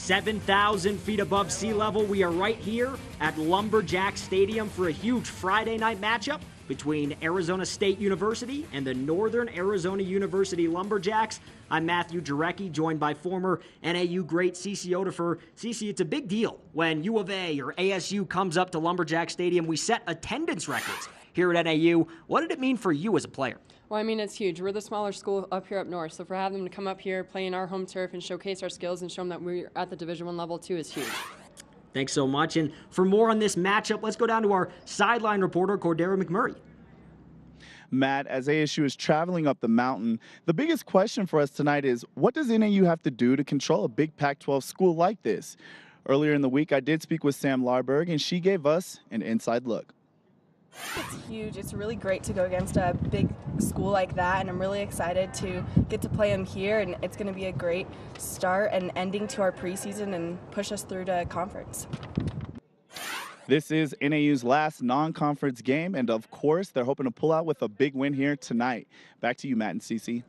7,000 feet above sea level, we are right here at Lumberjack Stadium for a huge Friday night matchup between Arizona State University and the Northern Arizona University Lumberjacks. I'm Matthew Jarecki, joined by former NAU great CeCe Odefer. CeCe, it's a big deal when U of A or ASU comes up to Lumberjack Stadium. We set attendance records here at NAU. What did it mean for you as a player? Well, I mean, it's huge. We're the smaller school up here up north, so for having them to come up here, play in our home turf, and showcase our skills and show them that we're at the Division I level too is huge. Thanks so much. And for more on this matchup, let's go down to our sideline reporter, Cordero McMurray. Matt, as ASU is traveling up the mountain, the biggest question for us tonight is, what does NAU have to do to control a big Pac-12 school like this? Earlier in the week, I did speak with Sam Larberg, and she gave us an inside look. It's huge. It's really great to go against a big school like that, and I'm really excited to get to play them here, and it's going to be a great start and ending to our preseason and push us through to conference. This is NAU's last non-conference game, and of course, they're hoping to pull out with a big win here tonight. Back to you, Matt and CeCe.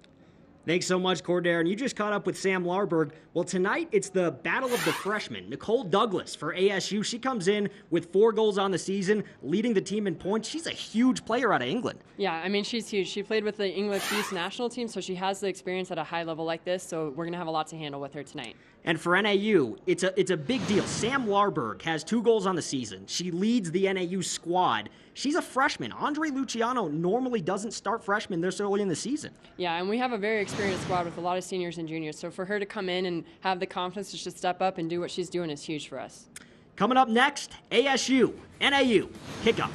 Thanks so much, Cordero. And you just caught up with Sam Larberg. Well, tonight it's the battle of the freshmen. Nicole Douglas for ASU. She comes in with 4 goals on the season, leading the team in points. She's a huge player out of England. Yeah, I mean, she's huge. She played with the English youth national team, so she has the experience at a high level like this, so we're going to have a lot to handle with her tonight. And for NAU, it's a big deal. Sam Larberg has 2 goals on the season. She leads the NAU squad. She's a freshman. Andre Luciano normally doesn't start freshmen this early in the season. Yeah, and we have a very experienced squad with a lot of seniors and juniors. So for her to come in and have the confidence to just step up and do what she's doing is huge for us. Coming up next, ASU, NAU, kickoff.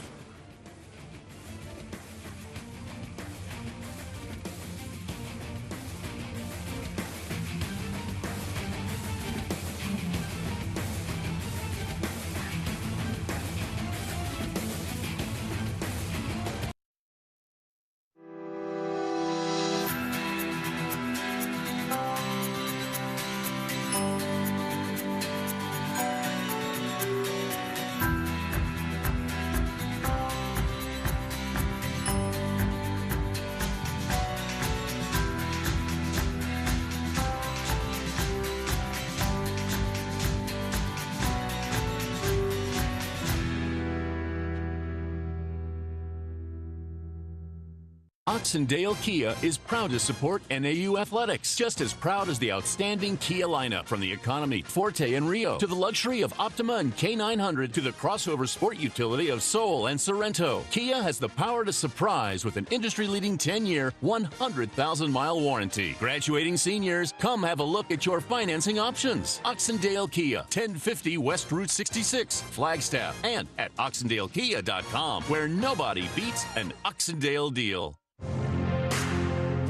Oxendale Kia is proud to support NAU athletics. Just as proud as the outstanding Kia lineup, from the economy Forte and Rio to the luxury of Optima and K900 to the crossover sport utility of Soul and Sorrento. Kia has the power to surprise with an industry-leading 10-year, 100,000-mile warranty. Graduating seniors, come have a look at your financing options. Oxendale Kia, 1050 West Route 66, Flagstaff, and at oxendalekia.com, where nobody beats an Oxendale deal.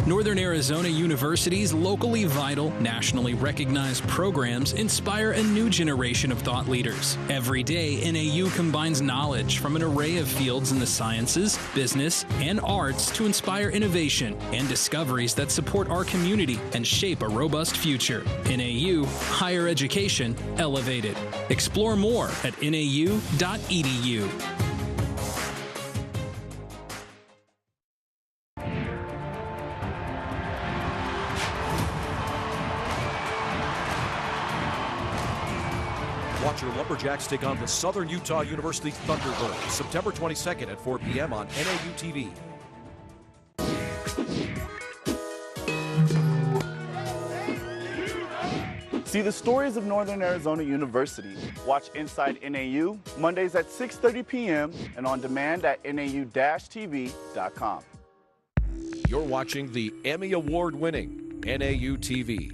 Northern Arizona University's locally vital, nationally recognized programs inspire a new generation of thought leaders. Every day, NAU combines knowledge from an array of fields in the sciences, business, and arts to inspire innovation and discoveries that support our community and shape a robust future. NAU, higher education elevated. Explore more at nau.edu. Watch your Lumberjacks take on the Southern Utah University Thunderbirds September 22nd at 4 p.m. on NAU TV. See the stories of Northern Arizona University. Watch Inside NAU Mondays at 6:30 p.m. and on demand at nau-tv.com. You're watching the Emmy Award-winning NAU TV.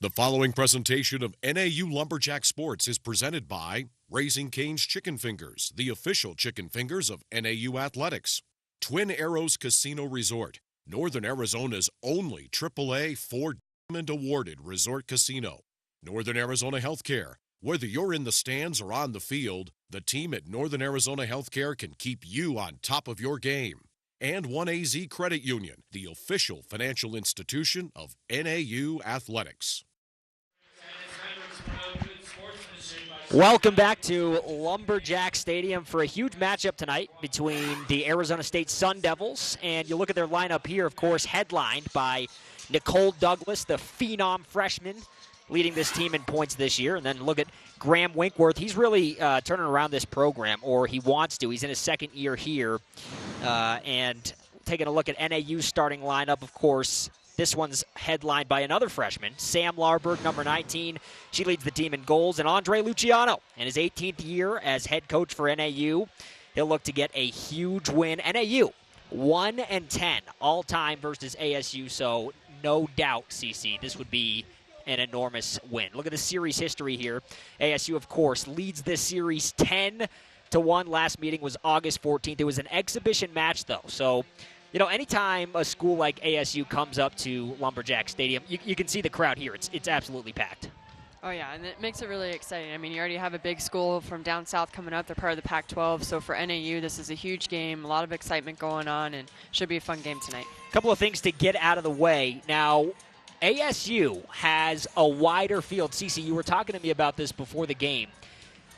The following presentation of NAU Lumberjack Sports is presented by Raising Cane's Chicken Fingers, the official chicken fingers of NAU Athletics. Twin Arrows Casino Resort, Northern Arizona's only AAA 4-diamond awarded resort casino. Northern Arizona Healthcare, whether you're in the stands or on the field, the team at Northern Arizona Healthcare can keep you on top of your game. And 1AZ Credit Union, the official financial institution of NAU Athletics. Welcome back to Lumberjack Stadium for a huge matchup tonight between the Arizona State Sun Devils, and you look at their lineup here, of course, headlined by Nicole Douglas, the phenom freshman, leading this team in points this year. And then look at Graham Winkworth. He's really turning around this program, or he wants to. He's in his second year here. And taking a look at NAU's starting lineup, of course, this one's headlined by another freshman, Sam Larberg, number 19. She leads the team in goals. And Andre Luciano, in his 18th year as head coach for NAU, he'll look to get a huge win. NAU, 1-10 all-time versus ASU, so no doubt, CC, this would be an enormous win. Look at the series history here. ASU, of course, leads this series 10-1. Last meeting was August 14th. It was an exhibition match, though, so anytime a school like ASU comes up to Lumberjack Stadium, you can see the crowd here. It's absolutely packed. Oh, yeah, and it makes it really exciting. I mean, you already have a big school from down south coming up. They're part of the Pac-12, so for NAU, this is a huge game, a lot of excitement going on, and should be a fun game tonight. A couple of things to get out of the way. Now, ASU has a wider field. Cece, you were talking to me about this before the game.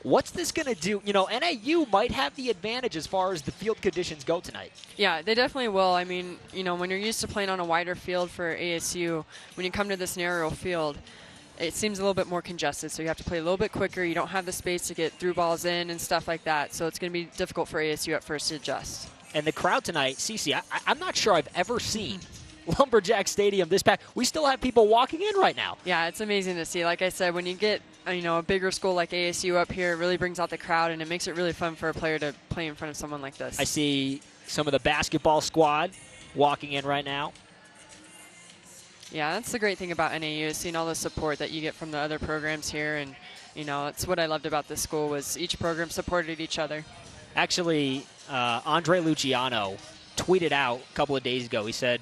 What's this going to do? NAU might have the advantage as far as the field conditions go tonight. Yeah, they definitely will. I mean, when you're used to playing on a wider field for ASU, when you come to this narrow field, it seems a little bit more congested, so you have to play a little bit quicker. You don't have the space to get through balls in and stuff like that, so it's going to be difficult for ASU at first to adjust. And the crowd tonight, Cece, I'm not sure I've ever seen Lumberjack Stadium this packed. We still have people walking in right now. Yeah, it's amazing to see. Like I said, when you get a bigger school like ASU up here, it really brings out the crowd, and it makes it really fun for a player to play in front of someone like this. I see some of the basketball squad walking in right now. Yeah, that's the great thing about NAU, is seeing all the support that you get from the other programs here. And, it's what I loved about this school, was each program supported each other. Actually, Andre Luciano tweeted out a couple of days ago. He said,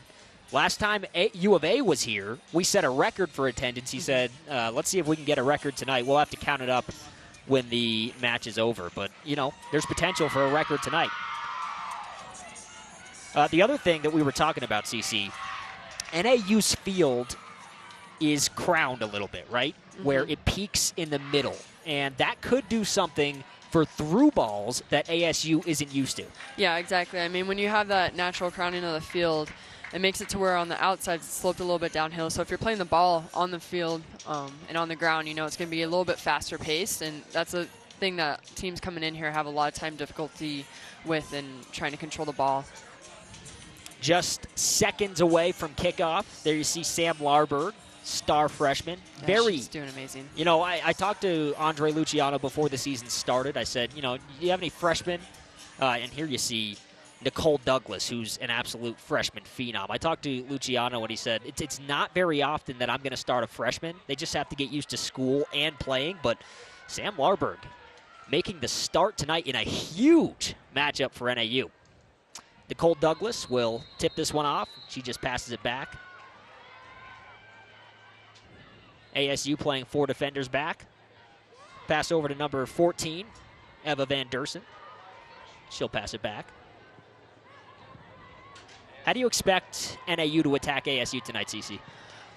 last time U of A was here, we set a record for attendance. He said, let's see if we can get a record tonight. We'll have to count it up when the match is over. But, there's potential for a record tonight. The other thing that we were talking about, CC, NAU's field is crowned a little bit, right? Mm-hmm. Where it peaks in the middle. And that could do something for through balls that ASU isn't used to. Yeah, exactly. I mean, when you have that natural crowning of the field, it makes it to where on the outside it's sloped a little bit downhill. So if you're playing the ball on the field and on the ground, it's going to be a little bit faster paced. And that's a thing that teams coming in here have a lot of time difficulty with in trying to control the ball. Just seconds away from kickoff. There you see Sam Larberg, star freshman. Yeah, she's doing amazing. I talked to Andre Luciano before the season started. I said, do you have any freshmen? And here you see Nicole Douglas, who's an absolute freshman phenom. I talked to Luciano and he said, it's not very often that I'm going to start a freshman. They just have to get used to school and playing. But Sam Larberg making the start tonight in a huge matchup for NAU. Nicole Douglas will tip this one off. She just passes it back. ASU playing 4 defenders back. Pass over to number 14, Eva Van Dersen. She'll pass it back. How do you expect NAU to attack ASU tonight, CC?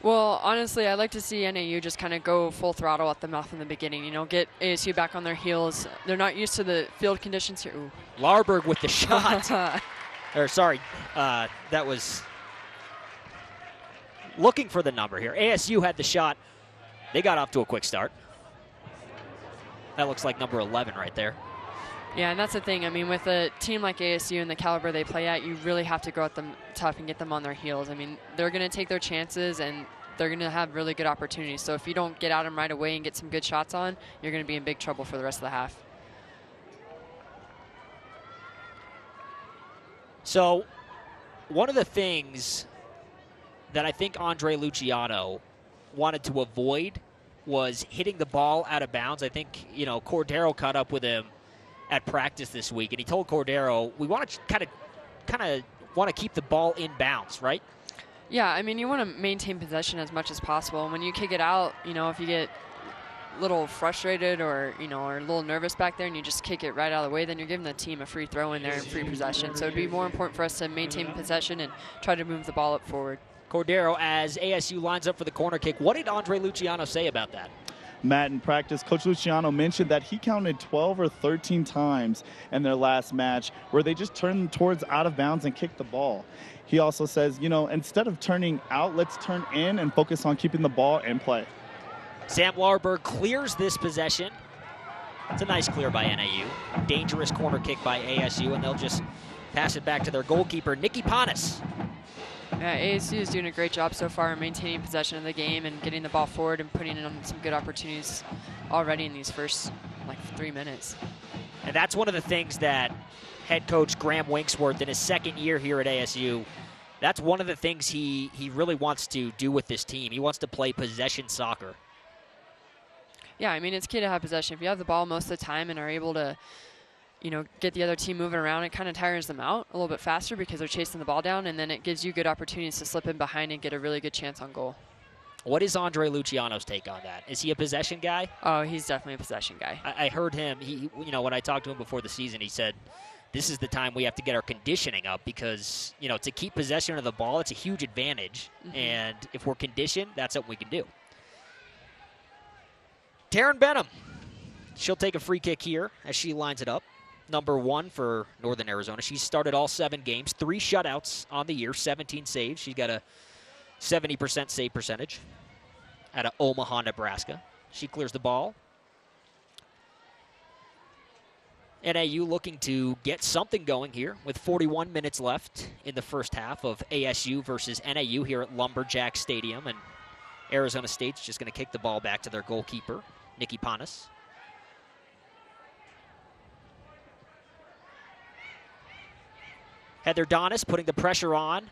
Well, honestly, I'd like to see NAU just kind of go full throttle at them off in the beginning. Get ASU back on their heels. They're not used to the field conditions here. Ooh. Larberg with the shot. That was looking for the number here. ASU had the shot. They got off to a quick start. That looks like number 11 right there. Yeah, and that's the thing. I mean, with a team like ASU and the caliber they play at, you really have to go at them tough and get them on their heels. I mean, they're going to take their chances, and they're going to have really good opportunities. So if you don't get at them right away and get some good shots on, you're going to be in big trouble for the rest of the half. So one of the things that I think Andre Luciano wanted to avoid was hitting the ball out of bounds. I think, Cordero caught up with him at practice this week, and he told Cordero, we want to kind of want to keep the ball in bounds, right? Yeah, I mean, you want to maintain possession as much as possible. And when you kick it out, if you get a little frustrated or a little nervous back there and you just kick it right out of the way, then you're giving the team a free throw in there and free possession. So it'd be more important for us to maintain possession and try to move the ball up forward. Cordero, as ASU lines up for the corner kick, what did Andre Luciano say about that? Matt, in practice, Coach Luciano mentioned that he counted 12 or 13 times in their last match where they just turned towards out of bounds and kicked the ball. He also says, you know, instead of turning out, let's turn in and focus on keeping the ball in play. Sam Larberg clears this possession. It's a nice clear by NAU. Dangerous corner kick by ASU, and they'll just pass it back to their goalkeeper, Nikki Panis. Yeah, ASU is doing a great job so far in maintaining possession of the game and getting the ball forward and putting in some good opportunities already in these first, 3 minutes. And that's one of the things that head coach Graham Winksworth in his second year here at ASU, that's one of the things he really wants to do with this team. He wants to play possession soccer. Yeah, I mean, it's key to have possession. If you have the ball most of the time and are able to, get the other team moving around, it kind of tires them out a little bit faster because they're chasing the ball down, and then it gives you good opportunities to slip in behind and get a really good chance on goal. What is Andre Luciano's take on that? Is he a possession guy? Oh, he's definitely a possession guy. I heard him, when I talked to him before the season, he said, this is the time we have to get our conditioning up because, to keep possession of the ball, it's a huge advantage. Mm-hmm. And if we're conditioned, that's what we can do. Taryn Benham. She'll take a free kick here as she lines it up. Number 1 for Northern Arizona. She's started all 7 games, 3 shutouts on the year, 17 saves. She's got a 70% save percentage out of Omaha, Nebraska. She clears the ball. NAU looking to get something going here with 41 minutes left in the first half of ASU versus NAU here at Lumberjack Stadium. And Arizona State's just going to kick the ball back to their goalkeeper, Nikki Panis. Heather Donis putting the pressure on.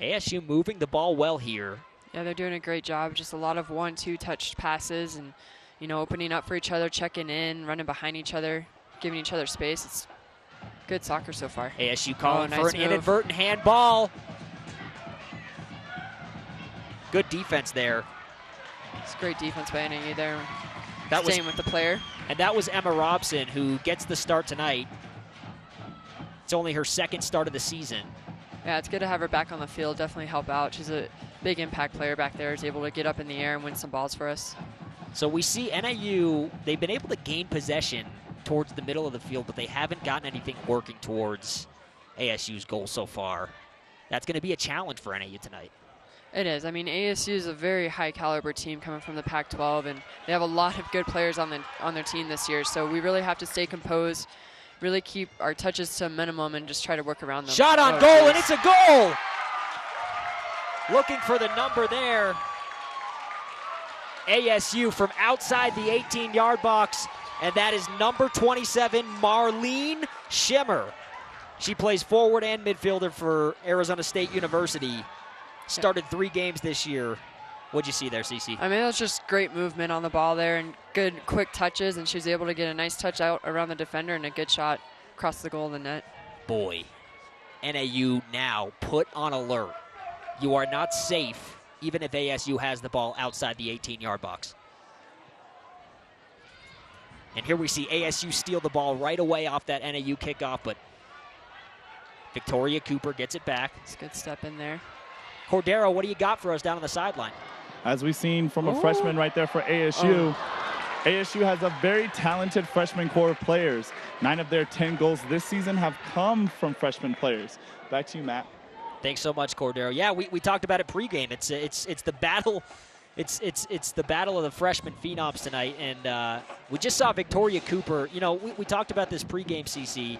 ASU moving the ball well here. Yeah, they're doing a great job. Just a lot of 1-2 touch passes and, opening up for each other, checking in, running behind each other, giving each other space. It's good soccer so far. ASU calling for an inadvertent handball. Good defense there. It's great defense by NAU there. That Staying with the player. And that was Emma Robson, who gets the start tonight. It's only her second start of the season. Yeah, it's good to have her back on the field. Definitely help out. She's a big impact player back there. Is able to get up in the air and win some balls for us. So we see NAU, they've been able to gain possession towards the middle of the field, but they haven't gotten anything working towards ASU's goal so far. That's going to be a challenge for NAU tonight. It is. I mean, ASU is a very high-caliber team coming from the Pac-12, and they have a lot of good players on their team this year. So we really have to stay composed, really keep our touches to a minimum, and just try to work around them. Shot on goal, and it's a goal! Looking for the number there. ASU from outside the 18-yard box, and that is number 27, Marlene Schimmer. She plays forward and midfielder for Arizona State University. Started 3 games this year. What'd you see there, Cece? I mean, it was just great movement on the ball there and good quick touches, and she was able to get a nice touch out around the defender and a good shot across the goal of the net. Boy, NAU now put on alert. You are not safe even if ASU has the ball outside the 18-yard box. And here we see ASU steal the ball right away off that NAU kickoff, but Victoria Cooper gets it back. It's a good step in there. Cordero, what do you got for us down on the sideline? As we've seen from a freshman right there for ASU, ASU has a very talented freshman core of players. 9 of their 10 goals this season have come from freshman players. Back to you, Matt. Thanks so much, Cordero. Yeah, we talked about it pregame. It's the battle. It's the battle of the freshman phenoms tonight, and we just saw Victoria Cooper. We talked about this pregame, CC.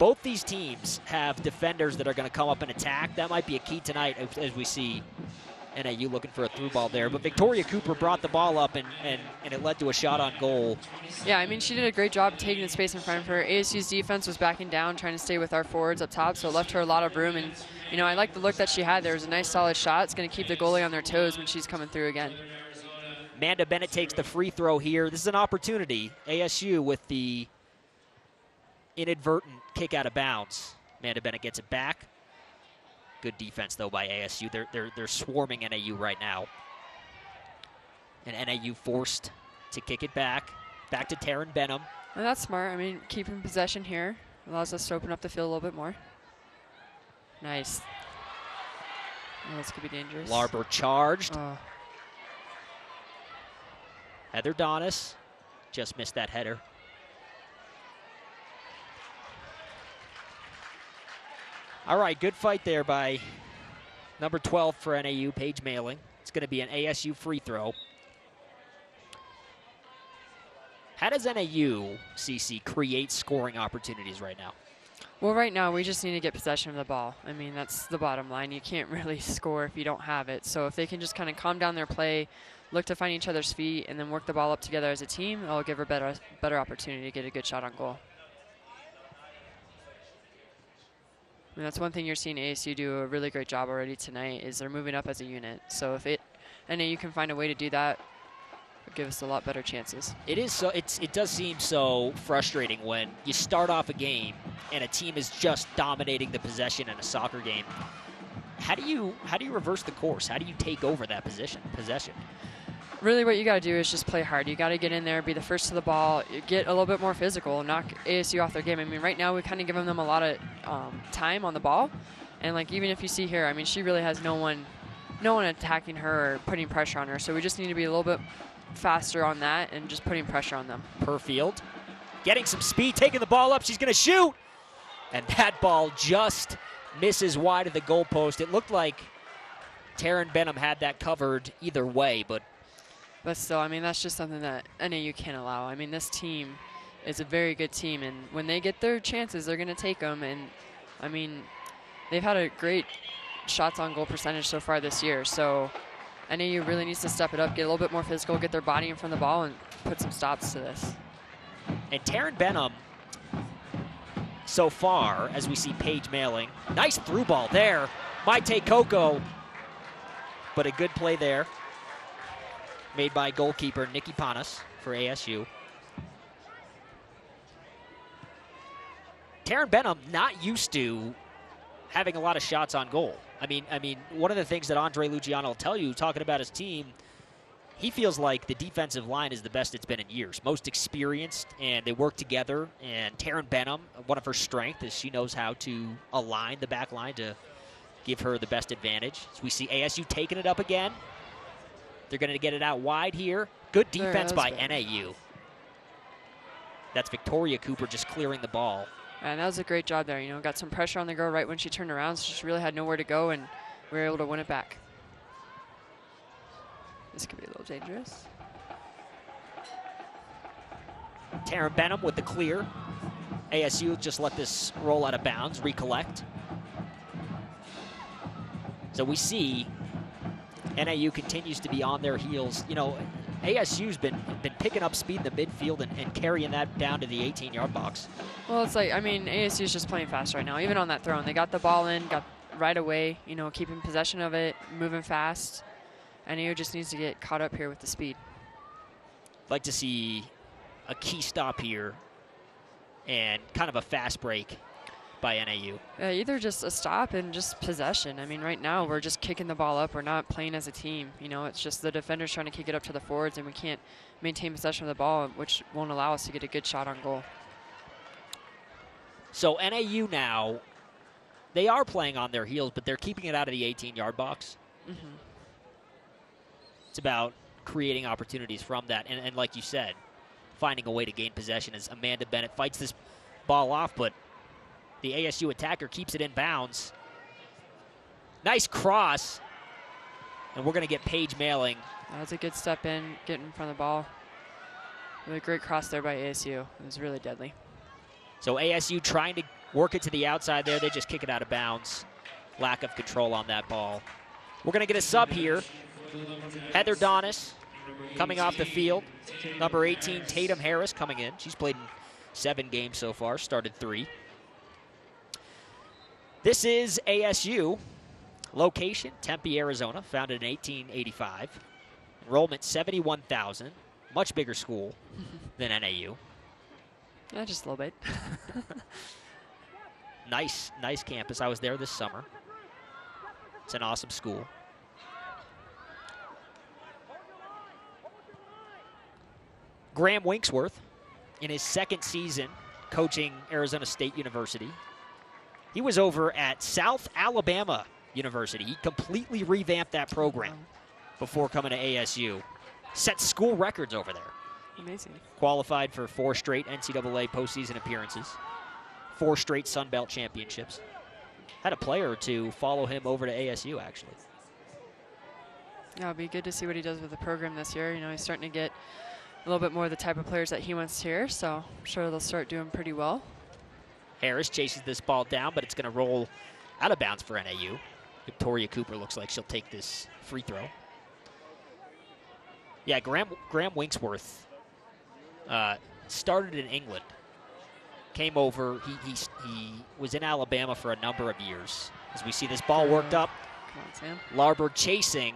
Both these teams have defenders that are going to come up and attack. That might be a key tonight as we see NAU looking for a through ball there. But Victoria Cooper brought the ball up, and it led to a shot on goal. Yeah, I mean, she did a great job taking the space in front of her. ASU's defense was backing down, trying to stay with our forwards up top, so it left her a lot of room. And, I like the look that she had. There was a nice, solid shot. It's going to keep the goalie on their toes when she's coming through again. Amanda Bennett takes the free throw here. This is an opportunity. ASU with the inadvertent kick out of bounds. Amanda Bennett gets it back. Good defense, though, by ASU. They're swarming NAU right now. And NAU forced to kick it back to Taryn Benham. Well, that's smart. I mean, keeping possession here allows us to open up the field a little bit more. Nice. Oh, this could be dangerous. Larber charged. Heather Donis just missed that header. All right, good fight there by number 12 for NAU, Paige Mailing. It's going to be an ASU free throw. How does NAU, CC, create scoring opportunities right now? Well, right now, we just need to get possession of the ball. I mean, that's the bottom line. You can't really score if you don't have it. So if they can just kind of calm down their play, look to find each other's feet, and then work the ball up together as a team, it'll give her better opportunity to get a good shot on goal. And that's one thing you're seeing ASU do a really great job already tonight, is they're moving up as a unit. So if NAU can find a way to do that, it'll give us a lot better chances. It is so. It does seem so frustrating when you start off a game and a team is just dominating the possession in a soccer game. How do you reverse the course? How do you take over that possession? Really what you got to do is just play hard. You got to get in there, be the first to the ball, get a little bit more physical, knock ASU off their game. I mean, right now we kind of giving them a lot of time on the ball. And, like, even if you see here, I mean, she really has no one attacking her or putting pressure on her. So we just need to be a little bit faster on that and just putting pressure on them. Perfield getting some speed, taking the ball up. She's going to shoot. And that ball just misses wide of the goalpost. It looked like Taryn Benham had that covered either way, but still, I mean, that's just something that NAU can't allow. I mean, this team is a very good team, and when they get their chances, they're going to take them. And, I mean, they've had a great shots on goal percentage so far this year. So NAU really needs to step it up, get a little bit more physical, get their body in front of the ball, and put some stops to this. And Taryn Benham, so far, as we see Paige Mailing, nice through ball there. Maite Coco, but a good play there, made by goalkeeper Nikki Panas for ASU. Taryn Benham not used to having a lot of shots on goal. I mean, one of the things that Andre Luciano will tell you, talking about his team, he feels like the defensive line is the best it's been in years. Most experienced, and they work together. And Taryn Benham, one of her strengths is she knows how to align the back line to give her the best advantage. So we see ASU taking it up again. They're going to get it out wide here. Good defense by NAU. That's Victoria Cooper just clearing the ball. And that was a great job there. You know, got some pressure on the girl right when she turned around, so she really had nowhere to go, and we were able to win it back. This could be a little dangerous. Taryn Benham with the clear. ASU just let this roll out of bounds, recollect. So we see NAU continues to be on their heels. You know, ASU's been picking up speed in the midfield and carrying that down to the 18-yard box. Well, it's like, I mean, ASU's just playing fast right now. Even on that throw, and they got the ball in, got right away, you know, keeping possession of it, moving fast. NAU just needs to get caught up here with the speed. I'd like to see a key stop here and kind of a fast break by NAU. Either just a stop and just possession. I mean, right now we're just kicking the ball up. We're not playing as a team. You know, it's just the defenders trying to kick it up to the forwards, and we can't maintain possession of the ball, which won't allow us to get a good shot on goal. So NAU now, they are playing on their heels, but they're keeping it out of the 18-yard box. Mm-hmm. It's about creating opportunities from that. And like you said, finding a way to gain possession as Amanda Bennett fights this ball off, but the ASU attacker keeps it in bounds. Nice cross. And we're going to get Paige Mailing. That was a good step in, getting in front of the ball. Really great cross there by ASU. It was really deadly. So ASU trying to work it to the outside there. They just kick it out of bounds. Lack of control on that ball. We're going to get a sub here. Heather Donis coming off the field. Number 18, Tatum Harris, coming in. She's played in 7 games so far, started 3. This is ASU. Location, Tempe, Arizona, founded in 1885. Enrollment, 71,000. Much bigger school than NAU. Yeah, just a little bit. Nice campus. I was there this summer. It's an awesome school. Graham Winksworth, in his 2nd season coaching Arizona State University. He was over at South Alabama University. He completely revamped that program before coming to ASU. set school records over there. Amazing. Qualified for 4 straight NCAA postseason appearances, 4 straight Sun Belt championships. Had a player or two follow him over to ASU, actually. Yeah, it'll be good to see what he does with the program this year. You know, he's starting to get a little bit more of the type of players that he wants here, so I'm sure they'll start doing pretty well. Harris chases this ball down, but it's going to roll out of bounds for NAU. Victoria Cooper looks like she'll take this free throw. Yeah, Graham Winksworth started in England, came over. He was in Alabama for a number of years. As we see this ball worked up, Come on, Sam. Larberg chasing.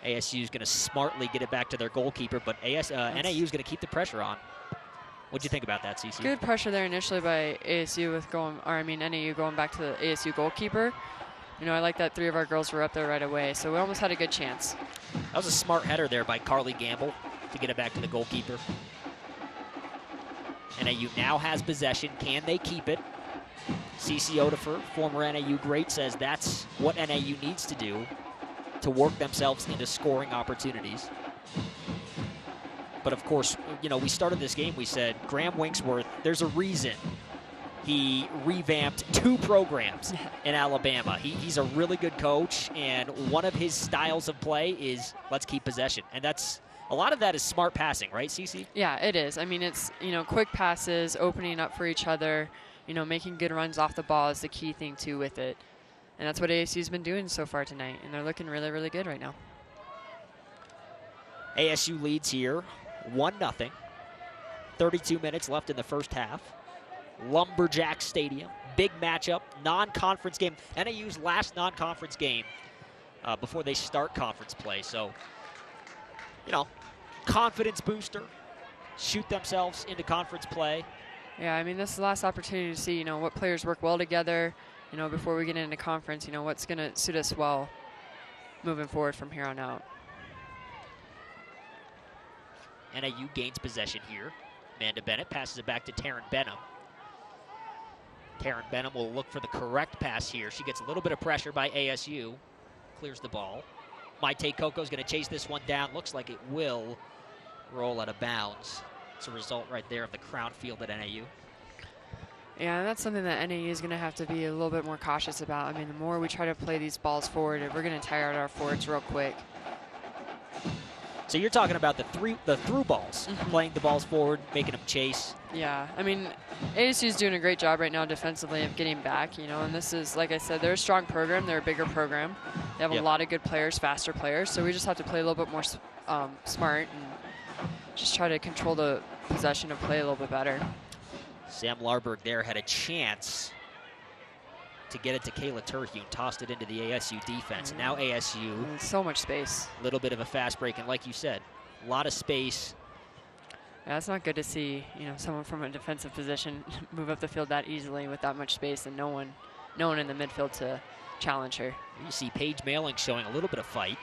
ASU is going to smartly get it back to their goalkeeper, but NAU is going to keep the pressure on. What'd you think about that, CC? Good pressure there initially by ASU with NAU going back to the ASU goalkeeper. You know, I like that 3 of our girls were up there right away, so we almost had a good chance. That was a smart header there by Carly Gamble to get it back to the goalkeeper. NAU now has possession. Can they keep it? CC Odefer, former NAU great, says that's what NAU needs to do to work themselves into scoring opportunities. But of course, you know, we started this game, we said, Graham Winksworth, there's a reason he revamped 2 programs in Alabama. He's a really good coach, and one of his styles of play is let's keep possession. And that's, a lot of that is smart passing, right, CC? Yeah, it is. I mean, it's, you know, quick passes, opening up for each other, you know, making good runs off the ball is the key thing, too, with it. And that's what ASU's been doing so far tonight, and they're looking really, really good right now. ASU leads here 1-0. 32 minutes left in the first half. Lumberjack Stadium, big matchup, non-conference game. NAU's last non-conference game before they start conference play. So, you know, confidence booster, shoot themselves into conference play. Yeah, I mean, this is the last opportunity to see, you know, what players work well together, you know, before we get into conference, you know, what's going to suit us well moving forward from here on out. NAU gains possession here. Amanda Bennett passes it back to Taryn Benham. Taryn Benham will look for the correct pass here. She gets a little bit of pressure by ASU. Clears the ball. Maite Coco's going to chase this one down. Looks like it will roll out of bounds. It's a result right there of the Crown Field at NAU. Yeah, and that's something that NAU is going to have to be a little bit more cautious about. I mean, the more we try to play these balls forward, we're going to tire out our forwards real quick. So you're talking about the through balls, playing the balls forward, making them chase. Yeah, I mean, ASU is doing a great job right now defensively of getting back, you know, and this is, like I said, they're a strong program. They're a bigger program. They have a lot of good players, faster players, so we just have to play a little bit more smart and just try to control the possession of play a little bit better. Sam Larberg there had a chance to get it to Kayla Terhune, tossed it into the ASU defense. And now ASU. So much space. A little bit of a fast break, and like you said, a lot of space. Yeah, it's not good to see, you know, someone from a defensive position move up the field that easily with that much space and no one in the midfield to challenge her. You see Paige Mailing showing a little bit of fight.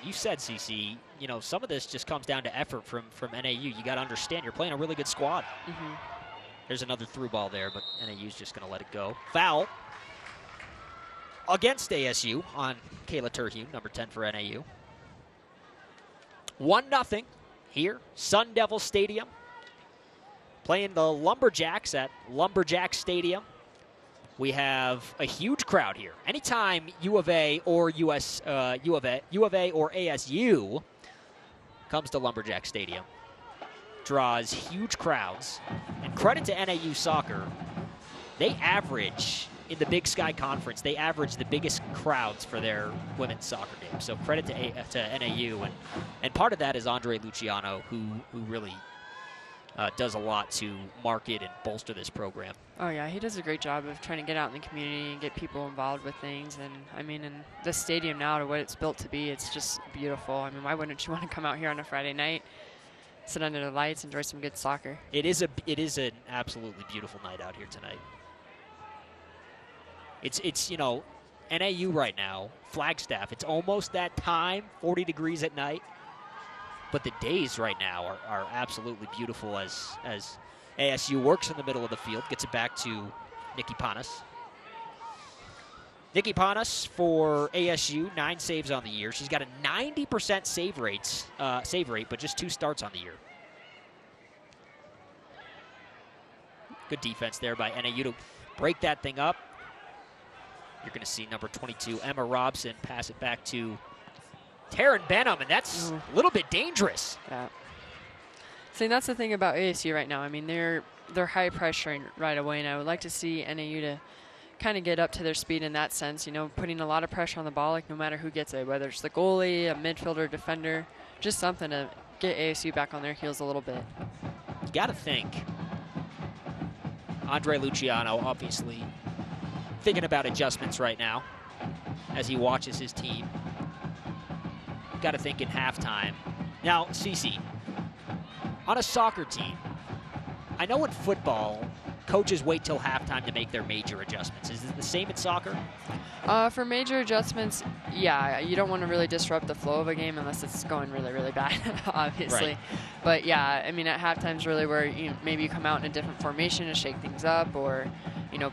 You said, CC, you know, some of this just comes down to effort from NAU. You got to understand, you're playing a really good squad. There's another through ball there, but NAU's just going to let it go. Foul against ASU on Kayla Terhune, number 10 for NAU. 1-0 here, Sun Devil Stadium. Playing the Lumberjacks at Lumberjack Stadium. We have a huge crowd here. Anytime U of A or U of A or ASU comes to Lumberjack Stadium, draws huge crowds. And credit to NAU soccer, they average in the Big Sky Conference, they average the biggest crowds for their women's soccer games. So credit to NAU, and part of that is Andre Luciano, who really does a lot to market and bolster this program. Oh yeah, he does a great job of trying to get out in the community and get people involved with things. And I mean, in the stadium now, to what it's built to be, it's just beautiful. I mean, why wouldn't you want to come out here on a Friday night, sit under the lights, enjoy some good soccer? It is an absolutely beautiful night out here tonight. It's you know, NAU right now, Flagstaff, it's almost that time, 40 degrees at night. But the days right now are absolutely beautiful as ASU works in the middle of the field, gets it back to Nikki Panas. Nikki Panas for ASU, 9 saves on the year. She's got a 90% save rate, but just 2 starts on the year. Good defense there by NAU to break that thing up. You're going to see number 22, Emma Robson, pass it back to Taryn Benham, and that's a little bit dangerous. Yeah. See, that's the thing about ASU right now. I mean, they're high pressuring right away, and I would like to see NAU to kind of get up to their speed in that sense, putting a lot of pressure on the ball, like no matter who gets it, whether it's the goalie, a midfielder, defender, just something to get ASU back on their heels a little bit. You got to think. Andre Luciano, obviously, thinking about adjustments right now as he watches his team. Got to think in halftime. Now, Cece, on a soccer team, I know in football, coaches wait till halftime to make their major adjustments. Is it the same in soccer? For major adjustments, yeah, you don't want to really disrupt the flow of a game unless it's going really, really bad, obviously. Right. But yeah, I mean, at halftime is really where maybe you come out in a different formation to shake things up, or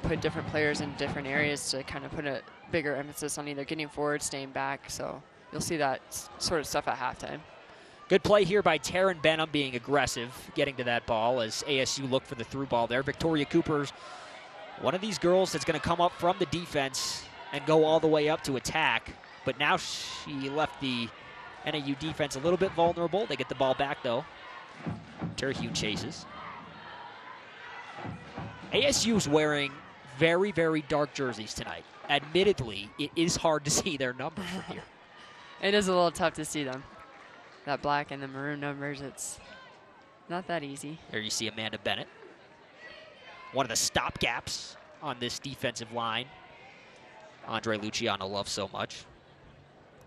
put different players in different areas to kind of put a bigger emphasis on either getting forward, staying back. So you'll see that sort of stuff at halftime. Good play here by Taryn Benham, being aggressive, getting to that ball as ASU look for the through ball there. Victoria Cooper's one of these girls that's going to come up from the defense and go all the way up to attack. But now she left the NAU defense a little bit vulnerable. They get the ball back, though. Terhune chases. ASU's wearing very, very dark jerseys tonight. Admittedly, it is hard to see their numbers from here. It is a little tough to see them. That black and the maroon numbers, it's not that easy. There you see Amanda Bennett. One of the stopgaps on this defensive line. Andre Luciano loves so much.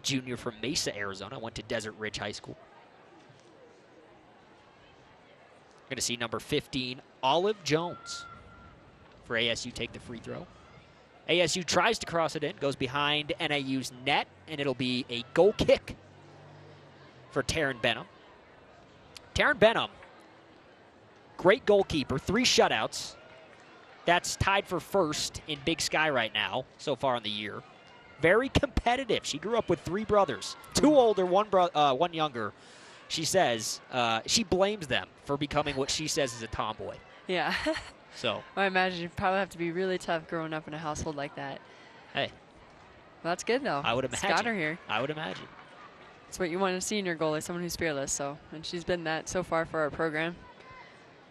Junior from Mesa, Arizona, went to Desert Ridge High School. Going to see number 15, Olive Jones, for ASU take the free throw. ASU tries to cross it in, goes behind NAU's net, and it'll be a goal kick for Taryn Benham. Taryn Benham, great goalkeeper, 3 shutouts. That's tied for first in Big Sky right now, so far in the year. Very competitive. She grew up with 3 brothers, 2 older, 1 younger. She says she blames them for becoming what she says is a tomboy. Yeah. So I imagine you probably have to be really tough growing up in a household like that. Hey. Well, that's good, though. I would imagine. Got her here. I would imagine. That's what you want to see in your goalie, someone who's fearless. So, and she's been that so far for our program.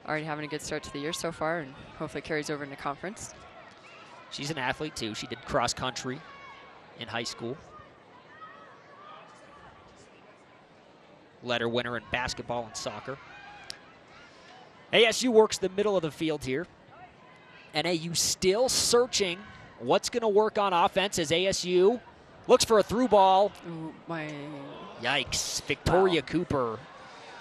Already having a good start to the year so far, and hopefully carries over into conference. She's an athlete, too. She did cross country in high school. Letter winner in basketball and soccer. ASU works the middle of the field here. NAU still searching what's going to work on offense as ASU looks for a through ball. Ooh, my. Yikes. Victoria Cooper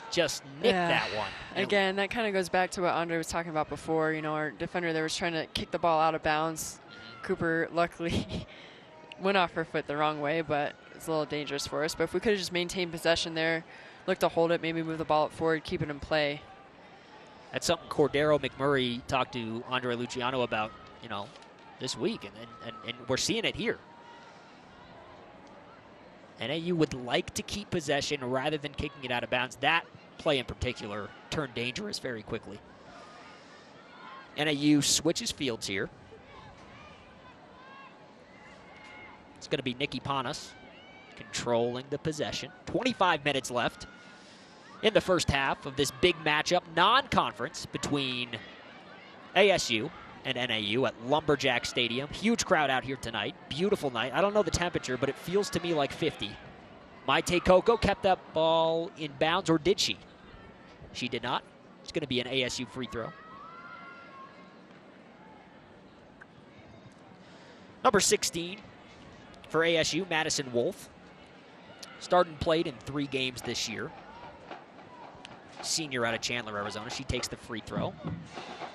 just nicked that one. Again, that kind of goes back to what Andre was talking about before. Our defender there was trying to kick the ball out of bounds. Cooper luckily went off her foot the wrong way, but it's a little dangerous for us. But if we could have just maintained possession there, look to hold it, maybe move the ball forward, keep it in play. That's something Cordero McMurray talked to Andre Luciano about, this week, and we're seeing it here. NAU would like to keep possession rather than kicking it out of bounds. That play in particular turned dangerous very quickly. NAU switches fields here. It's going to be Nikki Panas controlling the possession. 25 minutes left in the first half of this big matchup, non-conference between ASU and NAU at Lumberjack Stadium. Huge crowd out here tonight. Beautiful night. I don't know the temperature, but it feels to me like 50. Maite Coco kept that ball in bounds, or did she? She did not. It's going to be an ASU free throw. Number 16 for ASU, Madison Wolf. Started and played in 3 games this year. Senior out of Chandler, Arizona. She takes the free throw.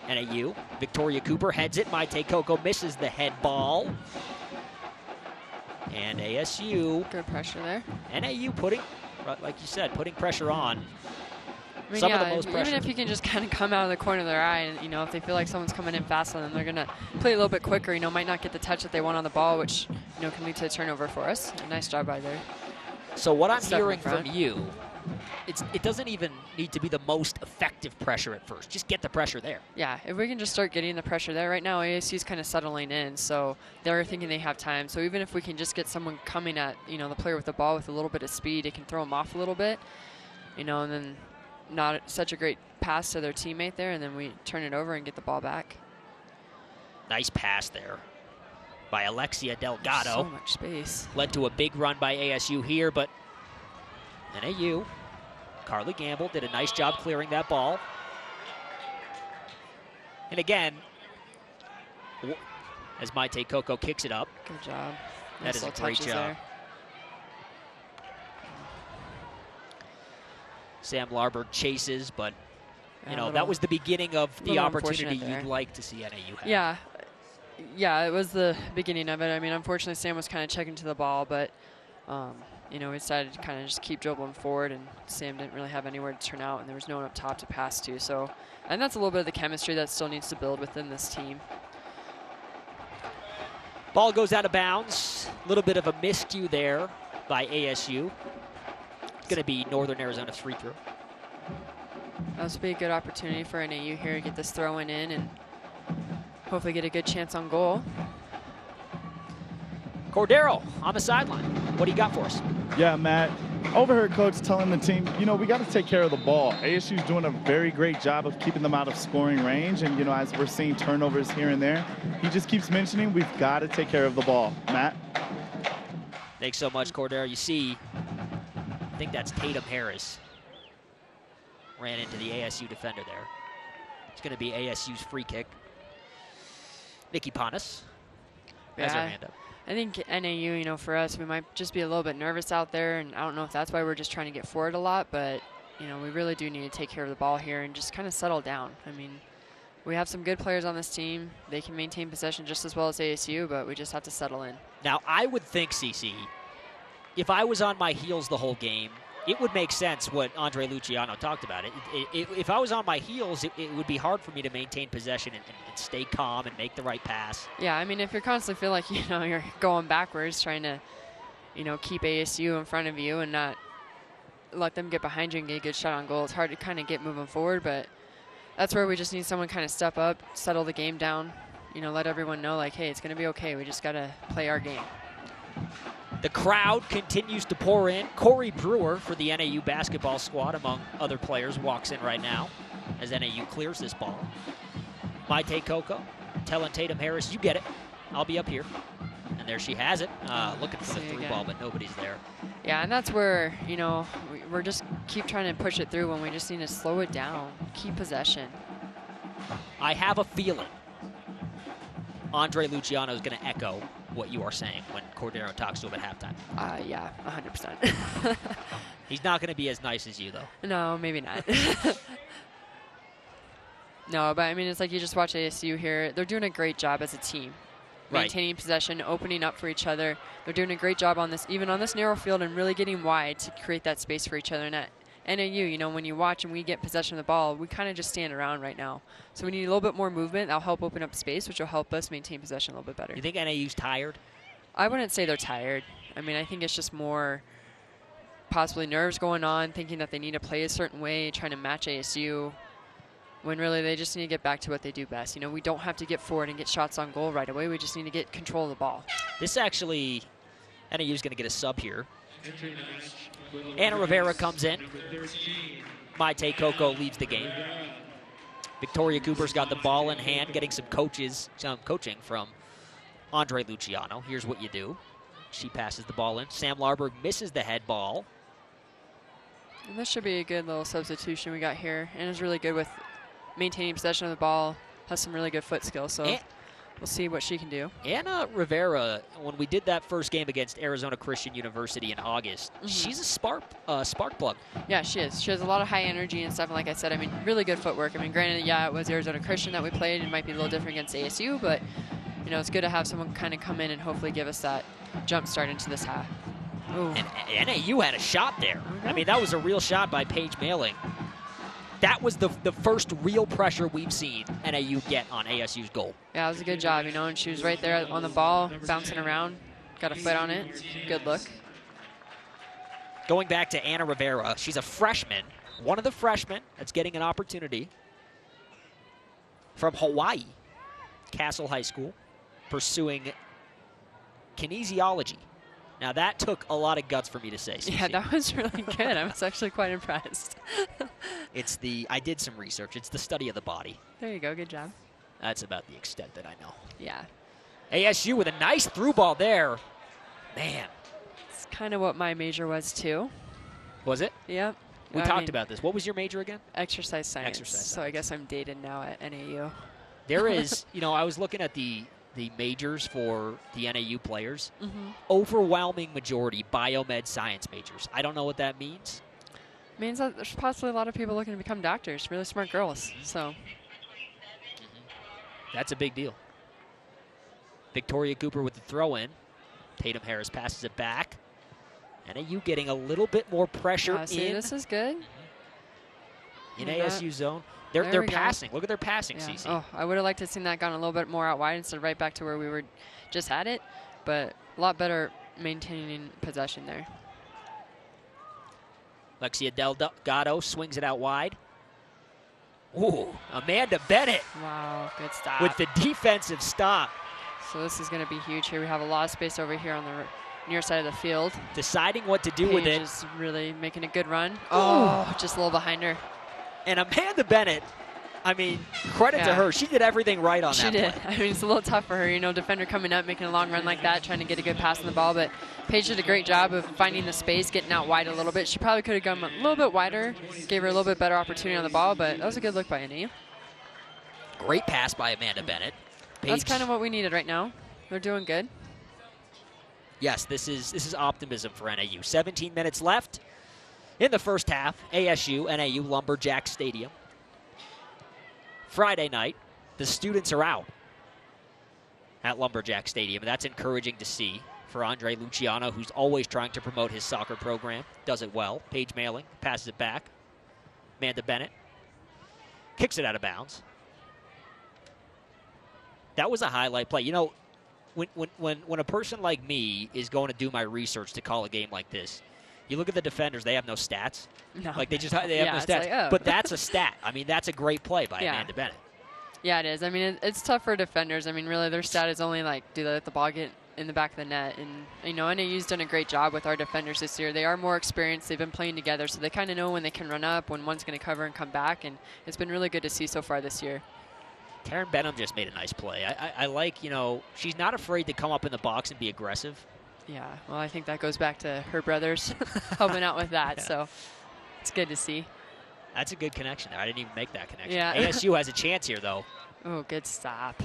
NAU, Victoria Cooper heads it. Maite Coco misses the head ball. And ASU. Good pressure there. NAU putting, like you said, putting pressure on. I mean, Some yeah, of the most pressure. even if you can just kind of come out of the corner of their eye, and if they feel like someone's coming in fast on them, they're going to play a little bit quicker. Might not get the touch that they want on the ball, which can lead to a turnover for us. A nice job by there. So what I'm Step in hearing front. from you, it doesn't even need to be the most effective pressure at first. Just get the pressure there. Yeah, if we can just start getting the pressure there. Right now, ASU's kind of settling in, so they're thinking they have time. So even if we can just get someone coming at, the player with the ball with a little bit of speed, it can throw them off a little bit, and then not such a great pass to their teammate there, and then we turn it over and get the ball back. Nice pass there by Alexia Delgado. So much space. Led to a big run by ASU here, but NAU, Carly Gamble did a nice job clearing that ball. And again, as Maite Coco kicks it up. Good job. That Nice is a little great touches job. there. Sam Larberg chases, but Yeah, that was the beginning of the little opportunity unfortunate there. you'd like to see NAU have. Yeah, it was the beginning of it. I mean, unfortunately, Sam was kind of checking to the ball, but, we decided to kind of just keep dribbling forward, and Sam didn't really have anywhere to turn out, and there was no one up top to pass to. So, and that's a little bit of the chemistry that still needs to build within this team. Ball goes out of bounds. A little bit of a miscue there by ASU. It's going to be Northern Arizona's free throw. That would be a good opportunity for NAU here to get this throw-in and hopefully get a good chance on goal. Cordero on the sideline. What do you got for us? Yeah, Matt. Overheard coach telling the team, we got to take care of the ball. ASU's doing a very great job of keeping them out of scoring range. And, as we're seeing turnovers here and there, he just keeps mentioning we've got to take care of the ball. Matt? Thanks so much, Cordero. You see, I think that's Tatum Harris. Ran into the ASU defender there. It's going to be ASU's free kick. Nikki Panis has her hand up. I think NAU, for us, we might just be a little bit nervous out there, and I don't know if that's why we're just trying to get forward a lot, but, we really do need to take care of the ball here and just kind of settle down. I mean, we have some good players on this team. They can maintain possession just as well as ASU, but we just have to settle in. Now, I would think, CC, if I was on my heels the whole game, it would make sense what Andre Luciano talked about. If I was on my heels, it would be hard for me to maintain possession and stay calm and make the right pass. Yeah, I mean, if you're constantly feel like, you're going backwards, trying to, keep ASU in front of you and not let them get behind you and get a good shot on goal, it's hard to kind of get moving forward, but that's where we just need someone kind of step up, settle the game down, let everyone know, like, hey, it's going to be okay. We just got to play our game. The crowd continues to pour in. Corey Brewer for the NAU basketball squad, among other players, walks in right now as NAU clears this ball. Maite Coco telling Tatum Harris, you get it. I'll be up here. And there she has it. Looking for the three ball, but nobody's there. Yeah, and that's where, we're just keep trying to push it through when we just need to slow it down, keep possession. I have a feeling Andre Luciano is going to echo what you are saying when Cordero talks to him at halftime. Yeah, 100%. He's not going to be as nice as you, though. No, maybe not. No, but I mean, it's like you just watch ASU here. They're doing a great job as a team. Maintaining possession, opening up for each other. They're doing a great job on this, even on this narrow field, and really getting wide to create that space for each other. And at NAU, when you watch and we get possession of the ball, we kind of just stand around right now. So we need a little bit more movement. That'll help open up space, which will help us maintain possession a little bit better. You think NAU's tired? I wouldn't say they're tired. I mean, I think it's just more possibly nerves going on, thinking that they need to play a certain way, trying to match ASU, when really they just need to get back to what they do best. We don't have to get forward and get shots on goal right away. We just need to get control of the ball. This actually, NAU's going to get a sub here. Anna Rivera comes in. Maite Coco leads the game. Victoria Cooper's got the ball in hand, getting some coaching from Andre Luciano. Here's what you do. She passes the ball in. Sam Larberg misses the head ball. And this should be a good little substitution we got here. Anna's really good with maintaining possession of the ball, has some really good foot skills, so we'll see what she can do. Anna Rivera, when we did that first game against Arizona Christian University in August, she's a spark plug. Yeah, she is. She has a lot of high energy and stuff, and like I said, I mean, really good footwork. I mean, granted, yeah, it was Arizona Christian that we played. It might be a little different against ASU, but, it's good to have someone kind of come in and hopefully give us that jump start into this half. Ooh. And NAU had a shot there. I mean, that was a real shot by Paige Mailing. That was the first real pressure we've seen NAU get on ASU's goal. Yeah, it was a good job, and she was right there on the ball, bouncing around. Got a foot on it. Good look. Going back to Anna Rivera, she's a freshman, one of the freshmen that's getting an opportunity from Hawaii, Castle High School, pursuing kinesiology. Now, that took a lot of guts for me to say, Cece. Yeah, that was really good. I was actually quite impressed. I did some research. It's the study of the body. There you go. Good job. That's about the extent that I know. Yeah. ASU with a nice through ball there. Man. It's kind of what my major was, too. Was it? Yep. We talked about this. What was your major again? Exercise science. Exercise science. So I guess I'm dated now at NAU. There is, I was looking at the majors for the NAU players. Overwhelming majority biomed science majors. I don't know what that means. It means that there's possibly a lot of people looking to become doctors, really smart girls. So that's a big deal. Victoria Cooper with the throw-in. Tatum Harris passes it back. NAU getting a little bit more pressure in. See, this is good. In ASU zone. They're passing. Look at their passing, yeah. Cece. Oh, I would have liked to have seen that gone a little bit more out wide instead of right back to where we were just at it. But a lot better maintaining possession there. Lexia Delgado swings it out wide. Ooh, Amanda Bennett. Wow, good stop. With the defensive stop. So this is going to be huge here. We have a lot of space over here on the near side of the field. Deciding what to do with it. Is really making a good run. Oh, just a little behind her. And Amanda Bennett, I mean, credit to her. She did everything right on that She did. play. I mean, it's a little tough for her, defender coming up, making a long run like that, trying to get a good pass on the ball. But Paige did a great job of finding the space, getting out wide a little bit. She probably could have gone a little bit wider, gave her a little bit better opportunity on the ball, but that was a good look by NAU. Great pass by Amanda Bennett. Paige. That's kind of what we needed right now. They're doing good. Yes, this is optimism for NAU. 17 minutes left in the first half. ASU, NAU, Lumberjack Stadium. Friday night, the students are out at Lumberjack Stadium. And that's encouraging to see for Andre Luciano, who's always trying to promote his soccer program. Does it well. Paige Mailing passes it back. Amanda Bennett kicks it out of bounds. That was a highlight play. When a person like me is going to do my research to call a game like this, you look at the defenders, they have no stats. No. Like they have no stats. Like, oh. But that's a stat. I mean, that's a great play by Amanda Bennett. Yeah, it is. I mean, it's tough for defenders. I mean, really, their stat is only do they let the ball get in the back of the net. And, NAU's done a great job with our defenders this year. They are more experienced. They've been playing together, so they kind of know when they can run up, when one's going to cover and come back. And it's been really good to see so far this year. Taryn Benham just made a nice play. I like, she's not afraid to come up in the box and be aggressive. Yeah, well, I think that goes back to her brothers helping out with that, so it's good to see. That's a good connection there. I didn't even make that connection. Yeah. ASU has a chance here, though. Oh, good stop.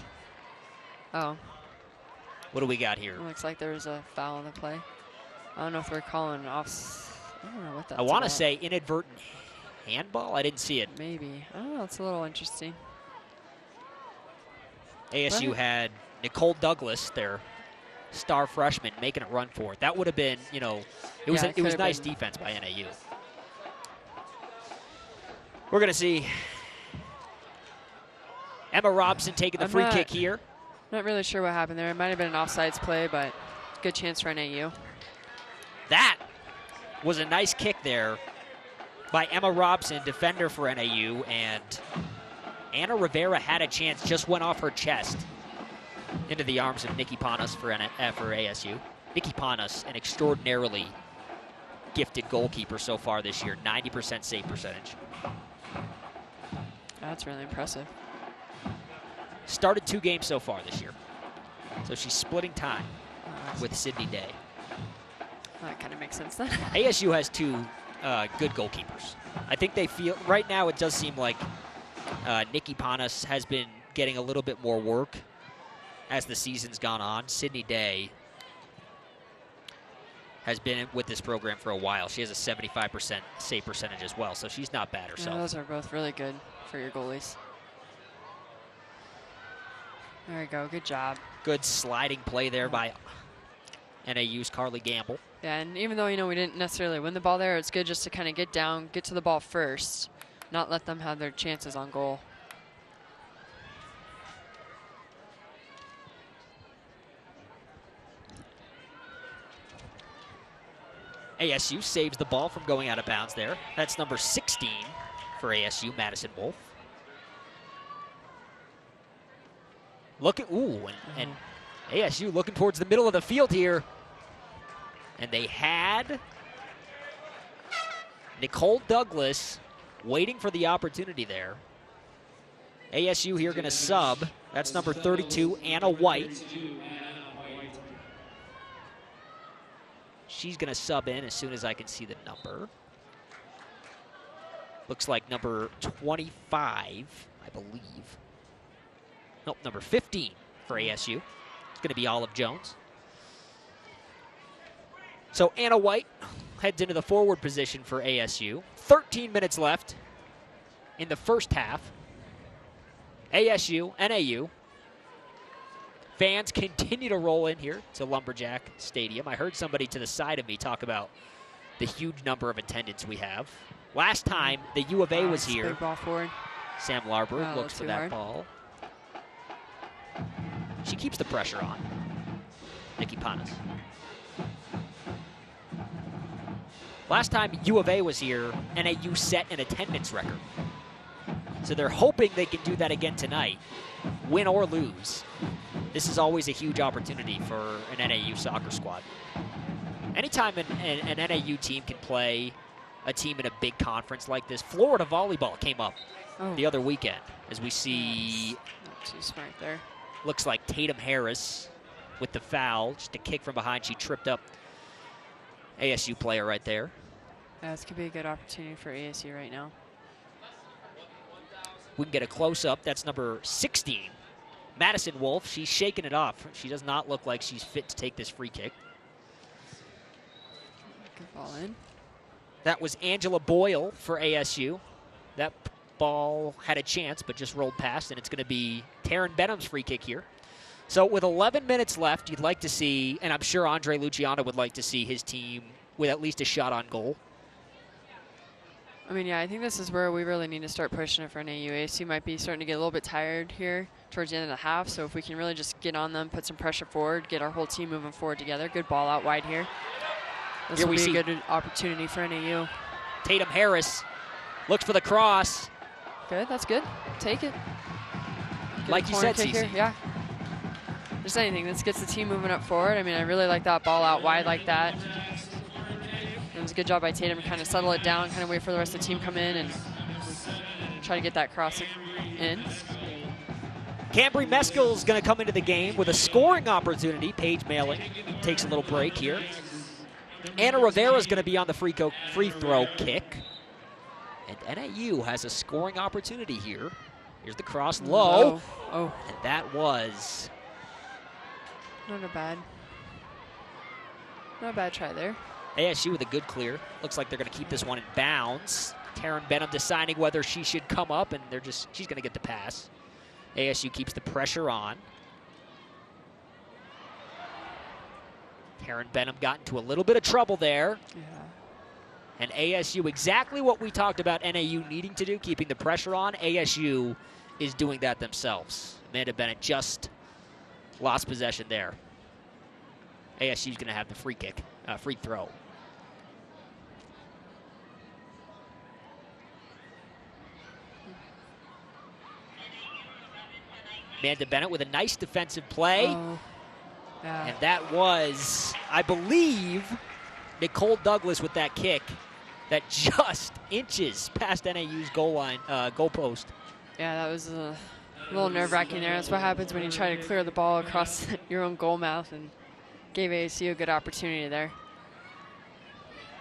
Oh. What do we got here? It looks like there was a foul on the play. I don't know if we're calling off. I don't know what that's I want to about. say inadvertent handball. I didn't see it. Maybe. I don't know. It's a little interesting. ASU had Nicole Douglas, their star freshman, making a run for it. That would have been, it was nice defense by NAU. We're going to see Emma Robson taking the free kick here. Not really sure what happened there. It might have been an offsides play, but good chance for NAU. That was a nice kick there by Emma Robson, defender for NAU, and Anna Rivera had a chance, just went off her chest into the arms of Nikki Panas for ASU. Nikki Panas, an extraordinarily gifted goalkeeper so far this year, 90% save percentage. That's really impressive. Started 2 games so far this year. So she's splitting time with Sydney Day. That kind of makes sense then. ASU has 2 good goalkeepers. I think they feel, right now it does seem like Nikki Panas has been getting a little bit more work as the season's gone on. Sydney Day has been with this program for a while. She has a 75% save percentage as well, so she's not bad herself. Yeah, those are both really good for your goalies. There we go. Good job. Good sliding play there by NAU's Carly Gamble. Yeah, and even though, we didn't necessarily win the ball there, it's good just to kind of get down, get to the ball first, not let them have their chances on goal. ASU saves the ball from going out of bounds there. That's number 16 for ASU, Madison Wolf. And ASU looking towards the middle of the field here. And they had Nicole Douglas waiting for the opportunity there. ASU here going to sub. That's number 32, Anna White. She's going to sub in as soon as I can see the number. Looks like number 25, I believe. Nope, number 15 for ASU. It's going to be Olive Jones. So Anna White heads into the forward position for ASU. 13 minutes left in the first half. ASU, NAU. Fans continue to roll in here to Lumberjack Stadium. I heard somebody to the side of me talk about the huge number of attendance we have. Last time the U of A was here, big ball forward. Sam Larberg looks for that ball. She keeps the pressure on. Nikki Panas. Last time U of A was here, NAU set an attendance record. So they're hoping they can do that again tonight, win or lose. This is always a huge opportunity for an NAU soccer squad. Anytime an NAU team can play a team in a big conference like this, Florida volleyball came up the other weekend, as we see. Not too smart there. Looks like Tatum Harris with the foul, just a kick from behind. She tripped up ASU player right there. Yeah, this could be a good opportunity for ASU right now. We can get a close-up. That's number 16, Madison Wolf. She's shaking it off. She does not look like she's fit to take this free kick. Good ball in. That was Angela Boyle for ASU. That ball had a chance, but just rolled past, and it's going to be Taryn Benham's free kick here. So with 11 minutes left, you'd like to see, and I'm sure Andre Luciano would like to see his team with at least a shot on goal. I mean, yeah, I think this is where we really need to start pushing it for NAU. ASU might be starting to get a little bit tired here towards the end of the half, so if we can really just get on them, put some pressure forward, get our whole team moving forward together. Good ball out wide here. This will be a good opportunity for NAU. Tatum Harris looks for the cross. Good, that's good. Take it. Like you said, Cece. Yeah. Just anything. This gets the team moving up forward. I mean, I really like that ball out wide like that. It was a good job by Tatum to kind of settle it down, kind of wait for the rest of the team to come in and try to get that cross in. Cambry Mescal's going to come into the game with a scoring opportunity. Paige Mailing takes a little break here. Anna Rivera's going to be on the free throw kick. And NAU has a scoring opportunity here. Here's the cross low. Oh. And that was not a bad try there. ASU with a good clear. Looks like they're going to keep this one in bounds. Taryn Benham deciding whether she should come up, and she's going to get the pass. ASU keeps the pressure on. Taryn Benham got into a little bit of trouble there. Yeah. And ASU, exactly what we talked about NAU needing to do, keeping the pressure on. ASU is doing that themselves. Amanda Bennett just lost possession there. ASU's going to have the free kick, free throw. Amanda Bennett with a nice defensive play. Yeah. And that was, I believe, Nicole Douglas with that kick that just inches past NAU's goal line, goal post. Yeah, that was a little nerve-wracking there. That's what happens when you try to clear the ball across your own goal mouth, and gave ASU a good opportunity there.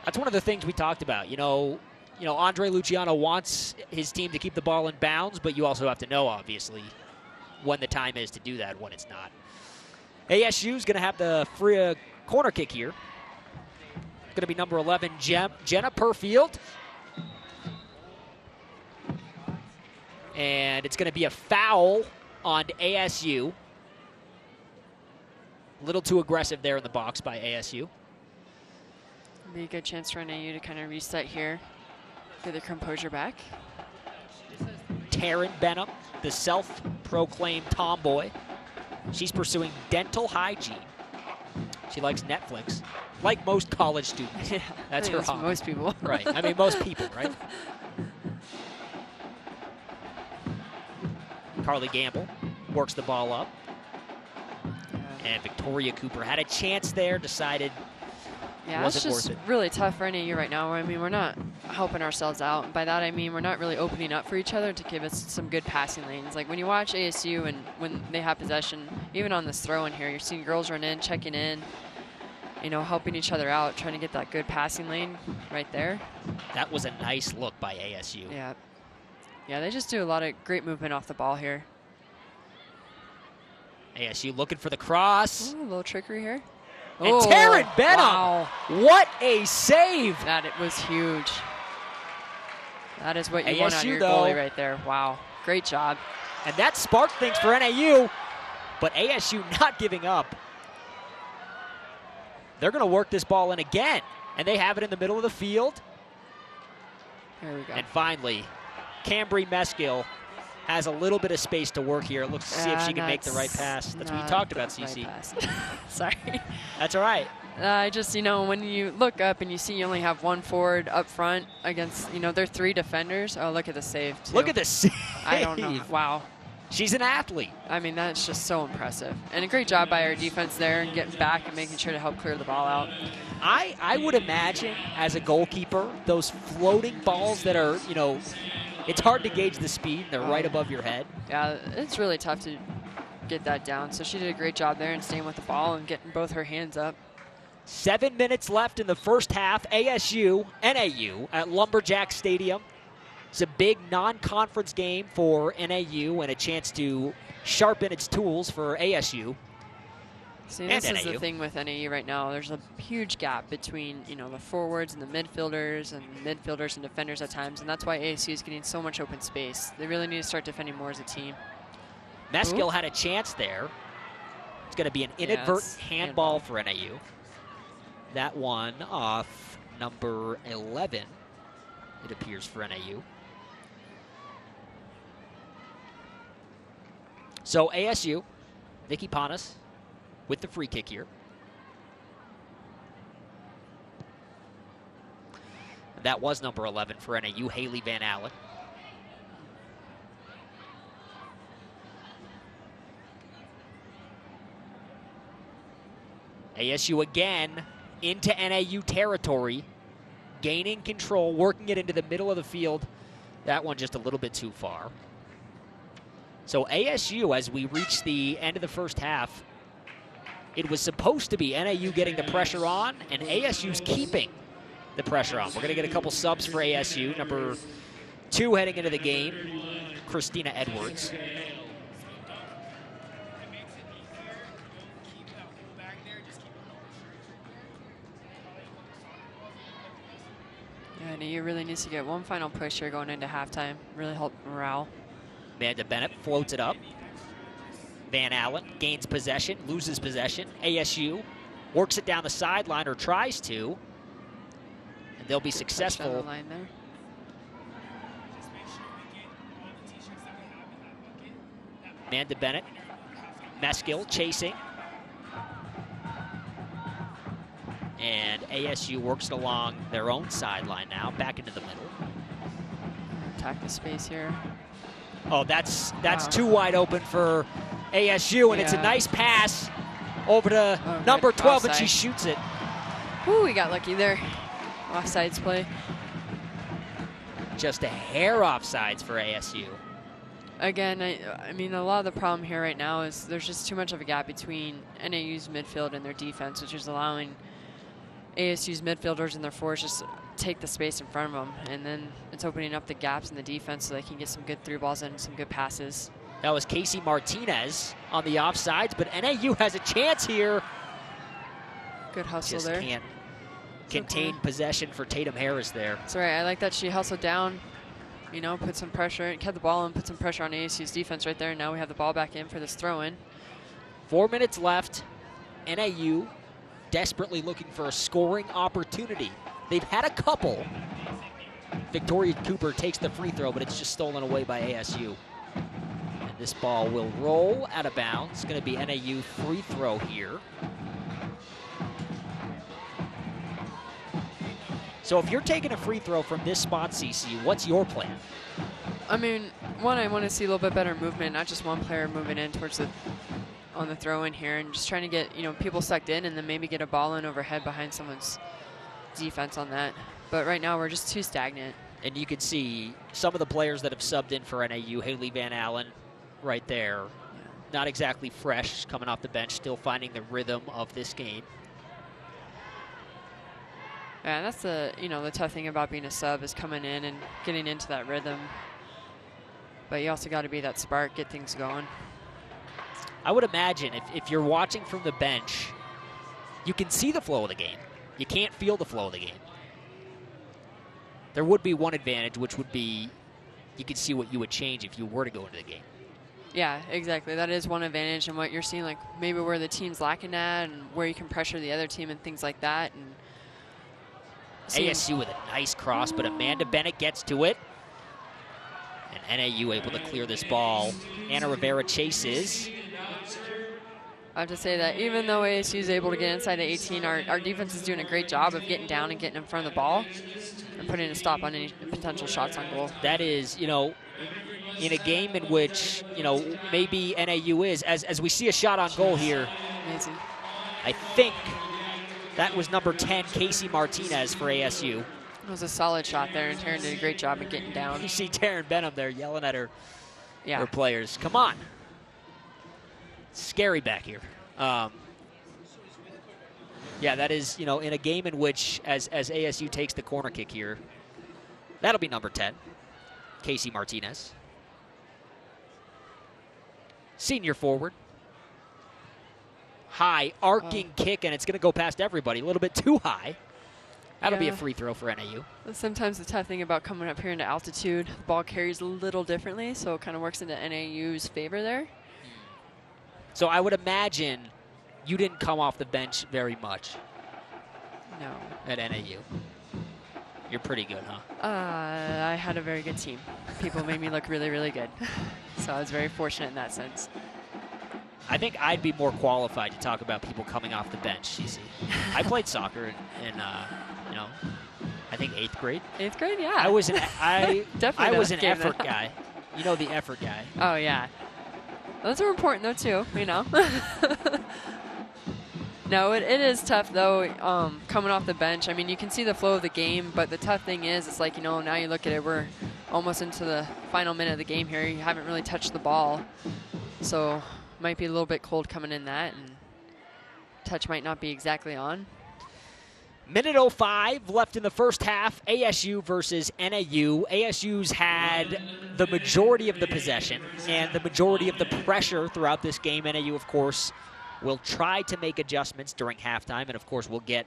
That's one of the things we talked about. You know, Andre Luciano wants his team to keep the ball in bounds, but you also have to know, obviously, when the time is to do that, when it's not. ASU's going to have the free corner kick here. Going to be number 11, Jenna Perfield. And it's going to be a foul on ASU. A little too aggressive there in the box by ASU. Be a good chance for NAU to kind of reset here, get their composure back. Taryn Benham, the self-proclaimed tomboy. She's pursuing dental hygiene. She likes Netflix, like most college students. Yeah, That's her hobby. Most people. Right. I mean, most people, right? Carly Gamble works the ball up. And Victoria Cooper had a chance there, decided Yeah, wasn't it's just worth it. really tough for NAU right now. I mean, we're not helping ourselves out. And by that, I mean we're not really opening up for each other to give us some good passing lanes. Like when you watch ASU and when they have possession, even on this throw in here, you're seeing girls run in, checking in, you know, helping each other out, trying to get that good passing lane right there. That was a nice look by ASU. Yeah. Yeah, they just do a lot of great movement off the ball here. ASU looking for the cross. Ooh, a little trickery here. And Taryn Benham. Wow. What a save. That it was huge. That is what you want out of ASU, your though. goalie right there. Wow. Great job. And that sparked things for NAU, but ASU not giving up. They're going to work this ball in again, and they have it in the middle of the field. Here we go. And finally, Cambry Meskill has a little bit of space to work here. Looks to see if she can make the right pass. That's what you talked about, CC. Right. Sorry. That's all right. I just, you know, when you look up and you see you only have one forward up front against, you know, they're 3 defenders. Oh, look at the save, too. Look at the save. I don't know. Wow. She's an athlete. I mean, that's just so impressive. And a great job by our defense there and getting back and making sure to help clear the ball out. I would imagine, as a goalkeeper, those floating balls that are, you know, it's hard to gauge the speed. They're right above your head. Yeah, it's really tough to get that down. So she did a great job there and staying with the ball and getting both her hands up. 7 minutes left in the first half. ASU, NAU at Lumberjack Stadium. It's a big non-conference game for NAU and a chance to sharpen its tools for ASU. See, this is the thing with NAU right now. There's a huge gap between, you know, the forwards and the midfielders and defenders at times, and that's why ASU is getting so much open space. They really need to start defending more as a team. Meskill had a chance there. It's going to be an inadvertent handball for NAU. That one off number 11, it appears, for NAU. So ASU, Nikki Panas with the free kick here. That was number 11 for NAU, Haley Van Allen. ASU again into NAU territory, gaining control, working it into the middle of the field. That one just a little bit too far. So ASU, as we reach the end of the first half, it was supposed to be NAU getting the pressure on, and ASU's keeping the pressure on. We're going to get a couple subs for ASU. Number 2 heading into the game, Christina Edwards. Yeah, NAU really needs to get one final push here going into halftime. Really help morale. Amanda Bennett floats it up. Van Allen gains possession, loses possession. ASU works it down the sideline, or tries to. And they'll be successful. Down the line there. Amanda Bennett. Meskill chasing. And ASU works it along their own sideline now, back into the middle. Attack the space here. Oh, that's too wide open for ASU, and it's a nice pass over to number 12, and she shoots it. Ooh, we got lucky there. Offsides play. Just a hair offsides for ASU. Again, I mean, a lot of the problem here right now is there's just too much of a gap between NAU's midfield and their defense, which is allowing ASU's midfielders and their forwards just take the space in front of them, and then it's opening up the gaps in the defense so they can get some good through balls and some good passes. That was Casey Martinez on the offsides, but NAU has a chance here. Good hustle just there. Can't contain possession for Tatum Harris there. That's right. I like that she hustled down, you know, put some pressure, kept the ball and put some pressure on ASU's defense right there. And now we have the ball back in for this throw-in. 4 minutes left. NAU desperately looking for a scoring opportunity. They've had a couple, Victoria Cooper takes the free throw, but it's just stolen away by ASU. And this ball will roll out of bounds. It's going to be NAU free throw here. So if you're taking a free throw from this spot, CC, what's your plan? I mean, one, I want to see a little bit better movement, not just one player moving in towards on the throw in here, and just trying to get, people sucked in and then maybe get a ball in overhead behind someone's defense on that. But right now we're just too stagnant. And you can see some of the players that have subbed in for NAU, Haley Van Allen right there. Yeah. Not exactly fresh, coming off the bench, still finding the rhythm of this game. Yeah, that's the tough thing about being a sub is coming in and getting into that rhythm. But you also got to be that spark, get things going. I would imagine if you're watching from the bench, you can see the flow of the game. You can't feel the flow of the game. There would be one advantage, which would be you could see what you would change if you were to go into the game. Yeah, exactly. That is one advantage, and what you're seeing, like maybe where the team's lacking at and where you can pressure the other team and things like that. And ASU with a nice cross, but Amanda Bennett gets to it. And NAU able to clear this ball. Anna Rivera chases. I have to say that even though ASU is able to get inside of 18, our defense is doing a great job of getting down and getting in front of the ball and putting a stop on any potential shots on goal. That is, in a game in which, maybe NAU is, as we see a shot on goal here. Amazing. I think that was number 10, Casey Martinez for ASU. It was a solid shot there, and Taryn did a great job of getting down. You see Taryn Benham there yelling at her Yeah. players. Come on. Scary back here. Yeah, that is, in a game in which, as ASU takes the corner kick here, that'll be number 10, Casey Martinez. Senior forward. High, arcing kick, and it's going to go past everybody. A little bit too high. That'll be a free throw for NAU. Sometimes the tough thing about coming up here into altitude, the ball carries a little differently, so it kind of works into NAU's favor there. So I would imagine you didn't come off the bench very much. No. At NAU. You're pretty good, huh? I had a very good team. People made me look really, really good. So I was very fortunate in that sense. I think I'd be more qualified to talk about people coming off the bench, CC. I played soccer in I think 8th grade. 8th grade, yeah. I was an effort guy. You know, the effort guy. Oh, yeah. Those are important, though, too, No, it is tough, though, coming off the bench. I mean, you can see the flow of the game, but the tough thing is, it's like, now you look at it, we're almost into the final minute of the game here. You haven't really touched the ball. So might be a little bit cold coming in that, and touch might not be exactly on. Minute 05 left in the first half. ASU versus NAU. ASU's had the majority of the possession and the majority of the pressure throughout this game. NAU, of course, will try to make adjustments during halftime. And, of course, we'll get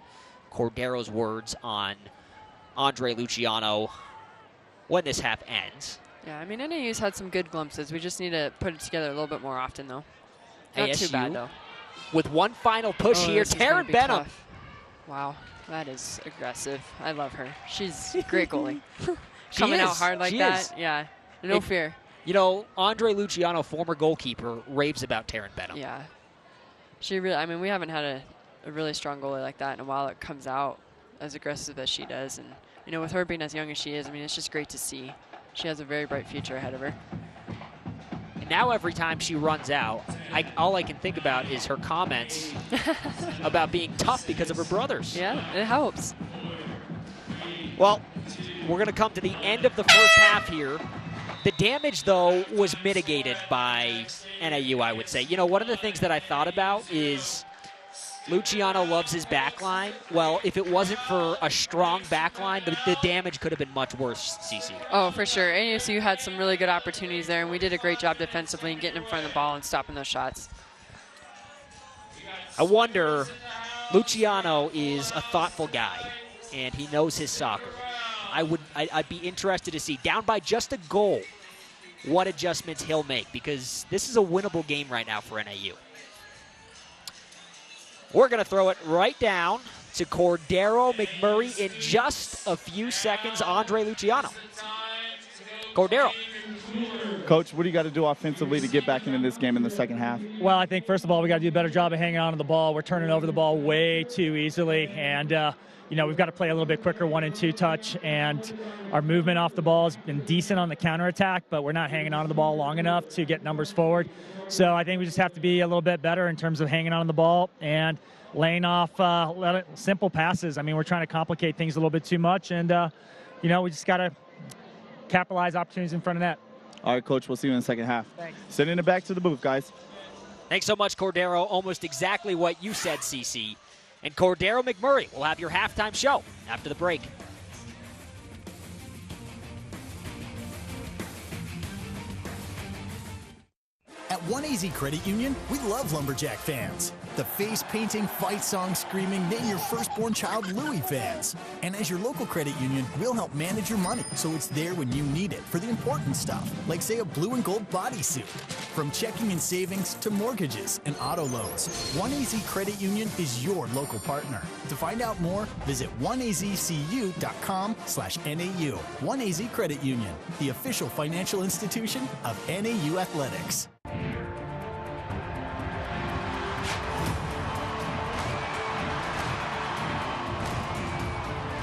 Cordero's words on Andre Luciano when this half ends. Yeah, I mean, NAU's had some good glimpses. We just need to put it together a little bit more often, though. Not ASU too bad, though. With one final push here, Taryn Benham. Tough. Wow, that is aggressive. I love her. She's a great goalie. Coming out hard like that, yeah, no fear. Andre Luciano, former goalkeeper, raves about Taryn Benham. Yeah, she really. I mean, we haven't had a really strong goalie like that in a while. It comes out as aggressive as she does, and with her being as young as she is, I mean, it's just great to see. She has a very bright future ahead of her. And now every time she runs out, all I can think about is her comments about being tough because of her brothers. Yeah, it helps. Well, we're going to come to the end of the first half here. The damage, though, was mitigated by NAU, I would say. One of the things that I thought about is Luciano loves his back line. Well, if it wasn't for a strong back line, the damage could have been much worse, CC. Oh, for sure. ASU had some really good opportunities there, and we did a great job defensively in getting in front of the ball and stopping those shots. I wonder, Luciano is a thoughtful guy, and he knows his soccer. I'd be interested to see, down by just a goal, what adjustments he'll make, because this is a winnable game right now for NAU. We're going to throw it right down to Cordero McMurray in just a few seconds. Andre Luciano. Cordero. Coach, what do you got to do offensively to get back into this game in the second half? Well, I think, first of all, we got to do a better job of hanging on to the ball. We're turning over the ball way too easily, and we've got to play a little bit quicker 1 and 2 touch, and our movement off the ball has been decent on the counterattack, but we're not hanging on to the ball long enough to get numbers forward. So I think we just have to be a little bit better in terms of hanging on to the ball and laying off simple passes. I mean, we're trying to complicate things a little bit too much, and we just got to capitalize opportunities in front of net. All right, Coach, we'll see you in the second half. Thanks. Sending it back to the booth, guys. Thanks so much, Cordero. Almost exactly what you said, CC. And Cordero McMurray will have your halftime show after the break. At 1AZ Credit Union, we love Lumberjack fans. The face painting, fight song screaming, name your firstborn child Louie fans. And as your local credit union, we'll help manage your money so it's there when you need it for the important stuff, like say a blue and gold bodysuit. From checking and savings to mortgages and auto loans, 1AZ Credit Union is your local partner. To find out more, visit 1azcu.com/NAU. 1AZ Credit Union, the official financial institution of NAU Athletics.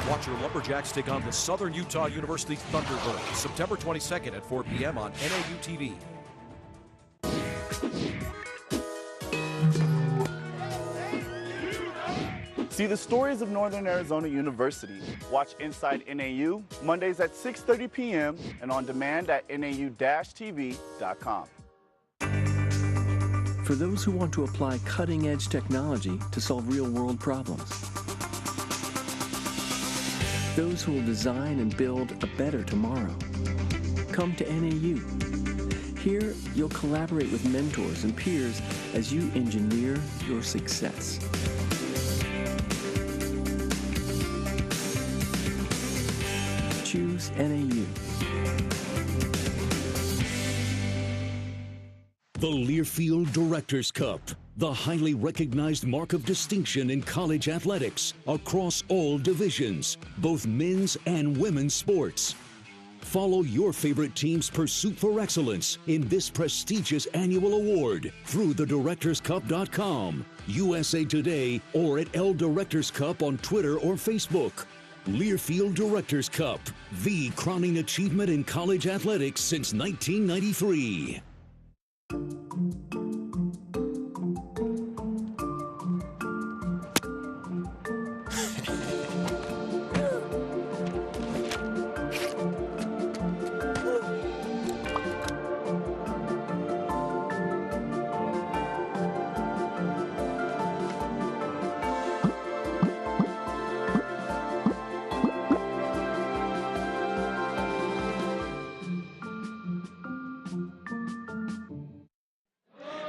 Watch your Lumberjacks take on the Southern Utah University Thunderbirds September 22nd at 4 p.m. on NAU TV. See the stories of Northern Arizona University. Watch Inside NAU Mondays at 6:30 p.m. and on demand at nau-tv.com. For those who want to apply cutting-edge technology to solve real-world problems. Those who will design and build a better tomorrow. Come to NAU. Here, you'll collaborate with mentors and peers as you engineer your success. Choose NAU. The Learfield Directors Cup, the highly recognized mark of distinction in college athletics across all divisions, both men's and women's sports. Follow your favorite team's pursuit for excellence in this prestigious annual award through thedirectorscup.com, USA Today, or at L Directors Cup on Twitter or Facebook. Learfield Directors Cup, the crowning achievement in college athletics since 1993.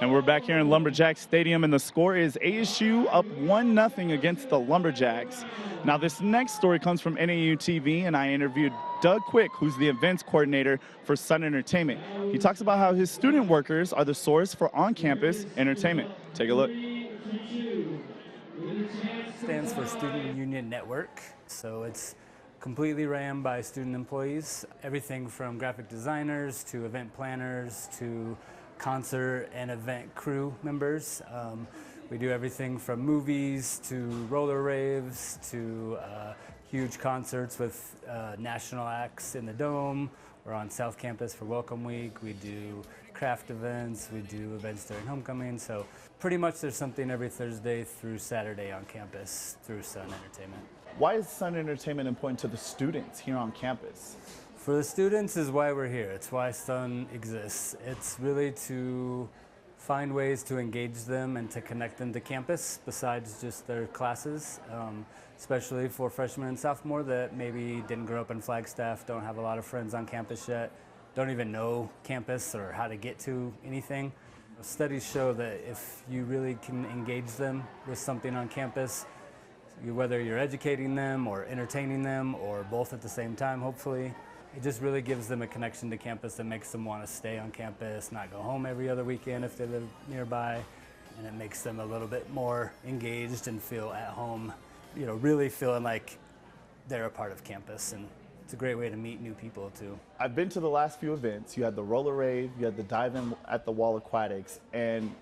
And we're back here in Lumberjack Stadium, and the score is ASU up 1-0 against the Lumberjacks. Now, this next story comes from NAU TV, and I interviewed Doug Quick, who's the events coordinator for Sun Entertainment. He talks about how his student workers are the source for on-campus entertainment. Take a look. Stands for Student Union Network, so it's completely ran by student employees. Everything from graphic designers to event planners to concert and event crew members. We do everything from movies to roller raves to huge concerts with national acts in the Dome. We're on South Campus for Welcome Week. We do craft events. We do events during homecoming. So pretty much there's something every Thursday through Saturday on campus through Sun Entertainment. Why is Sun Entertainment important to the students here on campus? For the students is why we're here. It's why Sun exists. It's really to find ways to engage them and to connect them to campus besides just their classes, especially for freshmen and sophomore that maybe didn't grow up in Flagstaff, don't have a lot of friends on campus yet, don't even know campus or how to get to anything. Studies show that if you really can engage them with something on campus, whether you're educating them or entertaining them or both at the same time, hopefully, it just really gives them a connection to campus that makes them want to stay on campus, not go home every other weekend if they live nearby, and it makes them a little bit more engaged and feel at home really feeling like they're a part of campus, and it's a great way to meet new people too. I've been to the last few events. You had the roller rave, you had the dive-in at the Wall Aquatics, and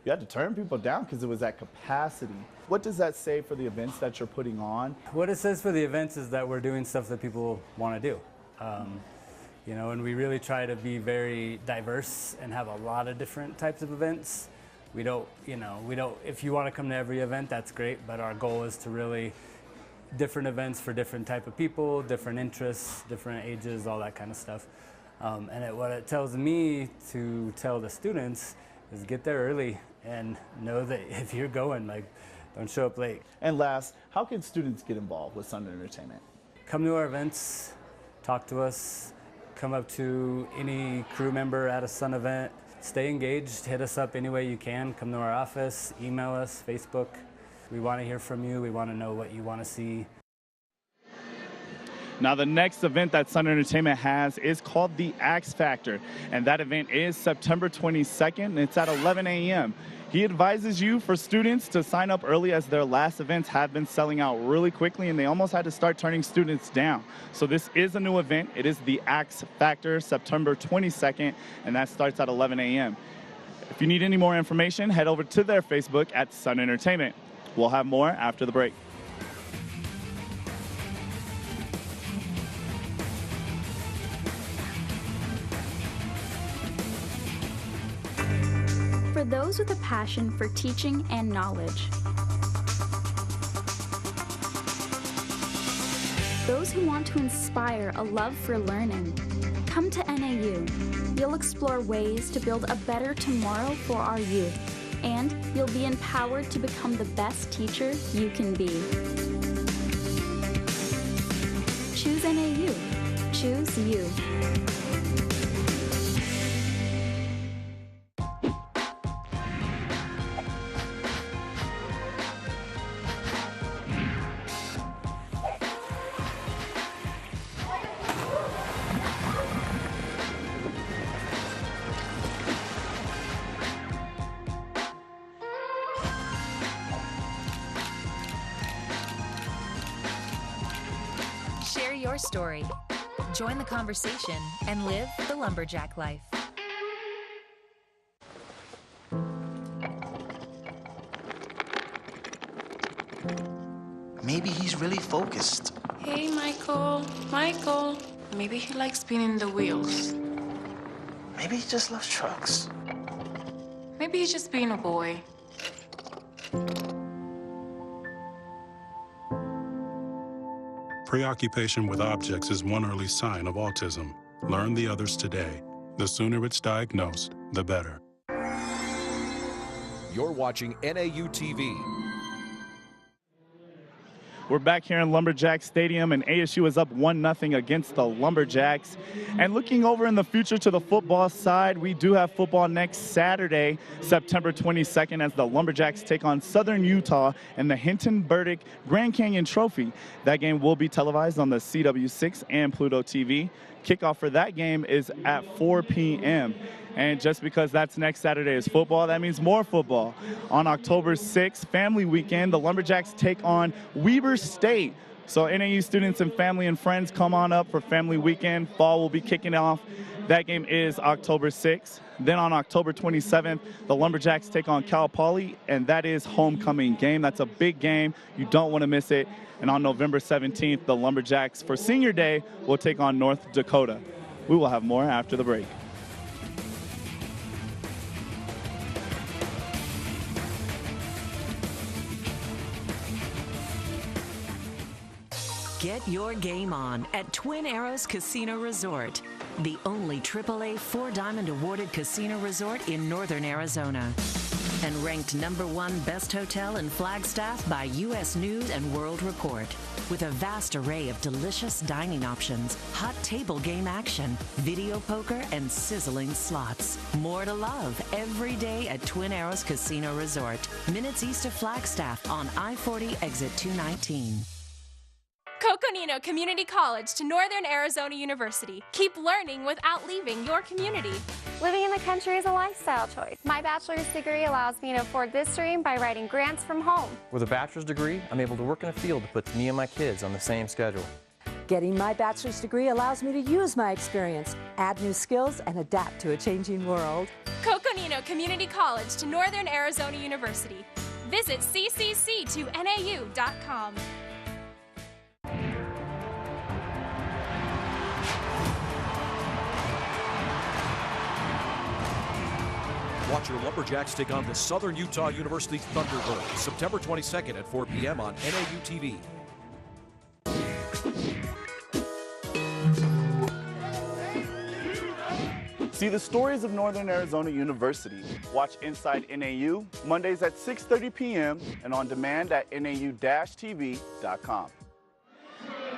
you had to turn people down because it was at capacity. What does that say for the events that you're putting on? What it says for the events is that we're doing stuff that people want to do. And we really try to be very diverse and have a lot of different types of events. We don't, if you want to come to every event, that's great, but our goal is to really different events for different type of people, different interests, different ages, all that kind of stuff. What it tells me to tell the students is get there early and know that if you're going, don't show up late. And last, how can students get involved with Sun Entertainment? Come to our events, talk to us, come up to any crew member at a Sun event, stay engaged, hit us up any way you can, come to our office, email us, Facebook. We want to hear from you, we want to know what you want to see. Now, the next event that Sun Entertainment has is called the X Factor, and that event is September 22nd, and it's at 11 a.m. He advises you for students to sign up early as their last events have been selling out really quickly, and they almost had to start turning students down. So this is a new event. It is the X Factor, September 22nd, and that starts at 11 a.m. If you need any more information, head over to their Facebook at Sun Entertainment. We'll have more after the break. For those with a passion for teaching and knowledge. Those who want to inspire a love for learning. Come to NAU. You'll explore ways to build a better tomorrow for our youth, and you'll be empowered to become the best teacher you can be. Choose NAU. Choose you. Share your story. Join the conversation and live the lumberjack life. Maybe he's really focused. Hey, Michael. Michael. Maybe he likes spinning the wheels. Maybe he just loves trucks. Maybe he's just being a boy. Preoccupation with objects is one early sign of autism. Learn the others today. The sooner it's diagnosed, the better. You're watching NAU TV. We're back here in Lumberjack Stadium, and ASU is up 1-0 against the Lumberjacks. And looking over in the future to the football side, we do have football next Saturday, September 22nd, as the Lumberjacks take on Southern Utah in the Hinton Burdick Grand Canyon Trophy. That game will be televised on the CW6 and Pluto TV. Kickoff for that game is at 4 p.m. And just because that's next Saturday is football, that means more football. On October 6th, Family Weekend, the Lumberjacks take on Weber State. So NAU students and family and friends, come on up for Family Weekend. Fall will be kicking off. That game is October 6th. Then on October 27th, the Lumberjacks take on Cal Poly, and that is homecoming game. That's a big game. You don't want to miss it. And on November 17th, the Lumberjacks, for Senior Day, will take on North Dakota. We will have more after the break. Get your game on at Twin Arrows Casino Resort, the only AAA 4-Diamond awarded casino resort in northern Arizona. And ranked #1 best hotel in Flagstaff by U.S. News and World Report. With a vast array of delicious dining options, hot table game action, video poker, and sizzling slots. More to love every day at Twin Arrows Casino Resort, minutes east of Flagstaff on I-40 exit 219. Coconino Community College to Northern Arizona University. Keep learning without leaving your community. Living in the country is a lifestyle choice. My bachelor's degree allows me to afford this dream by writing grants from home. With a bachelor's degree, I'm able to work in a field that puts me and my kids on the same schedule. Getting my bachelor's degree allows me to use my experience, add new skills, and adapt to a changing world. Coconino Community College to Northern Arizona University. Visit ccc2nau.com. Watch your Lumberjacks take on the Southern Utah University Thunderbirds September 22nd at 4 p.m. on NAU TV. See the stories of Northern Arizona University. Watch Inside NAU Mondays at 6:30 p.m. and on demand at nau-tv.com.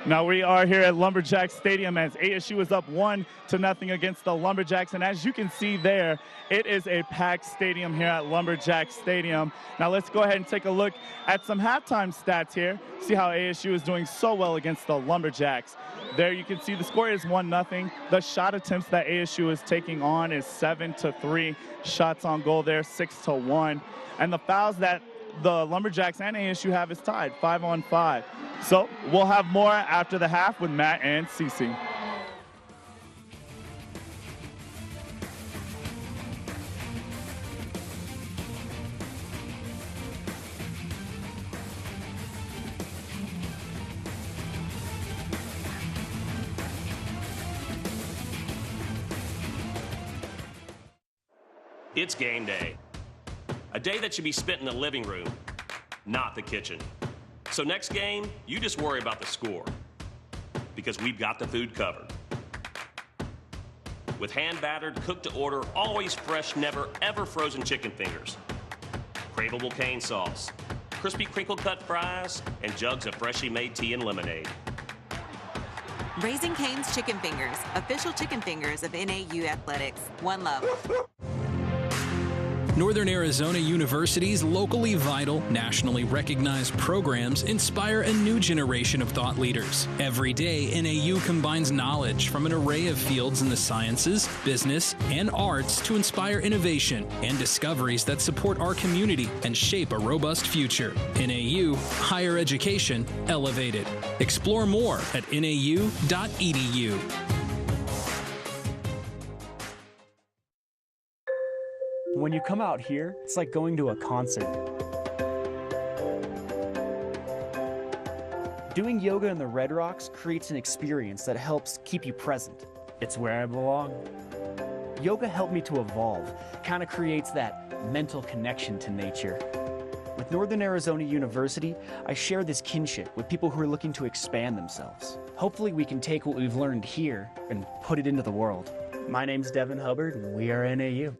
Now we are here at Lumberjack Stadium as ASU is up 1-0 against the Lumberjacks. And as you can see there, it is a packed stadium here at Lumberjack Stadium. Now let's go ahead and take a look at some halftime stats here. See how ASU is doing so well against the Lumberjacks. There you can see the score is 1-0. The shot attempts that ASU is taking on is 7-3. Shots on goal there, 6-1. And the fouls that the Lumberjacks and ASU have is tied, 5-on-5. So we'll have more after the half with Matt and Cece. It's game day. A day that should be spent in the living room, not the kitchen. So next game, you just worry about the score, because we've got the food covered. With hand-battered, cooked-to-order, always fresh, never, ever frozen chicken fingers, craveable cane sauce, crispy crinkle-cut fries, and jugs of freshly made tea and lemonade. Raising Cane's Chicken Fingers, official chicken fingers of NAU Athletics. One love. Northern Arizona University's locally vital, nationally recognized programs inspire a new generation of thought leaders. Every day, NAU combines knowledge from an array of fields in the sciences, business, and arts to inspire innovation and discoveries that support our community and shape a robust future. NAU, higher education elevated. Explore more at nau.edu. When you come out here, it's like going to a concert. Doing yoga in the Red Rocks creates an experience that helps keep you present. It's where I belong. Yoga helped me to evolve, kind of creates that mental connection to nature. With Northern Arizona University, I share this kinship with people who are looking to expand themselves. Hopefully we can take what we've learned here and put it into the world. My name's Devin Hubbard, and we are NAU.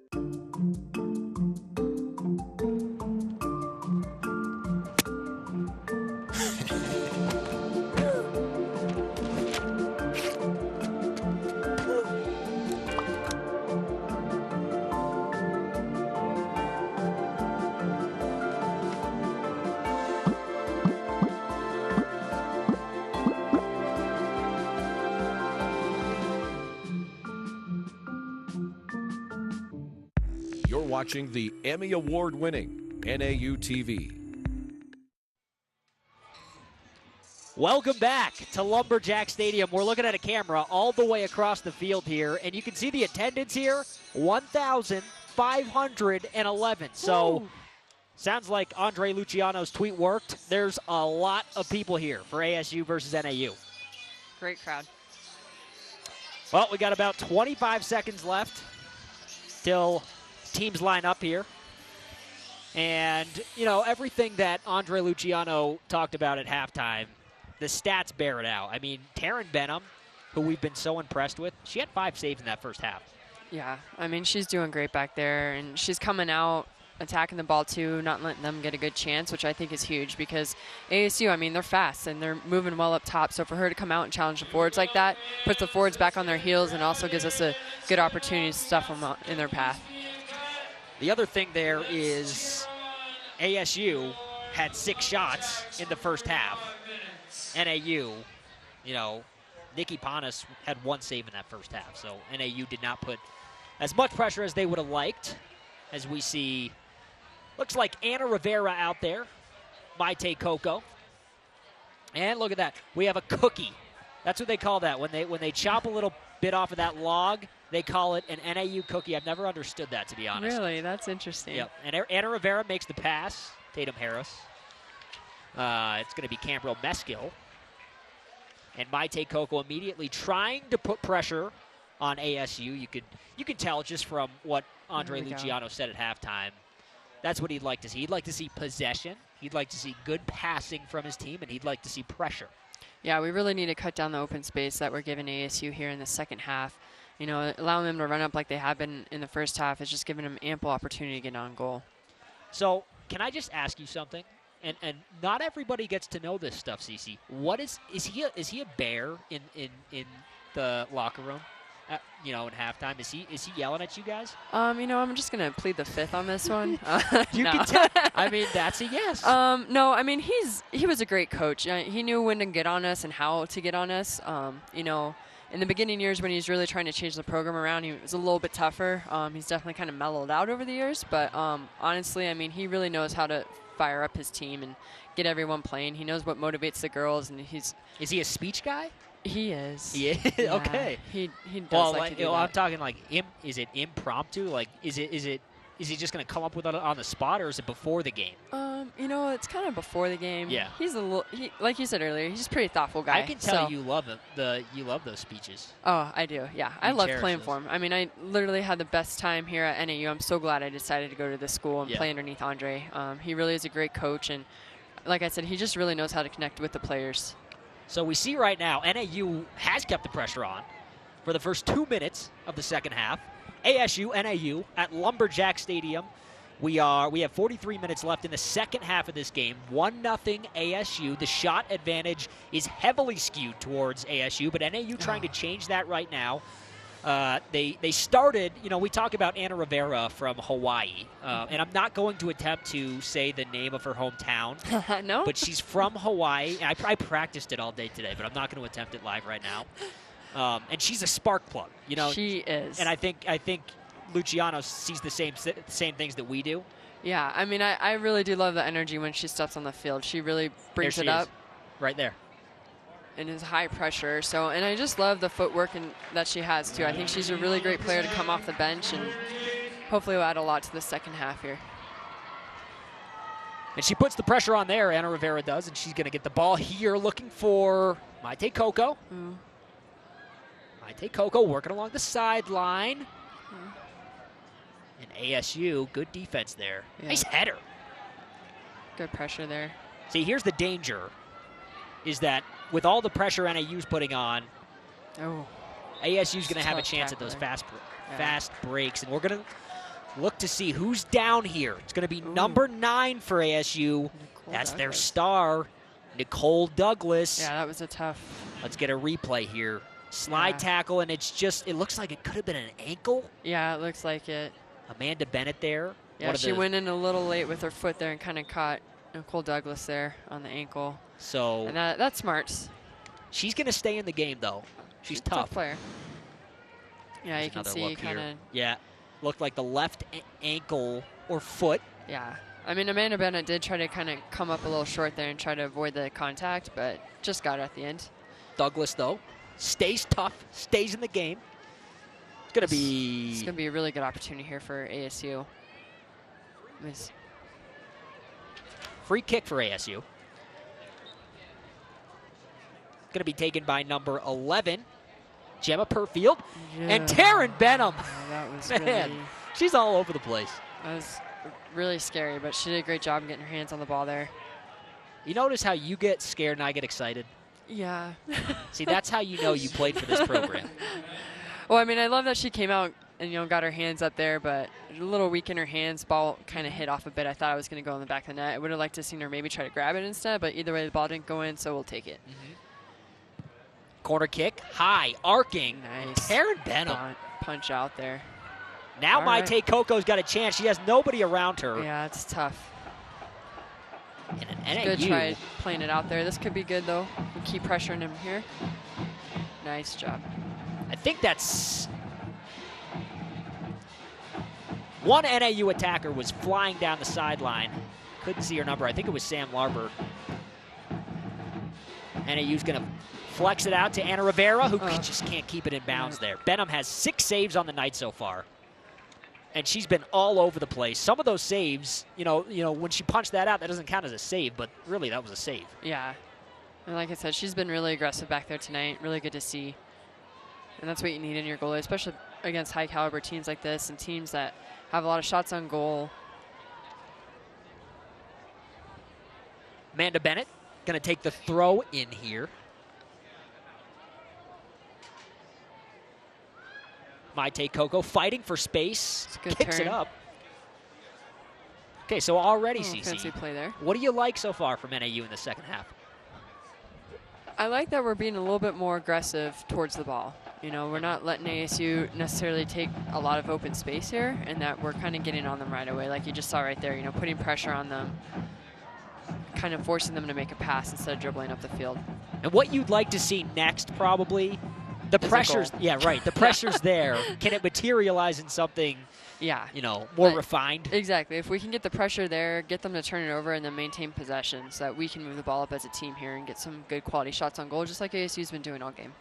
You're watching the Emmy Award-winning NAU TV. Welcome back to Lumberjack Stadium. We're looking at a camera all the way across the field here, and you can see the attendance here, 1,511. So, sounds like Andre Luciano's tweet worked. There's a lot of people here for ASU versus NAU. Great crowd. Well, we got about 25 seconds left till teams line up here. And, you know, everything that Andre Luciano talked about at halftime, the stats bear it out. I mean, Taryn Benham, who we've been so impressed with, she had 5 saves in that first half. Yeah, I mean, she's doing great back there, and she's coming out, attacking the ball too, not letting them get a good chance, which I think is huge because ASU, I mean, they're fast and they're moving well up top. So for her to come out and challenge the forwards like that, puts the forwards back on their heels and also gives us a good opportunity to stuff them in their path. The other thing there is ASU had 6 shots in the first half. NAU, you know, Nikki Panis had 1 save in that first half. So NAU did not put as much pressure as they would have liked, as we see, looks like Anna Rivera out there, Maite Coco. And look at that. We have a cookie. That's what they call that. When they chop a little bit off of that log, they call it an NAU cookie. I've never understood that, to be honest. Really? That's interesting. Yep. And Anna Rivera makes the pass. Tatum Harris. It's going to be Cambril Meskill. And Maite Coco immediately trying to put pressure on ASU. You could tell just from what Andre Luciano said at halftime. That's what he'd like to see. He'd like to see possession. He'd like to see good passing from his team, and he'd like to see pressure. Yeah, we really need to cut down the open space that we're giving ASU here in the second half. You know, allowing them to run up like they have been in the first half is just giving them ample opportunity to get on goal. So, can I just ask you something? And not everybody gets to know this stuff, Cece. What is he a bear in the locker room? In halftime, is he yelling at you guys? I'm just gonna plead the fifth on this one. You can tell. I mean, that's a yes. No, I mean he was a great coach. He knew when to get on us and how to get on us. In the beginning years when he's really trying to change the program around, he was a little bit tougher. He's definitely kind of mellowed out over the years, but honestly, I mean, he really knows how to fire up his team and get everyone playing. He knows what motivates the girls, and Is he a speech guy? He is. He is? Yeah, okay. He does like to do that. I'm talking like, is it impromptu? Like, is he just going to come up with it on the spot, or is it before the game? It's kind of before the game. Yeah. He's like you said earlier, he's a pretty thoughtful guy. I can tell you love it. You love those speeches. Oh, I do. Yeah, I love playing for him. I mean, I literally had the best time here at NAU. I'm so glad I decided to go to this school and play underneath Andre. He really is a great coach, and like I said, he just really knows how to connect with the players. So we see right now NAU has kept the pressure on for the first 2 minutes of the second half. ASU, NAU at Lumberjack Stadium. We have 43 minutes left in the second half of this game. 1-0 ASU. The shot advantage is heavily skewed towards ASU, but NAU trying to change that right now. They started, we talk about Anna Rivera from Hawaii, and I'm not going to attempt to say the name of her hometown. No? But she's from Hawaii. I practiced it all day today, but I'm not going to attempt it live right now. And she's a spark plug, She is. And I think Luciano sees the same things that we do. Yeah, I mean, I really do love the energy when she steps on the field. She really brings it up. Right there. And is high pressure. And I just love the footwork that she has, too. I think she's a really great player to come off the bench, and hopefully will add a lot to the second half here. And she puts the pressure on there, Anna Rivera does, and she's going to get the ball here looking for Maite Coco. Maite Coco working along the sideline. And ASU, good defense there. Yeah. Nice header. Good pressure there. See, here's the danger, is that with all the pressure NAU's putting on, ASU's going to have a chance at those fast breaks. And we're going to look to see who's down here. It's going to be number 9 for ASU. That's their star, Nicole Douglas. Yeah, that was a tough. Let's get a replay here. Slide tackle, and it looks like it could have been an ankle. Yeah, it looks like it. Amanda Bennett there. Yeah, she went in a little late with her foot there and kind of caught Nicole Douglas there on the ankle. So and that's smart. She's going to stay in the game, though. She's tough. Tough player. Yeah, you can see kind of. Yeah, looked like the left ankle or foot. Yeah. I mean, Amanda Bennett did try to kind of come up a little short there and try to avoid the contact, but just got it at the end. Douglas, though, stays tough, stays in the game. It's going to be a really good opportunity here for ASU. Free kick for ASU. Going to be taken by number 11, Gemma Perfield, and Taryn Benham. That was Man, she's all over the place. That was really scary, but she did a great job getting her hands on the ball there. You notice how you get scared and I get excited? Yeah. See, that's how you know you played for this program. Well, I mean, I love that she came out and, got her hands up there, but a little weak in her hands. Ball kind of hit off a bit. I thought it was going to go in the back of the net. I would have liked to have seen her maybe try to grab it instead, but either way, the ball didn't go in, so we'll take it. Corner kick, high, arcing. Nice. Taryn Benham. Punch out there. Now Maite Coco's got a chance. She has nobody around her. Yeah, it's tough. And an NAU. Good try playing it out there. This could be good, though. We'll keep pressuring him here. Nice job. I think that's One NAU attacker was flying down the sideline. Couldn't see her number. I think it was Sam Larberg. NAU's going to flex it out to Anna Rivera, who just can't keep it in bounds there. Benham has 6 saves on the night so far. And she's been all over the place. Some of those saves, you know, when she punched that out, that doesn't count as a save, but really that was a save. Yeah. And like I said, she's been really aggressive back there tonight. Really good to see. And that's what you need in your goalie, especially against high-caliber teams like this and teams that have a lot of shots on goal. Amanda Bennett going to take the throw in here. Maite Coco fighting for space. Kicks it up. Okay, so already, CC. Fancy play there. What do you like so far from NAU in the second half? I like that we're being a little bit more aggressive towards the ball. You know, we're not letting ASU necessarily take a lot of open space here, and that we're kind of getting on them right away, like you just saw right there, you know, putting pressure on them, kind of forcing them to make a pass instead of dribbling up the field. And what you'd like to see next, probably, the pressure's, yeah, right, the pressure's there. Can it materialize in something, you know, more refined? Exactly. If we can get the pressure there, get them to turn it over, and then maintain possession so that we can move the ball up as a team here and get some good quality shots on goal, just like ASU's been doing all game.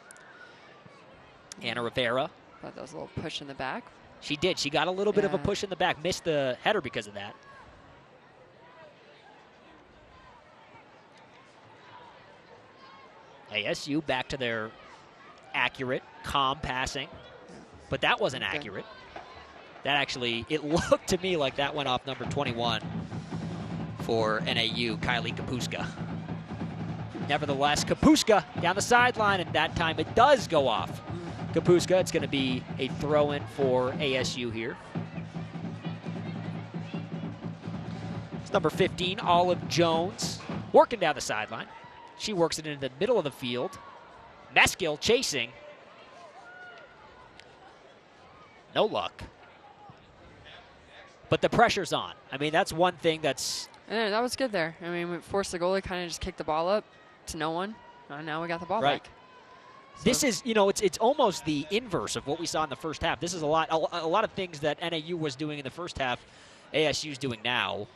Anna Rivera. Thought that was a little push in the back. She did. She got a little bit of a push in the back. Missed the header because of that. ASU back to their accurate, calm passing. But that wasn't accurate. That actually, it looked to me like that went off number 21 for NAU, Kylie Kapuska. Nevertheless, Kapuska down the sideline, and that time it does go off. Kapuska, it's going to be a throw-in for ASU here. It's number 15, Olive Jones, working down the sideline. She works it into the middle of the field. Meskill chasing. No luck. But the pressure's on. I mean, that's one thing that's... And that was good there. I mean, we forced the goalie kind of just kick the ball up to no one. And now we got the ball back. So this is, you know, it's almost the inverse of what we saw in the first half. This is a lot of things that NAU was doing in the first half, ASU's doing now.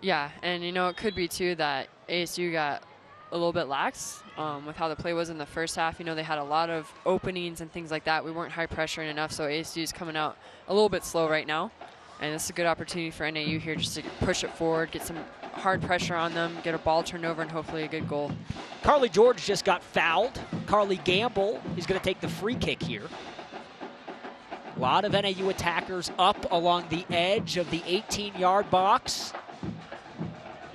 Yeah, and you know, it could be too that ASU got a little bit lax with how the play was in the first half. You know, they had a lot of openings and things like that. We weren't high pressuring enough, so ASU's coming out a little bit slow right now. And this is a good opportunity for NAU here just to push it forward, get some hard pressure on them, get a ball turned over, and hopefully a good goal. Carly George just got fouled. Carly Gamble is going to take the free kick here. A lot of NAU attackers up along the edge of the 18-yard box.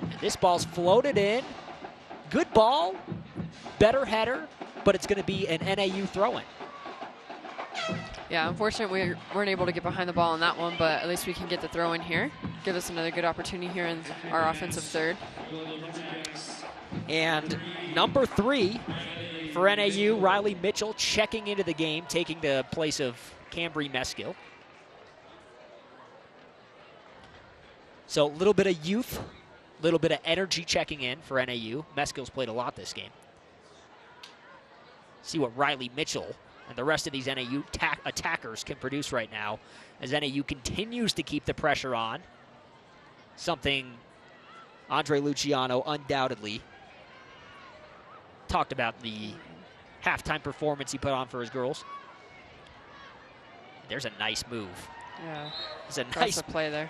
And this ball's floated in. Good ball, better header, but it's going to be an NAU throw-in. Yeah, unfortunately, we weren't able to get behind the ball on that one, but at least we can get the throw in here. Give us another good opportunity here in our offensive third. And number 3 for NAU, Riley Mitchell checking into the game, taking the place of Cambry Meskill. So a little bit of youth, a little bit of energy checking in for NAU. Meskill's played a lot this game. See what Riley Mitchell and the rest of these NAU attackers can produce right now as NAU continues to keep the pressure on. Something Andre Luciano undoubtedly talked about the halftime performance he put on for his girls. There's a nice move. Yeah, it's a nice play there.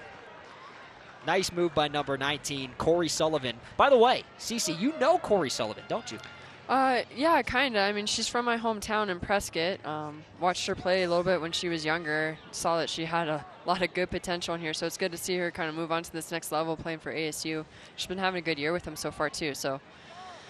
Nice move by number 19, Corey Sullivan. By the way, Cece, you know Corey Sullivan, don't you? Yeah, kind of. I mean, she's from my hometown in Prescott. Watched her play a little bit when she was younger. Saw that she had a lot of good potential in here, so it's good to see her kind of move on to this next level playing for ASU. She's been having a good year with them so far, too. So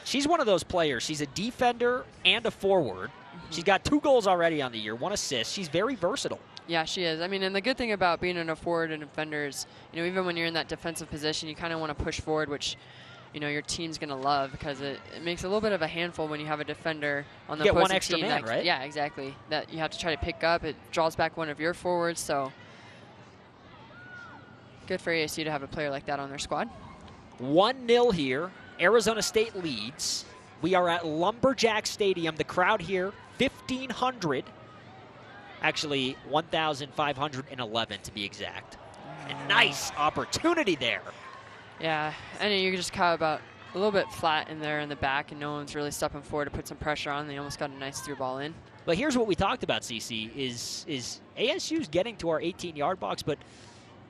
she's one of those players. She's a defender and a forward. She's got 2 goals already on the year, 1 assist. She's very versatile. Yeah, she is. I mean, and the good thing about being a forward and defender is, you know, even when you're in that defensive position, you kind of want to push forward, which, you know, your team's going to love because it makes a little bit of a handful when you have a defender on the opposing one extra team. Man, right? Yeah, exactly. That you have to try to pick up. It draws back one of your forwards, so good for ASU to have a player like that on their squad. 1-0 here. Arizona State leads. We are at Lumberjack Stadium. The crowd here, 1,500. Actually, 1,511 to be exact. A nice opportunity there. Yeah, and you just caught about a little bit flat in there in the back, and no one's really stepping forward to put some pressure on. They almost got a nice through ball in. But here's what we talked about, CC, is ASU's getting to our 18-yard box, but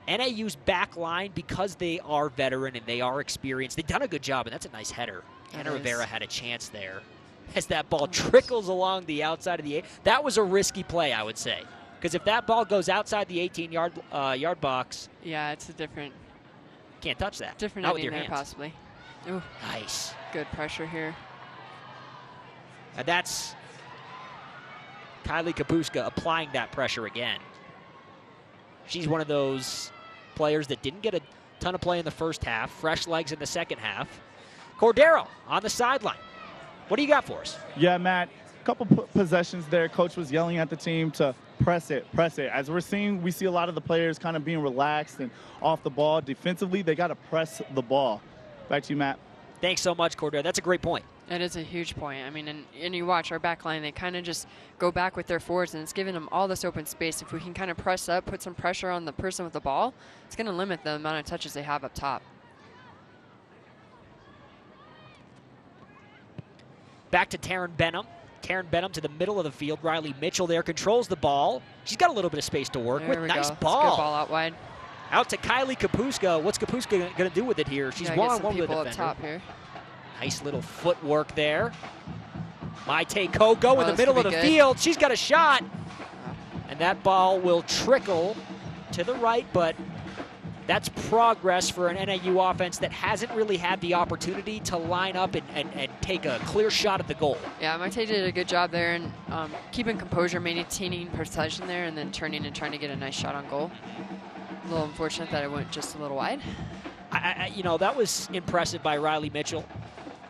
NAU's back line, because they are veteran and they are experienced, they've done a good job, and that's a nice header. Anna Rivera had a chance there as that ball trickles along the outside of the 8. That was a risky play, I would say, because if that ball goes outside the 18-yard box, yeah, it's a different. Can't touch that. Different Not with ending your there, hands. possibly. Ooh, nice. Good pressure here. And that's Kylie Kapuska applying that pressure again. She's one of those players that didn't get a ton of play in the first half, fresh legs in the second half. Cordero on the sideline. What do you got for us? Yeah, Matt, a couple possessions there. Coach was yelling at the team to press it, press it. As we're seeing, we see a lot of the players kind of being relaxed and off the ball. Defensively, they got to press the ball. Back to you, Matt. Thanks so much, Cordero. That's a great point. It is a huge point. I mean, and you watch our back line, they kind of just go back with their forwards, and it's giving them all this open space. If we can kind of press up, put some pressure on the person with the ball, it's going to limit the amount of touches they have up top. Back to Taryn Benham. Taryn Benham to the middle of the field. Riley Mitchell there controls the ball. She's got a little bit of space to work with. Nice ball. That's a good ball out wide. Out to Kylie Kapuska. What's Kapuska going to do with it here? She's one-on-one with the defender. Up top here. Nice little footwork there. Maite Coco in the middle of the field. She's got a shot. And that ball will trickle to the right, but that's progress for an NAU offense that hasn't really had the opportunity to line up and take a clear shot at the goal. Yeah, Maite did a good job there and keeping composure, maintaining precision there, and then turning and trying to get a nice shot on goal. A little unfortunate that it went just a little wide. You know, that was impressive by Riley Mitchell,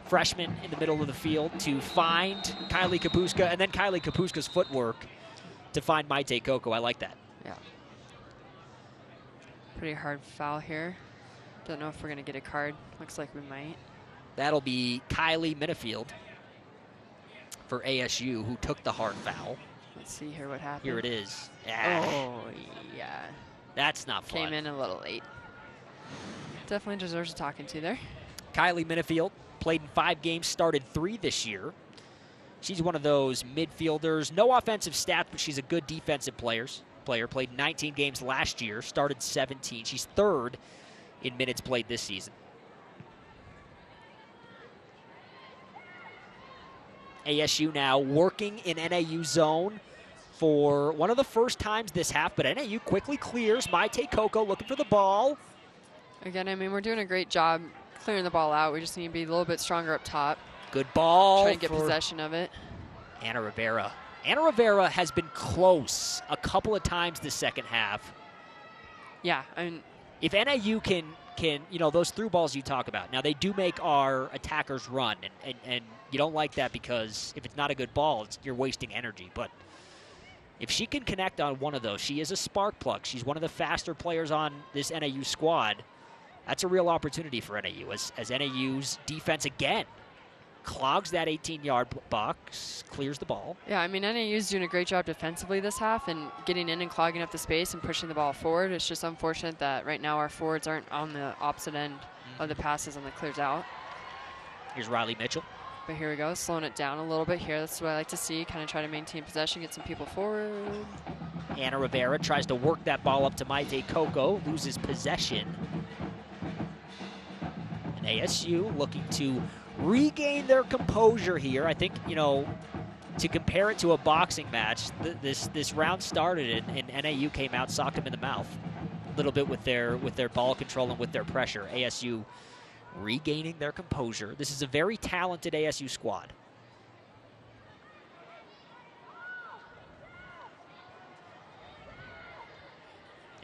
freshman in the middle of the field, to find Kylie Kapuska, and then Kylie Kapuska's footwork to find Maite Coco. I like that. Yeah. Pretty hard foul here. Don't know if we're going to get a card. Looks like we might. That'll be Kylie Minifield for ASU, who took the hard foul. Let's see here what happened. Here it is. Oh, yeah. That's not fun. Came in a little late. Definitely deserves a talking to there. Kylie Minifield played in 5 games, started 3 this year. She's one of those midfielders. No offensive stats, but she's a good defensive player. Played 19 games last year, started 17. She's 3rd in minutes played this season. ASU now working in NAU zone for one of the first times this half, but NAU quickly clears. Maite Coco looking for the ball. Again, I mean, we're doing a great job clearing the ball out. We just need to be a little bit stronger up top. Good ball. Trying to get possession of it. Anna Rivera. Anna Rivera has been close a couple of times this second half. Yeah, I mean, if NAU can, you know, those through balls you talk about. Now, they do make our attackers run, and you don't like that because if it's not a good ball, you're wasting energy. But if she can connect on one of those, she is a spark plug. She's one of the faster players on this NAU squad. That's a real opportunity for NAU as NAU's defense again clogs that 18-yard box, clears the ball. Yeah, I mean, NAU's doing a great job defensively this half and getting in and clogging up the space and pushing the ball forward. It's just unfortunate that right now our forwards aren't on the opposite end of the passes and the clears out. Here's Riley Mitchell. But here we go, slowing it down a little bit here. That's what I like to see, kind of try to maintain possession, get some people forward. Anna Rivera tries to work that ball up to Maite Coco, loses possession. And ASU looking to regain their composure here. I think, you know, to compare it to a boxing match, this round started and NAU came out, socked them in the mouth a little bit with their ball control and with their pressure. ASU regaining their composure. This is a very talented ASU squad.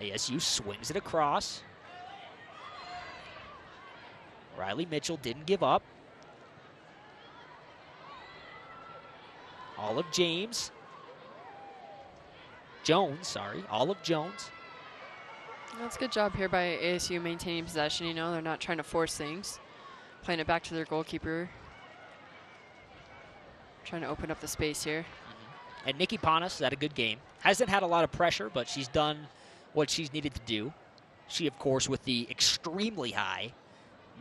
ASU swings it across. Riley Mitchell didn't give up. Olive Jones, Jones. That's a good job here by ASU maintaining possession. You know, they're not trying to force things. Playing it back to their goalkeeper. Trying to open up the space here. And Nikki Panas had a good game. Hasn't had a lot of pressure, but she's done what she's needed to do. She, of course, with the extremely high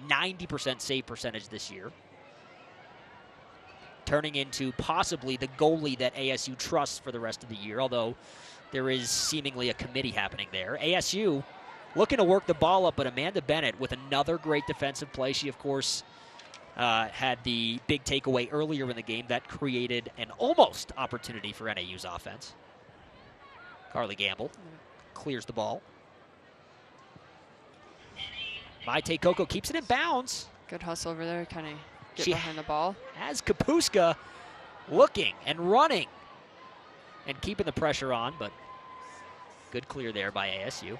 90% save percentage this year, turning into possibly the goalie that ASU trusts for the rest of the year, although there is seemingly a committee happening there. ASU looking to work the ball up, but Amanda Bennett with another great defensive play. She, of course, had the big takeaway earlier in the game that created an almost opportunity for NAU's offense. Carly Gamble clears the ball. Maite Coco keeps it in bounds. Good hustle over there, kind of get behind the ball. Has Kapuska looking and running and keeping the pressure on, but good clear there by ASU.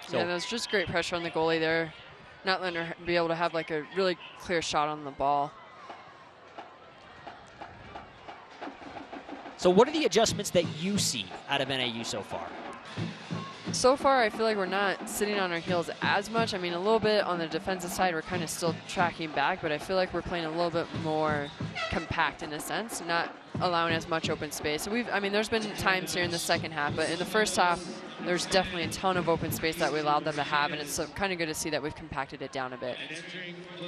So, yeah, that was just great pressure on the goalie there. Not letting her be able to have like a really clear shot on the ball. So what are the adjustments that you see out of NAU so far? So far, I feel like we're not sitting on our heels as much. I mean, a little bit on the defensive side, we're kind of still tracking back, but I feel like we're playing a little bit more compact in a sense, not allowing as much open space. So there's been times here in the second half, but in the first half, there's definitely a ton of open space that we allowed them to have, and it's kind of good to see that we've compacted it down a bit.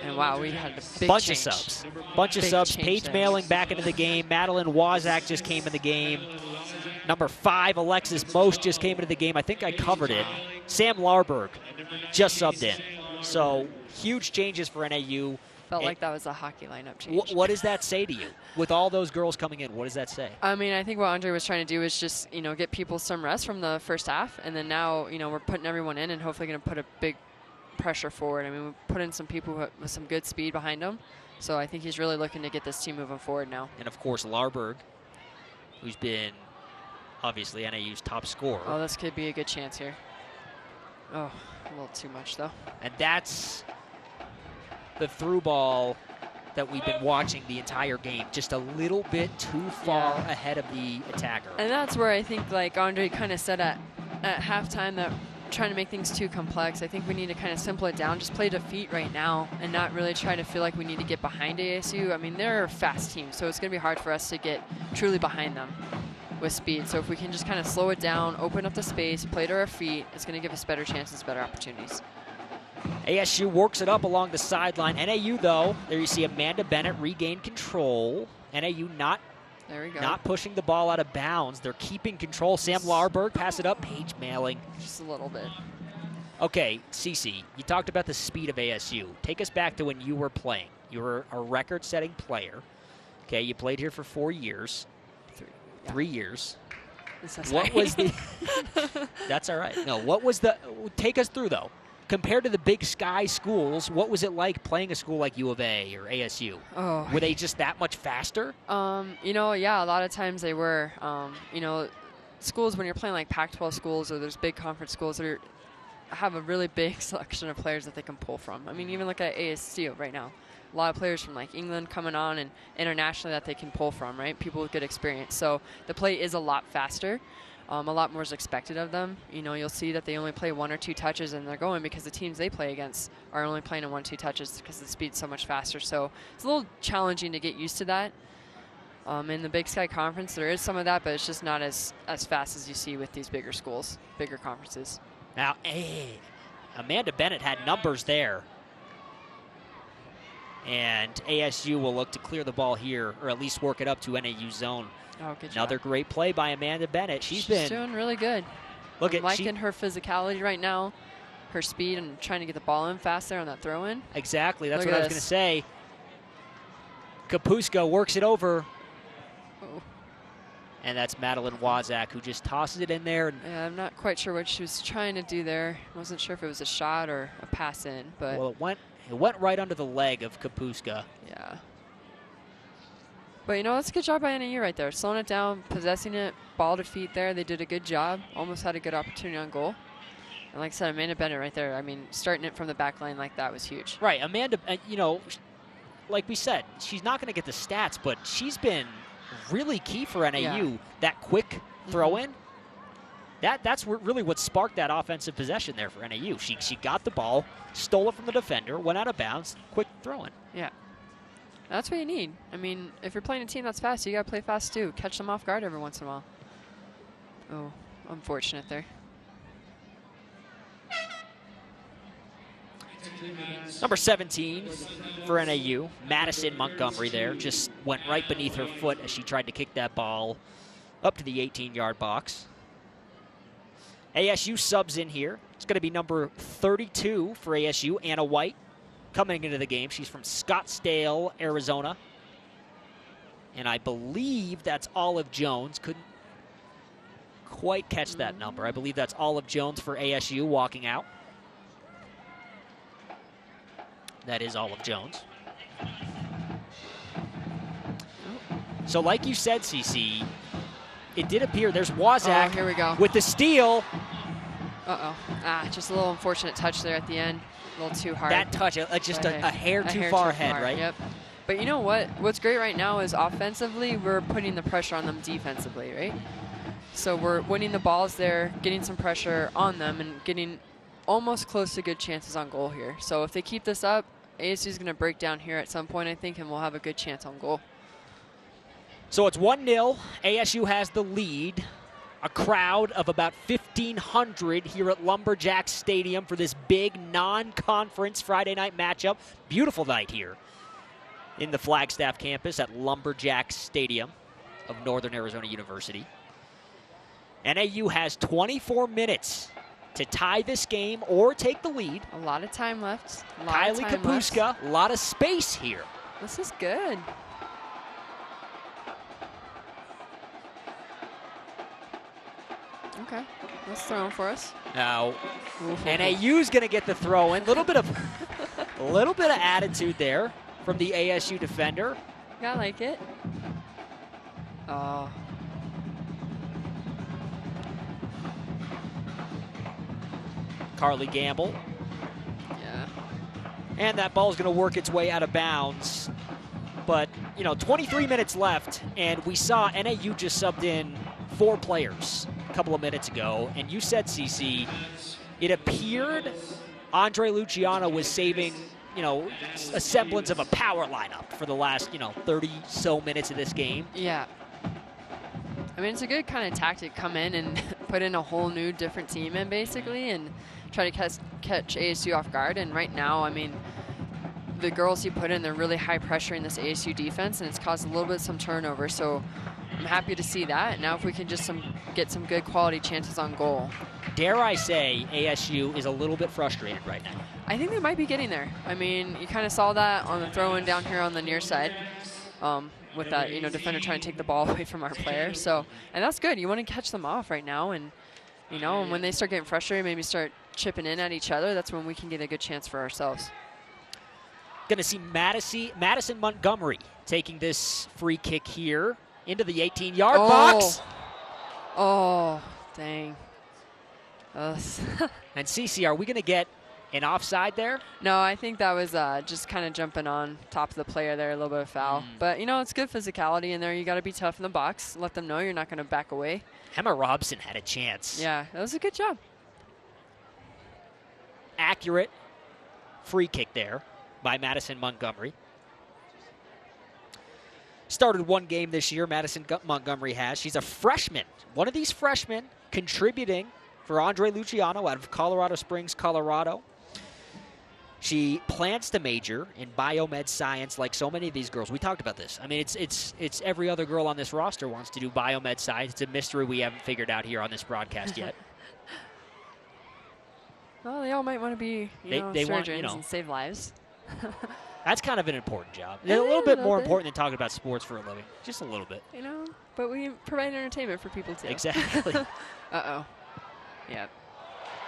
And wow, we had a big bunch change. of subs. Bunch of subs. Paige Mailing back into the game. Madeline Wazak just came in the game. Number 5, Alexis Most just came into the game. I think I covered it. Sam Larberg just subbed in. So huge changes for NAU. Felt like that was a hockey lineup change. What does that say to you? With all those girls coming in, what does that say? I mean, I think what Andre was trying to do is just, get people some rest from the first half. And then now, we're putting everyone in and hopefully going to put a big pressure forward. I mean, we put in some people with some good speed behind them. So I think he's really looking to get this team moving forward now. And, of course, Larberg, who's been obviously NAU's top scorer. Oh, this could be a good chance here. Oh, a little too much, though. And that's the through ball that we've been watching the entire game. Just a little bit too far ahead of the attacker. And that's where I think, like Andre kind of said at halftime, that trying to make things too complex. I think we need to kind of simple it down, just play defeat right now and not really try to feel like we need to get behind ASU. I mean, they're a fast team, so it's going to be hard for us to get truly behind them with speed. So if we can just kind of slow it down, open up the space, play to our feet, it's going to give us better chances, better opportunities. ASU works it up along the sideline. NAU, though, there you see Amanda Bennett regain control. NAU not pushing the ball out of bounds. They're keeping control. Sam Larberg, pass it up. Paige Mailing. Just a little bit. Okay, Cece, you talked about the speed of ASU. Take us back to when you were playing. You were a record-setting player. Okay, you played here for 4 years. 3 years. What was the... That's all right. No, what was the... Take us through, though. Compared to the Big Sky schools, what was it like playing a school like U of A or ASU? Oh. Were they just that much faster? Yeah, a lot of times they were. Schools, when you're playing like Pac-12 schools or there's big conference schools that have a really big selection of players that they can pull from. I mean, even look at ASU right now. A lot of players from like England coming on and internationally that they can pull from, right? People with good experience. So the play is a lot faster. A lot more is expected of them. You'll see that they only play 1 or 2 touches and they're going because the teams they play against are only playing in 1 or 2 touches because the speed's so much faster. So it's a little challenging to get used to that. In the Big Sky Conference, there is some of that, but it's just not as fast as you see with these bigger schools, bigger conferences. Now, Amanda Bennett had numbers there. And ASU will look to clear the ball here, or at least work it up to NAU zone. Oh, good job. Another great play by Amanda Bennett. She's been doing really good. I'm liking her physicality right now, her speed, and trying to get the ball in fast there on that throw-in. Exactly. That's what I was going to say. Kapuska works it over. Oh. And that's Madeline Wazak, who just tosses it in there. Yeah, I'm not quite sure what she was trying to do there. I wasn't sure if it was a shot or a pass in, but well, it went right under the leg of Kapuska. Yeah. But, that's a good job by NAU right there. Slowing it down, possessing it, ball to feet there. They did a good job. Almost had a good opportunity on goal. And like I said, Amanda Bennett right there. I mean, starting it from the back line like that was huge. Right. Amanda, like we said, she's not going to get the stats, but she's been really key for NAU. Yeah. That quick throw-in, that's really what sparked that offensive possession there for NAU. She got the ball, stole it from the defender, went out of bounds, quick throw-in. Yeah. That's what you need. I mean, if you're playing a team that's fast, you got to play fast too. Catch them off guard every once in a while. Oh, unfortunate there. Number 17 for NAU, Madison Montgomery there. Just went right beneath her foot as she tried to kick that ball up to the 18-yard box. ASU subs in here. It's going to be number 32 for ASU, Anna White, coming into the game. She's from Scottsdale, Arizona. And I believe that's Olive Jones. Couldn't quite catch that number. I believe that's Olive Jones for ASU walking out. That is Olive Jones. So like you said, CC, it did appear there's Wazak here we go. with the steal. Uh-oh. Just a little unfortunate touch there at the end. A little too hard. That touch, just a hair too far ahead, right? Yep. But you know what? What's great right now is offensively, we're putting the pressure on them defensively, right? So we're winning the balls there, getting some pressure on them, and getting almost close to good chances on goal here. So if they keep this up, ASU is going to break down here at some point, I think, and we'll have a good chance on goal. So it's 1-0. ASU has the lead. A crowd of about 1,500 here at Lumberjack Stadium for this big non-conference Friday night matchup. Beautiful night here in the Flagstaff campus at Lumberjack Stadium of Northern Arizona University. NAU has 24 minutes to tie this game or take the lead. A lot of time left. Kylie Kapuska, a lot of space here. This is good. Okay, let's throw him for us. Now, NAU's going to get the throw in. A little bit of attitude there from the ASU defender. I like it. Oh. Carly Gamble. Yeah. And that ball's going to work its way out of bounds. But, 23 minutes left, and we saw NAU just subbed in 4 players a couple of minutes ago. And you said, CC, it appeared Andre Luciano was saving, a semblance of a power lineup for the last, 30-so minutes of this game. Yeah. I mean, it's a good kind of tactic. Come in and put in a whole new different team in, basically, and try to catch ASU off guard. And right now, I mean, the girls he put in, they're really high pressure in this ASU defense, and it's caused a little bit of some turnover. So I'm happy to see that. Now if we can just get some good quality chances on goal. Dare I say ASU is a little bit frustrated right now? I think they might be getting there. I mean, you kind of saw that on the throw-in down here on the near side. With that, defender trying to take the ball away from our player. So, and that's good. You want to catch them off right now, and and when they start getting frustrated, maybe start chipping in at each other. That's when we can get a good chance for ourselves. Going to see Madison Montgomery taking this free kick here into the 18-yard box. Oh, dang. And CC, are we going to get an offside there? No, I think that was just kind of jumping on top of the player there, a little bit of foul. But, it's good physicality in there. You got to be tough in the box. Let them know you're not going to back away. Emma Robson had a chance. Yeah, that was a good job. Accurate free kick there by Madison Montgomery. Started one game this year, Madison Montgomery has. She's a freshman. One of these freshmen contributing for Andre Luciano out of Colorado Springs, Colorado. She plans to major in biomed science like so many of these girls. We talked about this. I mean, it's every other girl on this roster wants to do biomed science. It's a mystery we haven't figured out here on this broadcast yet. Well, they all might want to be, they surgeons and save lives. That's kind of an important job. It's a little bit more important than talking about sports for a living. Just a little bit. But we provide entertainment for people, too. Exactly. Uh-oh. Yep.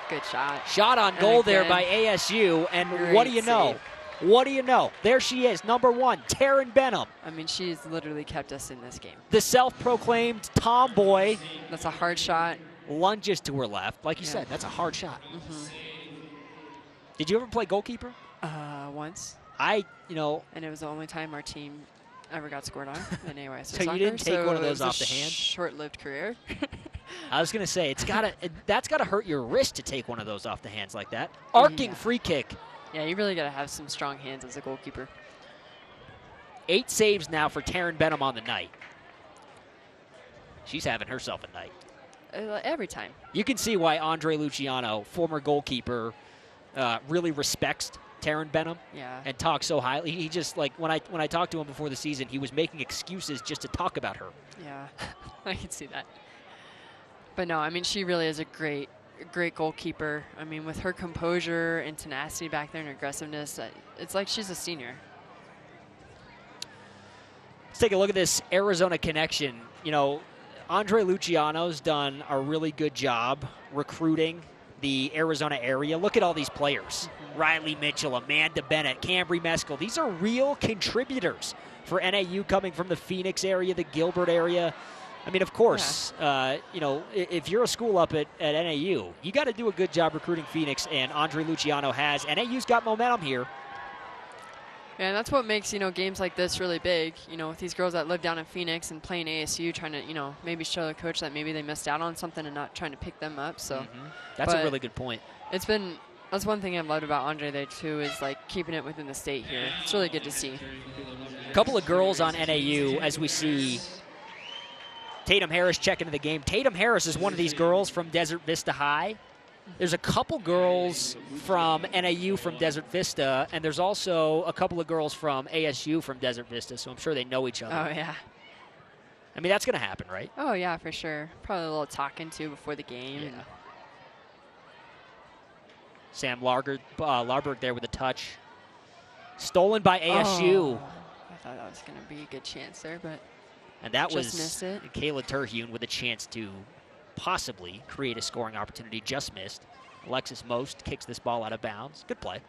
Good shot. Shot on goal there by ASU, and what do you know? What do you know? There she is, number 1, Taryn Benham. I mean, she's literally kept us in this game. The self-proclaimed tomboy. That's a hard shot. Lunges to her left. Like you said, that's a hard shot. Did you ever play goalkeeper? Once. And it was the only time our team ever got scored on in AYS. So you didn't take one of those off the hand? Short-lived career. I was going to say, that's got to hurt your wrist to take one of those off the hands like that. Arcing free kick. Yeah, you really got to have some strong hands as a goalkeeper. 8 saves now for Taryn Benham on the night. She's having herself a night. Every time. You can see why Andre Luciano, former goalkeeper, really respects Taryn Benham. Yeah. And talks so highly. He just, like, when I talked to him before the season, he was making excuses just to talk about her. Yeah, I can see that. But no, I mean, she really is a great goalkeeper. I mean, with her composure and tenacity back there and aggressiveness, it's like she's a senior. Let's take a look at this Arizona connection. You know, Andre Luciano's done a really good job recruiting the Arizona area. Look at all these players. Riley Mitchell, Amanda Bennett, Cambry Meskel. These are real contributors for NAU coming from the Phoenix area, the Gilbert area. I mean, of course, you know, if you're a school up at NAU, you got to do a good job recruiting Phoenix, and Andre Luciano has. NAU's got momentum here. Yeah, and that's what makes, you know, games like this really big. You know, with these girls that live down in Phoenix and playing ASU, trying to, you know, maybe show the coach that maybe they missed out on something and not trying to pick them up. So That's a really good point. That's one thing I've loved about Andre there too, is like keeping it within the state here. It's really good to see. A couple of girls on NAU as we see Tatum Harris check into the game. Tatum Harris is one of these girls from Desert Vista High. There's a couple girls from NAU from Desert Vista, and there's also a couple of girls from ASU from Desert Vista, so I'm sure they know each other. Oh, yeah. I mean, that's going to happen, right? Oh, yeah, for sure. Probably a little talking to before the game. Yeah. Sam Larberg there with a touch. Stolen by ASU. Oh, I thought that was going to be a good chance there, but and that just was missed it. Kayla Terhune with a chance to possibly create a scoring opportunity. Just missed. Alexis Most kicks this ball out of bounds. Good play.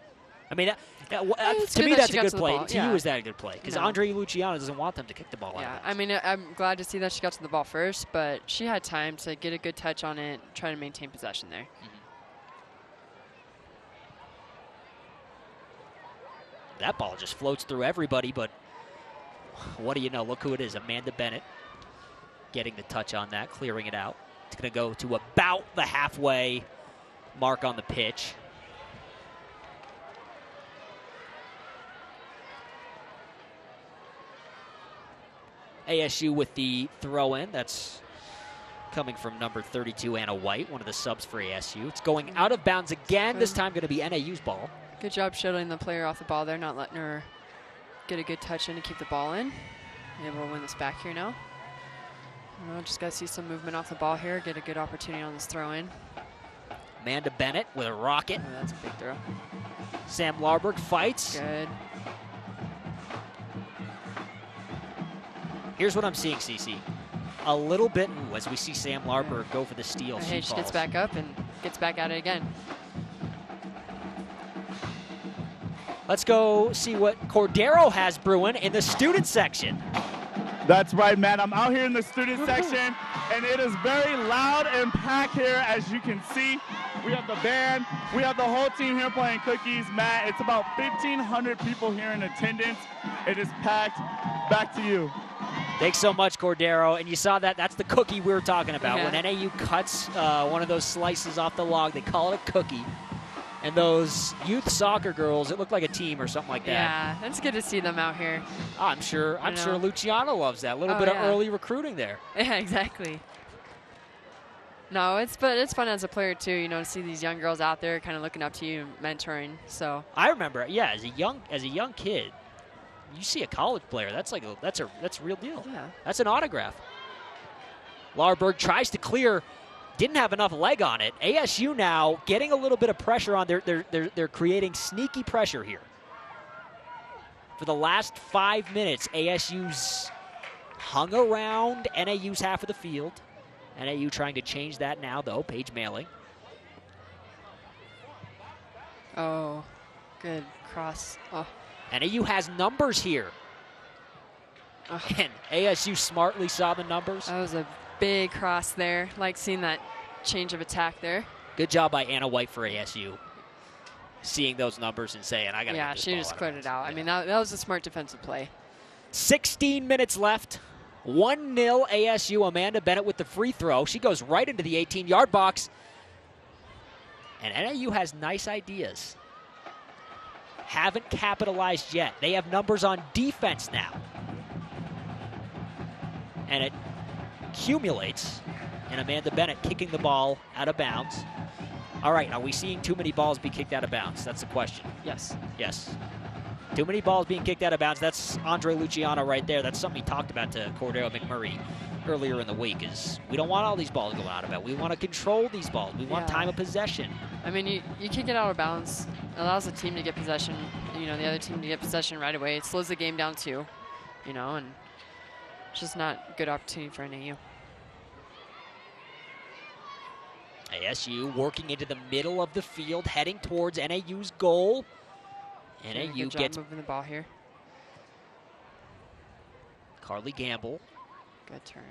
I mean, to me, that's a good play. To you, is that a good play? Because Andre Luciano doesn't want them to kick the ball out of bounds. I mean, I'm glad to see that she got to the ball first, but she had time to get a good touch on it, try to maintain possession there. That ball just floats through everybody, but what do you know? Look who it is, Amanda Bennett getting the touch on that, clearing it out. It's going to go to about the halfway mark on the pitch. ASU with the throw-in. That's coming from number 32, Anna White, one of the subs for ASU. It's going out of bounds again, this time going to be NAU's ball. Good job shuttling the player off the ball there, not letting her get a good touch in to keep the ball in. Able to win this back here now. Just got to see some movement off the ball here, get a good opportunity on this throw-in. Amanda Bennett with a rocket. Oh, that's a big throw. Sam Larberg fights. Good. Here's what I'm seeing, CC. A little bit, as we see Sam Larberg go for the steal. Hey, she gets back up and gets back at it again. Let's go see what Cordero has brewing in the student section. That's right, Matt. I'm out here in the student section, and it is very loud and packed here, as you can see. We have the band. We have the whole team here playing cookies. Matt, it's about 1,500 people here in attendance. It is packed. Back to you. Thanks so much, Cordero. And you saw that. That's the cookie we were talking about. Yeah. When NAU cuts one of those slices off the log, they call it a cookie. And those youth soccer girls, it looked like a team or something like that. Yeah, it's good to see them out here. I'm sure Luciano loves that. A little bit of early recruiting there. Yeah, exactly. No, it's fun as a player too, you know, to see these young girls out there kind of looking up to you, mentoring. So I remember, yeah, as a young kid, you see a college player, that's a real deal. Yeah. That's an autograph. Larberg tries to clear. Didn't have enough leg on it. ASU now getting a little bit of pressure on. They're creating sneaky pressure here. For the last 5 minutes, ASU's hung around NAU's half of the field. NAU trying to change that now, though. Paige Mailing. Oh, good cross. Oh. NAU has numbers here. Oh. And ASU smartly saw the numbers. That was a big cross there. Like seeing that change of attack there. Good job by Anna White for ASU. Seeing those numbers and saying, I got to Yeah, get this she ball just out cleared it out. I mean, that was a smart defensive play. 16 minutes left. 1-0 ASU. Amanda Bennett with the free throw. She goes right into the 18-yard box. And NAU has nice ideas. haven't capitalized yet. They have numbers on defense now. And it accumulates in Amanda Bennett kicking the ball out of bounds. All right, are we seeing too many balls be kicked out of bounds? That's the question. Yes. Yes. Too many balls being kicked out of bounds. That's Andre Luciano right there. That's something he talked about to Cordero McMurray earlier in the week, is we don't want all these balls going out of bounds. We want to control these balls. We want time of possession. I mean, you kick it out of bounds. It allows the team to get possession, the other team to get possession right away. It slows the game down too, and it's just not a good opportunity for NAU. ASU working into the middle of the field, heading towards NAU's goal. NAU gets moving the ball here. Carly Gamble. Good turn.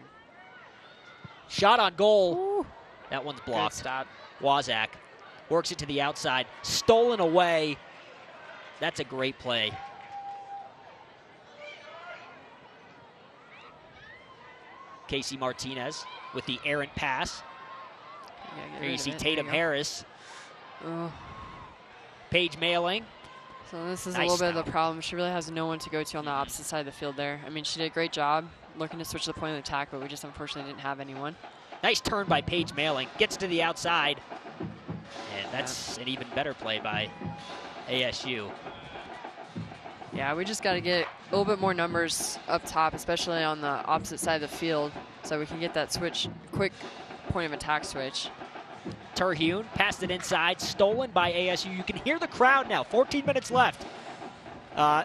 Shot on goal. Ooh. That one's blocked. Good stop. Wazak works it to the outside. Stolen away. That's a great play. Casey Martinez with the errant pass. Here you see Tatum Harris. Oh. Paige Mailing. So this is Nice a little bit foul. of the problem. She really has no one to go to on the opposite side of the field there. I mean, she did a great job looking to switch the point of attack, but we just unfortunately didn't have anyone. Nice turn by Paige Mailing. Gets to the outside. And that's an even better play by ASU. Yeah, we just got to get a little bit more numbers up top, especially on the opposite side of the field, so we can get that switch, quick point of attack switch. Terhune passed it inside, stolen by ASU. You can hear the crowd now, 14 minutes left.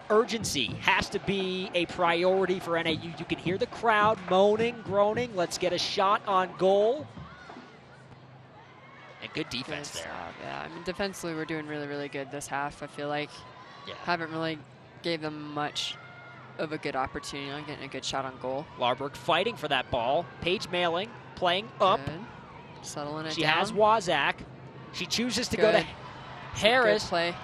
Urgency has to be a priority for NAU. You can hear the crowd moaning, groaning. Let's get a shot on goal. And good defense there. Yeah, I mean, defensively, we're doing really, really good this half. I feel like haven't really gave them much of a good opportunity on getting a good shot on goal. Larberg fighting for that ball. Paige Mailing playing up. Good. Settling it She down. has Wazak. She chooses to go to Harris. Good play.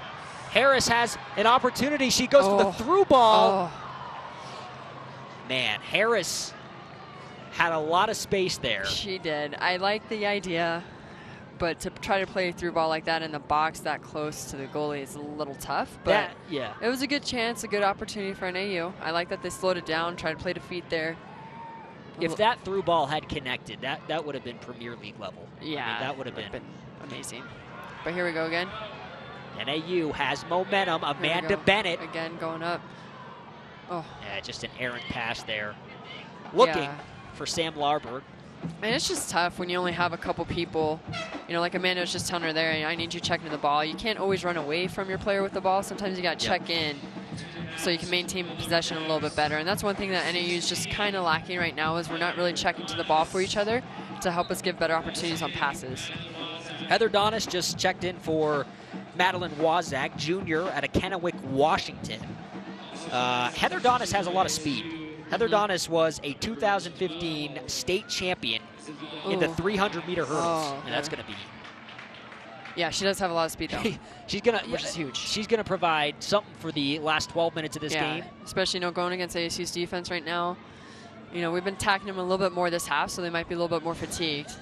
Harris has an opportunity. She goes for the through ball. Man, Harris had a lot of space there. She did. I like the idea, but to try to play through ball like that in the box that close to the goalie is a little tough. But it was a good chance, a good opportunity for NAU. I like that they slowed it down, tried to play to feet there. If that through ball had connected, that would have been Premier League level. Yeah, I mean, that would have been amazing. But here we go again. NAU has momentum. Amanda Bennett. Again, going up. Oh. Yeah, just an errant pass there. Looking for Sam Larberg. And it's just tough when you only have a couple people. Like Amanda was just telling her there, I need you checking the ball. You can't always run away from your player with the ball. Sometimes you got to check in so you can maintain possession a little bit better. And that's one thing that NAU is just kind of lacking right now, is we're not really checking to the ball for each other to help us give better opportunities on passes. Heather Donis just checked in for Madeline Wazak, Jr. out of Kennewick, Washington. Heather Donis has a lot of speed. Heather Donis was a 2015 state champion in the 300-meter hurdles, and that's going to be. Yeah, she does have a lot of speed, though. She's gonna, which is huge. She's going to provide something for the last 12 minutes of this game. Especially, going against ASU's defense right now. We've been attacking them a little bit more this half, so they might be a little bit more fatigued.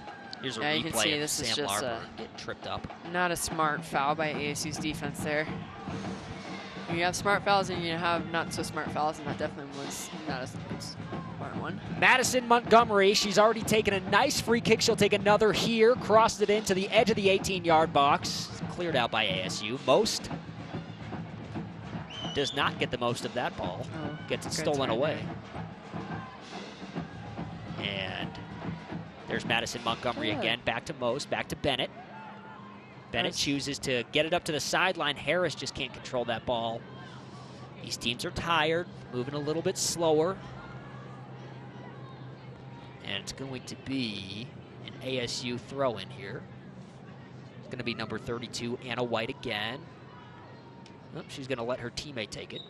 Here's a replay you can see of this Sam is just Larberg getting tripped up. Not a smart foul by ASU's defense there. You have smart fouls and you have not so smart fouls, and that definitely was not a smart one. Madison Montgomery, she's already taken a nice free kick. She'll take another here, crossed it into the edge of the 18-yard box. Cleared out by ASU. Most does not get the most of that ball. Gets it stolen away. And there's Madison Montgomery again. Back to Most, back to Bennett. Bennett chooses to get it up to the sideline. Harris just can't control that ball. These teams are tired, moving a little bit slower. And it's going to be an ASU throw-in here. It's going to be number 32, Anna White again. Oh, she's going to let her teammate take it.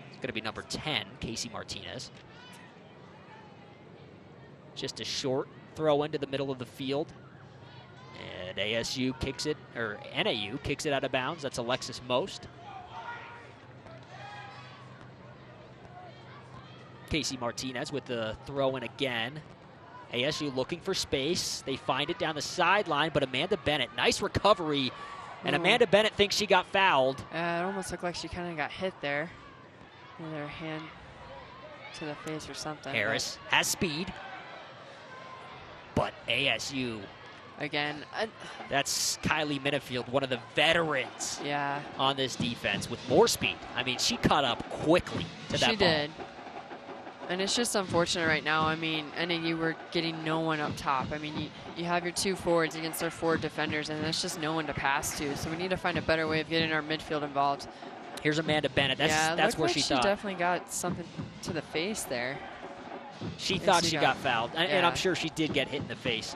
It's going to be number 10, Casey Martinez. Just a short throw into the middle of the field. And ASU kicks it, or NAU kicks it out of bounds. That's Alexis Most. Casey Martinez with the throw in again. ASU looking for space. They find it down the sideline, but Amanda Bennett, nice recovery And Amanda Bennett thinks she got fouled. It almost looked like she kind of got hit there. With her hand to the face or something. Harris has speed. But ASU. Again. That's Kylie Minifield, one of the veterans on this defense with more speed. I mean, she caught up quickly to that ball. She did. And it's just unfortunate right now. I mean, NAU were getting no one up top. I mean, you have your 2 forwards against their 4 defenders, and there's just no one to pass to. So we need to find a better way of getting our midfield involved. Here's Amanda Bennett. That's where like she thought. She definitely got something to the face there. She thought she got fouled, and I'm sure she did get hit in the face.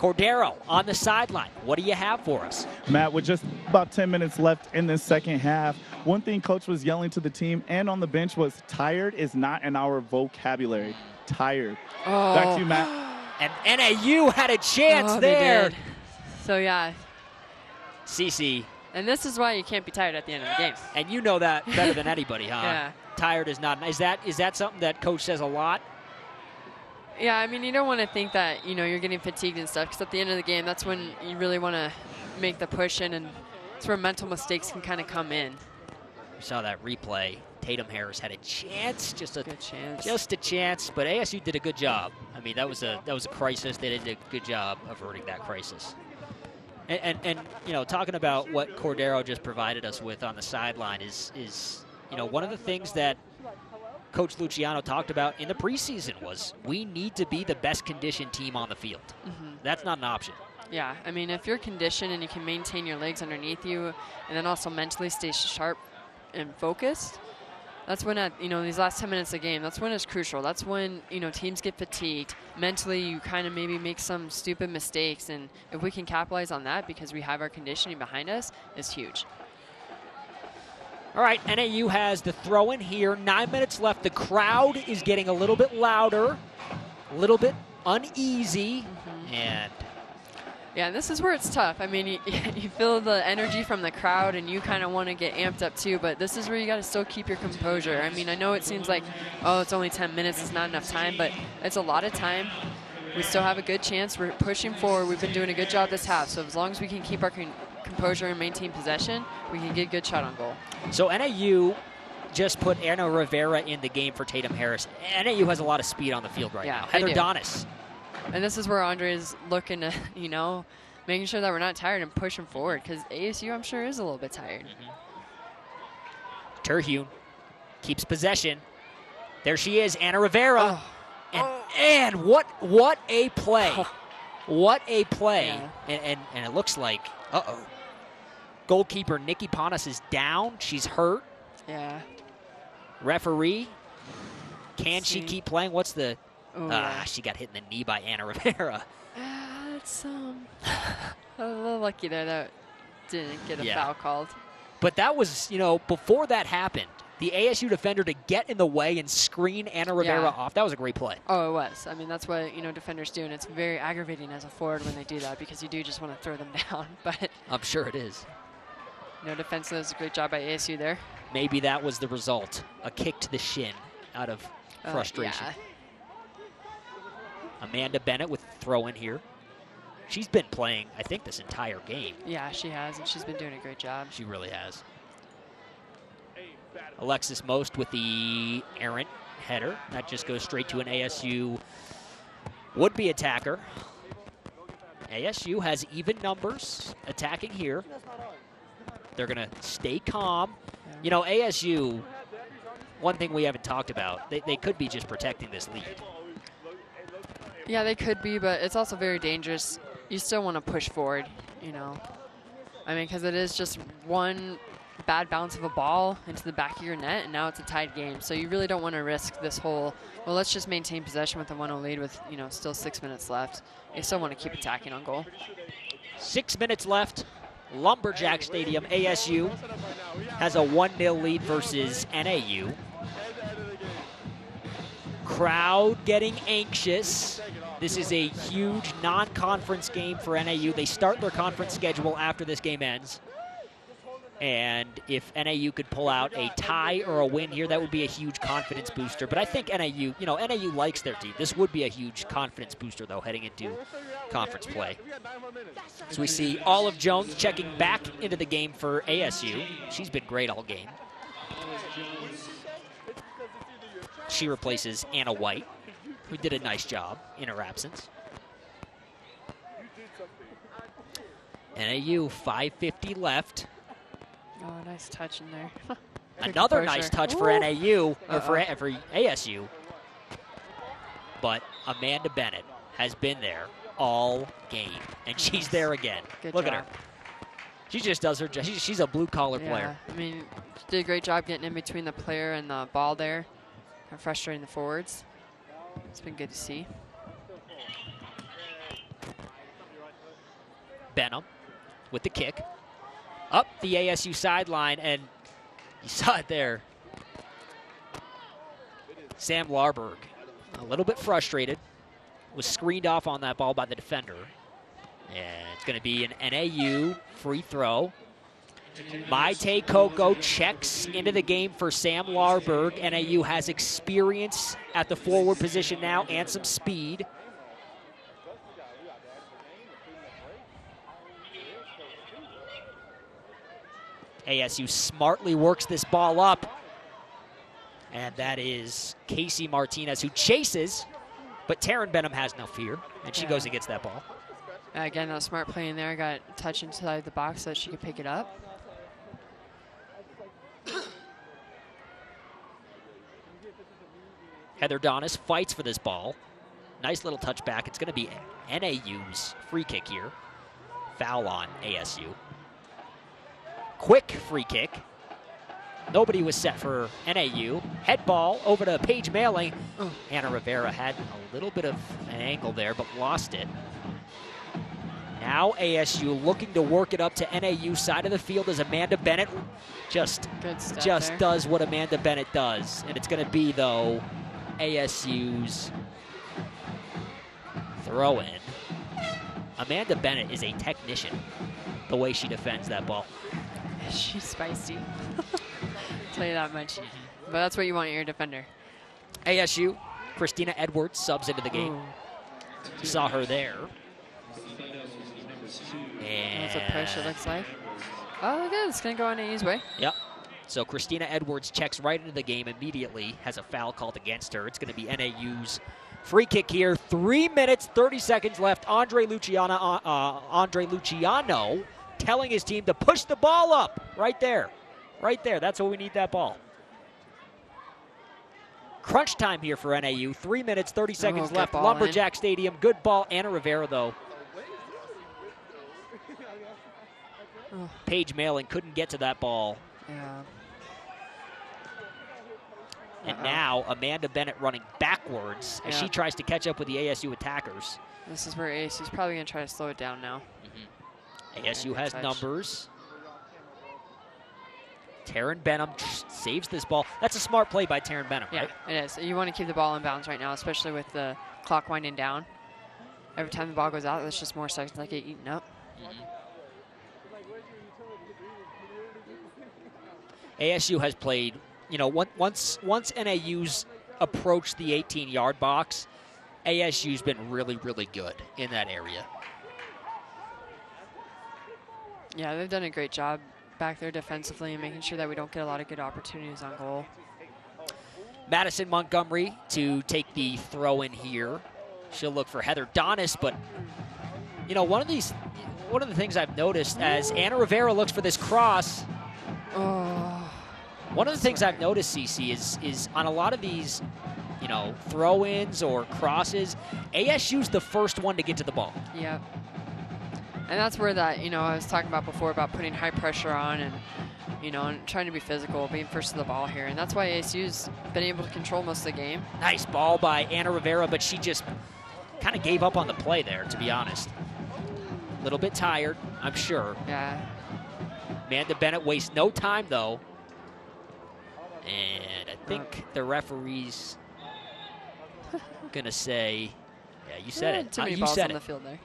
Cordero on the sideline. What do you have for us? Matt, with just about 10 minutes left in this second half, one thing Coach was yelling to the team and on the bench was, tired is not in our vocabulary. Tired. Oh. Back to you, Matt. And NAU had a chance there. They did. So, yeah. Cece. And this is why you can't be tired at the end of the game. And you know that better than anybody, huh? Yeah. Tired is not. Is that something that Coach says a lot? Yeah, I mean, you don't want to think that, you're getting fatigued and stuff, because at the end of the game, that's when you really want to make the push in, and it's where mental mistakes can kind of come in. We saw that replay. Tatum Harris had a chance, just a chance, but ASU did a good job. I mean, that was a crisis. They did a good job averting that crisis. And talking about what Cordero just provided us with on the sideline is one of the things that Coach Luciano talked about in the preseason was we need to be the best conditioned team on the field. Mm-hmm. That's not an option. Yeah, I mean, if you're conditioned and you can maintain your legs underneath you and then also mentally stay sharp and focused, that's when these last 10 minutes of the game, that's when it's crucial. That's when, teams get fatigued. Mentally, you kind of maybe make some stupid mistakes, and if we can capitalize on that because we have our conditioning behind us, it's huge. All right, NAU has the throw in here. 9 minutes left. The crowd is getting a little bit louder, a little bit uneasy, and yeah, this is where it's tough. I mean, you feel the energy from the crowd, and you kind of want to get amped up too, but this is where you got to still keep your composure. I mean, I know it seems like, it's only 10 minutes, it's not enough time, but it's a lot of time. We still have a good chance. We're pushing forward. We've been doing a good job this half, so as long as we can keep our composure and maintain possession, we can get a good shot on goal. So NAU just put Anna Rivera in the game for Tatum Harris. NAU has a lot of speed on the field right now. Heather Donis. And this is where Andre is looking to, making sure that we're not tired and pushing forward, because ASU, I'm sure, is a little bit tired. Terhune keeps possession. There she is, Anna Rivera. And what a play. What a play. Yeah. And it looks like, goalkeeper Nikki Panas is down. She's hurt. Yeah. Referee, can she keep playing? What's the... she got hit in the knee by Anna Rivera. It's a little lucky there that didn't get a foul called. But that was, before that happened, the ASU defender to get in the way and screen Anna Rivera off, that was a great play. Oh, it was. I mean, that's what, defenders do, and it's very aggravating as a forward when they do that because you do just want to throw them down. But I'm sure it is. Defense does a great job by ASU there. Maybe that was the result. A kick to the shin out of frustration. Amanda Bennett with throw in here. She's been playing, I think, this entire game. Yeah, she has, and she's been doing a great job. She really has. Alexis Most with the errant header. That just goes straight to an ASU would-be attacker. ASU has even numbers attacking here. They're going to stay calm. ASU, one thing we haven't talked about, they could be just protecting this lead. Yeah, they could be, but it's also very dangerous. You still want to push forward, I mean, because it is just one bad bounce of a ball into the back of your net, and now it's a tied game. So you really don't want to risk this whole, let's just maintain possession with a 1-0 lead with, still 6 minutes left. You still want to keep attacking on goal. 6 minutes left. Lumberjack Stadium. ASU has a 1-0 lead versus NAU. Crowd getting anxious. This is a huge non-conference game for NAU. They start their conference schedule after this game ends. And if NAU could pull out a tie or a win here, that would be a huge confidence booster. But I think NAU likes their team. This would be a huge confidence booster, though, heading into conference play. So we see Olive Jones checking back into the game for ASU. She's been great all game. She replaces Anna White, who did a nice job in her absence. NAU, 5:50 left. Oh, nice touch in there. Another nice touch for NAU, or for ASU. But Amanda Bennett has been there all game, and she's there again. Good Look job. at her. She just does her job. She's a blue-collar player. I mean, she did a great job getting in between the player and the ball there, and frustrating the forwards. It's been good to see. Benham with the kick. Up the ASU sideline, and you saw it there. Sam Larberg, a little bit frustrated, was screened off on that ball by the defender. And it's going to be an NAU free throw. Maite Coco checks into the game for Sam Larberg. NAU has experience at the forward position now and some speed. ASU smartly works this ball up. And that is Casey Martinez, who chases, but Taryn Benham has no fear, and she goes and gets that ball. Again, that was smart play in there. Got a touch inside the box so that she could pick it up. Heather Donis fights for this ball. Nice little touch back. It's going to be NAU's free kick here. Foul on ASU. Quick free kick. Nobody was set for NAU. Head ball over to Paige Mailing. Anna Rivera had a little bit of an angle there, but lost it. Now ASU looking to work it up to NAU side of the field as Amanda Bennett just does what Amanda Bennett does. And it's going to be, though, ASU's throw-in. Amanda Bennett is a technician, the way she defends that ball. She's spicy. Tell you that much. But that's what you want in your defender. ASU, Christina Edwards subs into the game. Saw her there. And that's what pressure looks like. Oh, look at it. It's going to go NAU's way. Yep. So Christina Edwards checks right into the game immediately, has a foul called against her. It's going to be NAU's free kick here. 3 minutes, 30 seconds left. Andre Luciano telling his team to push the ball up. Right there. Right there. That's what we need, that ball. Crunch time here for NAU. 3 minutes, 30 seconds left. Lumberjack Stadium. Good ball. Anna Rivera, though. Paige Mailing couldn't get to that ball. Yeah. And now Amanda Bennett running backwards as she tries to catch up with the ASU attackers. This is where ASU's probably going to try to slow it down now. ASU has numbers. Taryn Benham saves this ball. That's a smart play by Taryn Benham, right? Yeah, it is. You want to keep the ball in bounds right now, especially with the clock winding down. Every time the ball goes out, there's just more seconds that get eaten up. ASU has played, once NAU's approached the 18-yard box, ASU's been really, really good in that area. Yeah, they've done a great job back there defensively and making sure that we don't get a lot of good opportunities on goal. Madison Montgomery to take the throw in here. She'll look for Heather Donis, but one of the things I've noticed as Anna Rivera looks for this cross. One of the things I've noticed, CC, is on a lot of these, throw-ins or crosses, ASU's the first one to get to the ball. Yep. And that's where that, I was talking about before about putting high pressure on and, and trying to be physical, being first to the ball here. And that's why ASU's been able to control most of the game. Nice ball by Anna Rivera, but she just kind of gave up on the play there, to be honest. A little bit tired, I'm sure. Yeah. Amanda Bennett wastes no time, though. And I think the referee's going to say, yeah, you said it. Too many you balls said on it. the field there.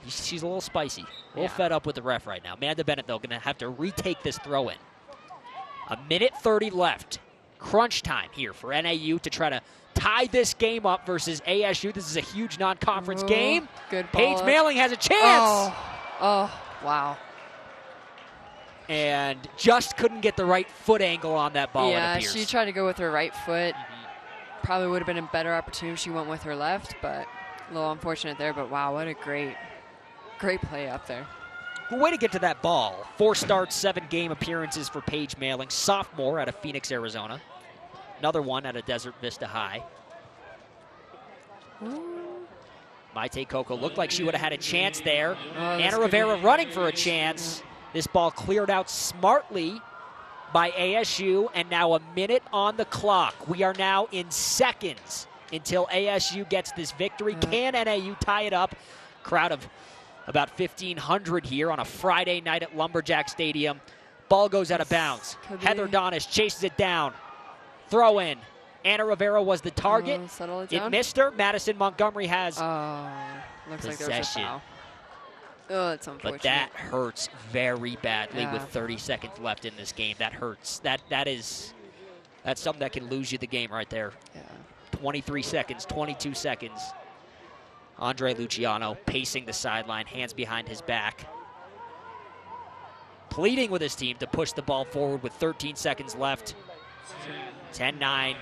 She's a little spicy, a little fed up with the ref right now. Amanda Bennett, though, going to have to retake this throw-in. 1:30 left. Crunch time here for NAU to try to tie this game up versus ASU. This is a huge non-conference game. Good ball. Paige Mailing has a chance. Oh, wow. And just couldn't get the right foot angle on that ball, it appears. She tried to go with her right foot. Probably would have been a better opportunity if she went with her left, but a little unfortunate there. But wow, what a great play up there. Good way to get to that ball. 4 starts, 7 game appearances for Paige Mailing, sophomore out of Phoenix, Arizona. Another one out of Desert Vista High. Maite Coco looked like she would have had a chance there. Anna Rivera running for a chance. This ball cleared out smartly by ASU, and now a minute on the clock. We are now in seconds until ASU gets this victory. Can NAU tie it up? Crowd of about 1,500 here on a Friday night at Lumberjack Stadium. Ball goes out of bounds. Heather Donish chases it down. Throw in. Anna Rivera was the target. It missed her. Madison Montgomery has looks like there was a possession. foul. Oh, that's unfortunate. But that hurts very badly with 30 seconds left in this game. That hurts. That's something that can lose you the game right there. 23 seconds, 22 seconds. Andre Luciano pacing the sideline, hands behind his back. Pleading with his team to push the ball forward with 13 seconds left. 10-9,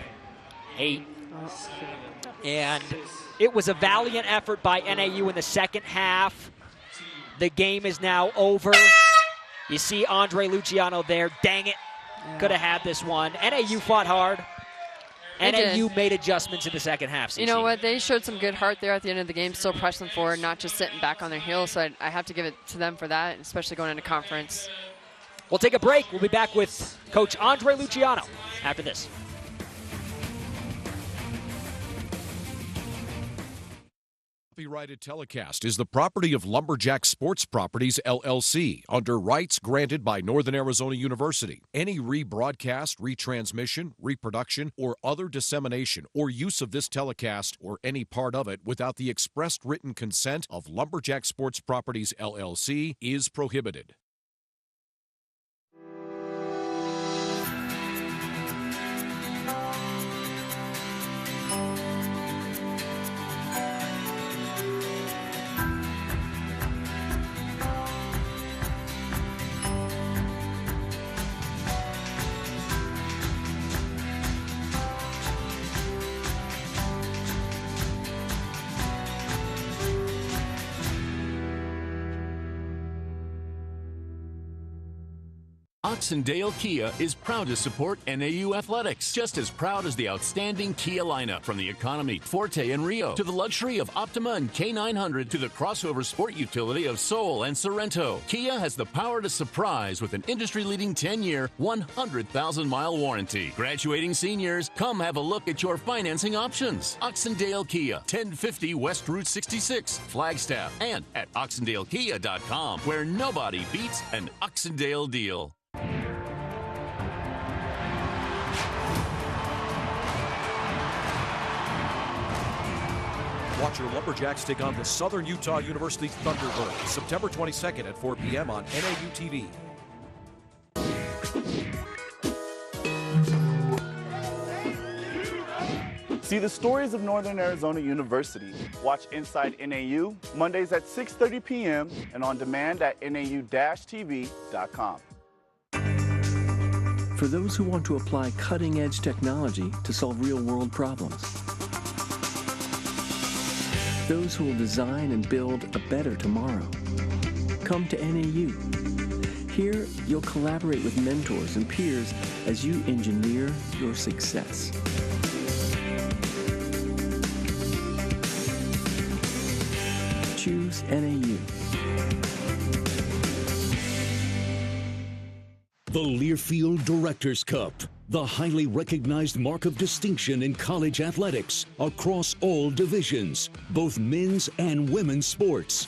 8. And it was a valiant effort by NAU in the second half. The game is now over. You see Andre Luciano there. Dang it. Could have had this one. NAU fought hard. NAU made adjustments in the second half. CC. You know what? They showed some good heart there at the end of the game, still pressing forward, not just sitting back on their heels. So I have to give it to them for that, especially going into conference. We'll take a break. We'll be back with Coach Andre Luciano after this. Copyrighted telecast is the property of Lumberjack Sports Properties, LLC, under rights granted by Northern Arizona University. Any rebroadcast, retransmission, reproduction, or other dissemination or use of this telecast or any part of it without the expressed written consent of Lumberjack Sports Properties, LLC is prohibited. Oxendale Kia is proud to support NAU Athletics. Just as proud as the outstanding Kia lineup, from the economy Forte and Rio to the luxury of Optima and K900 to the crossover sport utility of Soul and Sorrento. Kia has the power to surprise with an industry-leading 10-year, 100,000-mile warranty. Graduating seniors, come have a look at your financing options. Oxendale Kia, 1050 West Route 66, Flagstaff, and at oxendalekia.com, where nobody beats an Oxendale deal. Watch your Lumberjacks take on the Southern Utah University Thunderbirds September 22nd at 4 p.m. on NAU TV. See the stories of Northern Arizona University. Watch Inside NAU Mondays at 6:30 p.m. and on demand at nau-tv.com. For those who want to apply cutting-edge technology to solve real-world problems. Those who will design and build a better tomorrow. Come to NAU. Here, you'll collaborate with mentors and peers as you engineer your success. Choose NAU. The Learfield Directors Cup, the highly recognized mark of distinction in college athletics across all divisions, both men's and women's sports.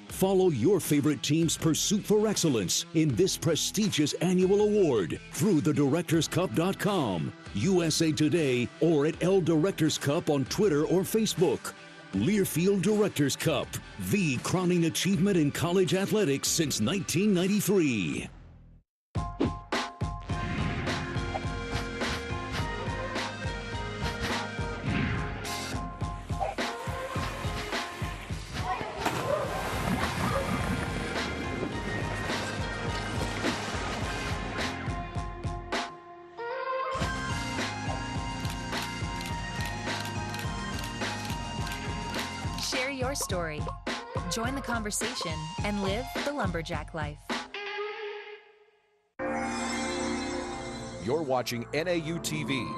Follow your favorite team's pursuit for excellence in this prestigious annual award through thedirectorscup.com, USA Today, or at L Directors Cup on Twitter or Facebook. Learfield Directors Cup, the crowning achievement in college athletics since 1993. Share your story. Join the conversation and live the lumberjack life. You're watching NAU TV.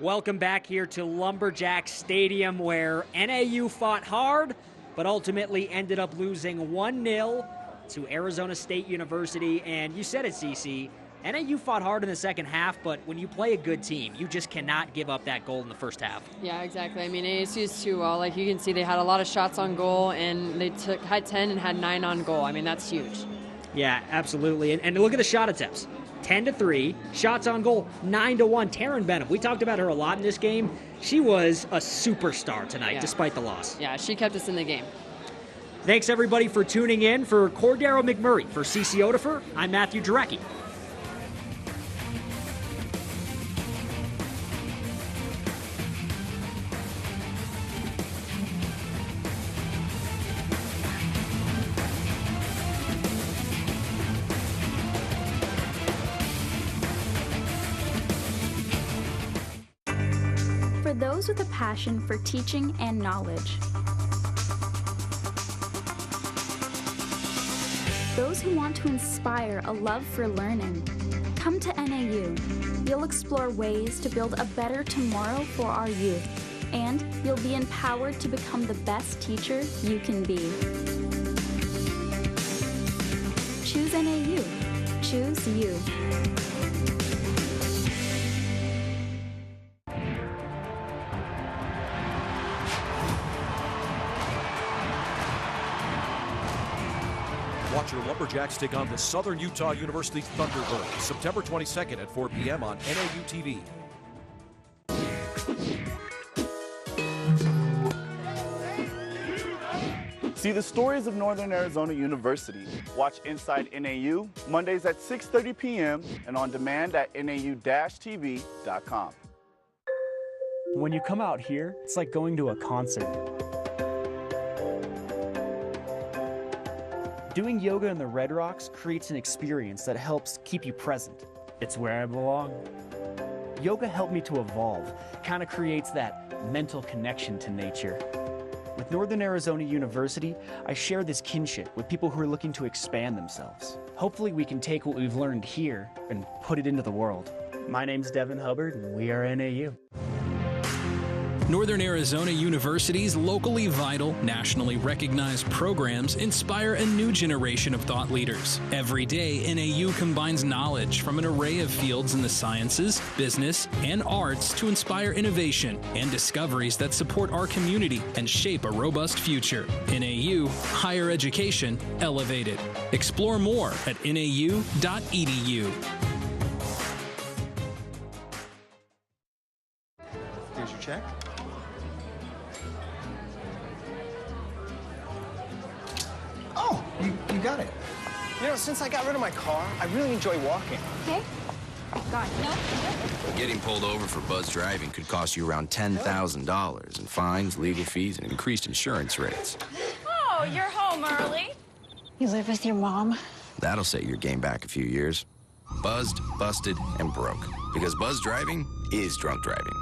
Welcome back here to Lumberjack Stadium, where NAU fought hard, but ultimately ended up losing 1-0 to Arizona State University. And you said it, CC, NAU fought hard in the second half, but when you play a good team, you just cannot give up that goal in the first half. Yeah, exactly. I mean, ASU is too well. Like, you can see they had a lot of shots on goal, and they had 10 and had 9 on goal. I mean, that's huge. Yeah, absolutely. And look at the shot attempts. 10-3, shots on goal, 9-1. Taryn Benham, we talked about her a lot in this game. She was a superstar tonight, despite the loss. Yeah, she kept us in the game. Thanks, everybody, for tuning in. For Cordero McMurray, for CC Odefer, I'm Matthew Jarecki. For those with a passion for teaching and knowledge. Those who want to inspire a love for learning. Come to NAU. You'll explore ways to build a better tomorrow for our youth, and you'll be empowered to become the best teacher you can be. Choose NAU. Choose you. Watch your Lumberjacks take on the Southern Utah University Thunderbirds September 22nd at 4 p.m. on NAU TV. See the stories of Northern Arizona University. Watch Inside NAU Mondays at 6:30 p.m. and on demand at nau-tv.com. When you come out here, it's like going to a concert. Doing yoga in the Red Rocks creates an experience that helps keep you present. It's where I belong. Yoga helped me to evolve, kind of creates that mental connection to nature. With Northern Arizona University, I share this kinship with people who are looking to expand themselves. Hopefully we can take what we've learned here and put it into the world. My name's Devin Hubbard, and we are NAU. Northern Arizona University's locally vital, nationally recognized programs inspire a new generation of thought leaders. Every day, NAU combines knowledge from an array of fields in the sciences, business, and arts to inspire innovation and discoveries that support our community and shape a robust future. NAU, higher education elevated. Explore more at nau.edu. Here's your check. Oh, you got it. You know, since I got rid of my car, I really enjoy walking. Okay. Got it. No. Getting pulled over for buzz driving could cost you around $10,000 in fines, legal fees, and increased insurance rates. Oh, you're home early. You live with your mom? That'll set your game back a few years. Buzzed, busted, and broke. Because buzz driving is drunk driving.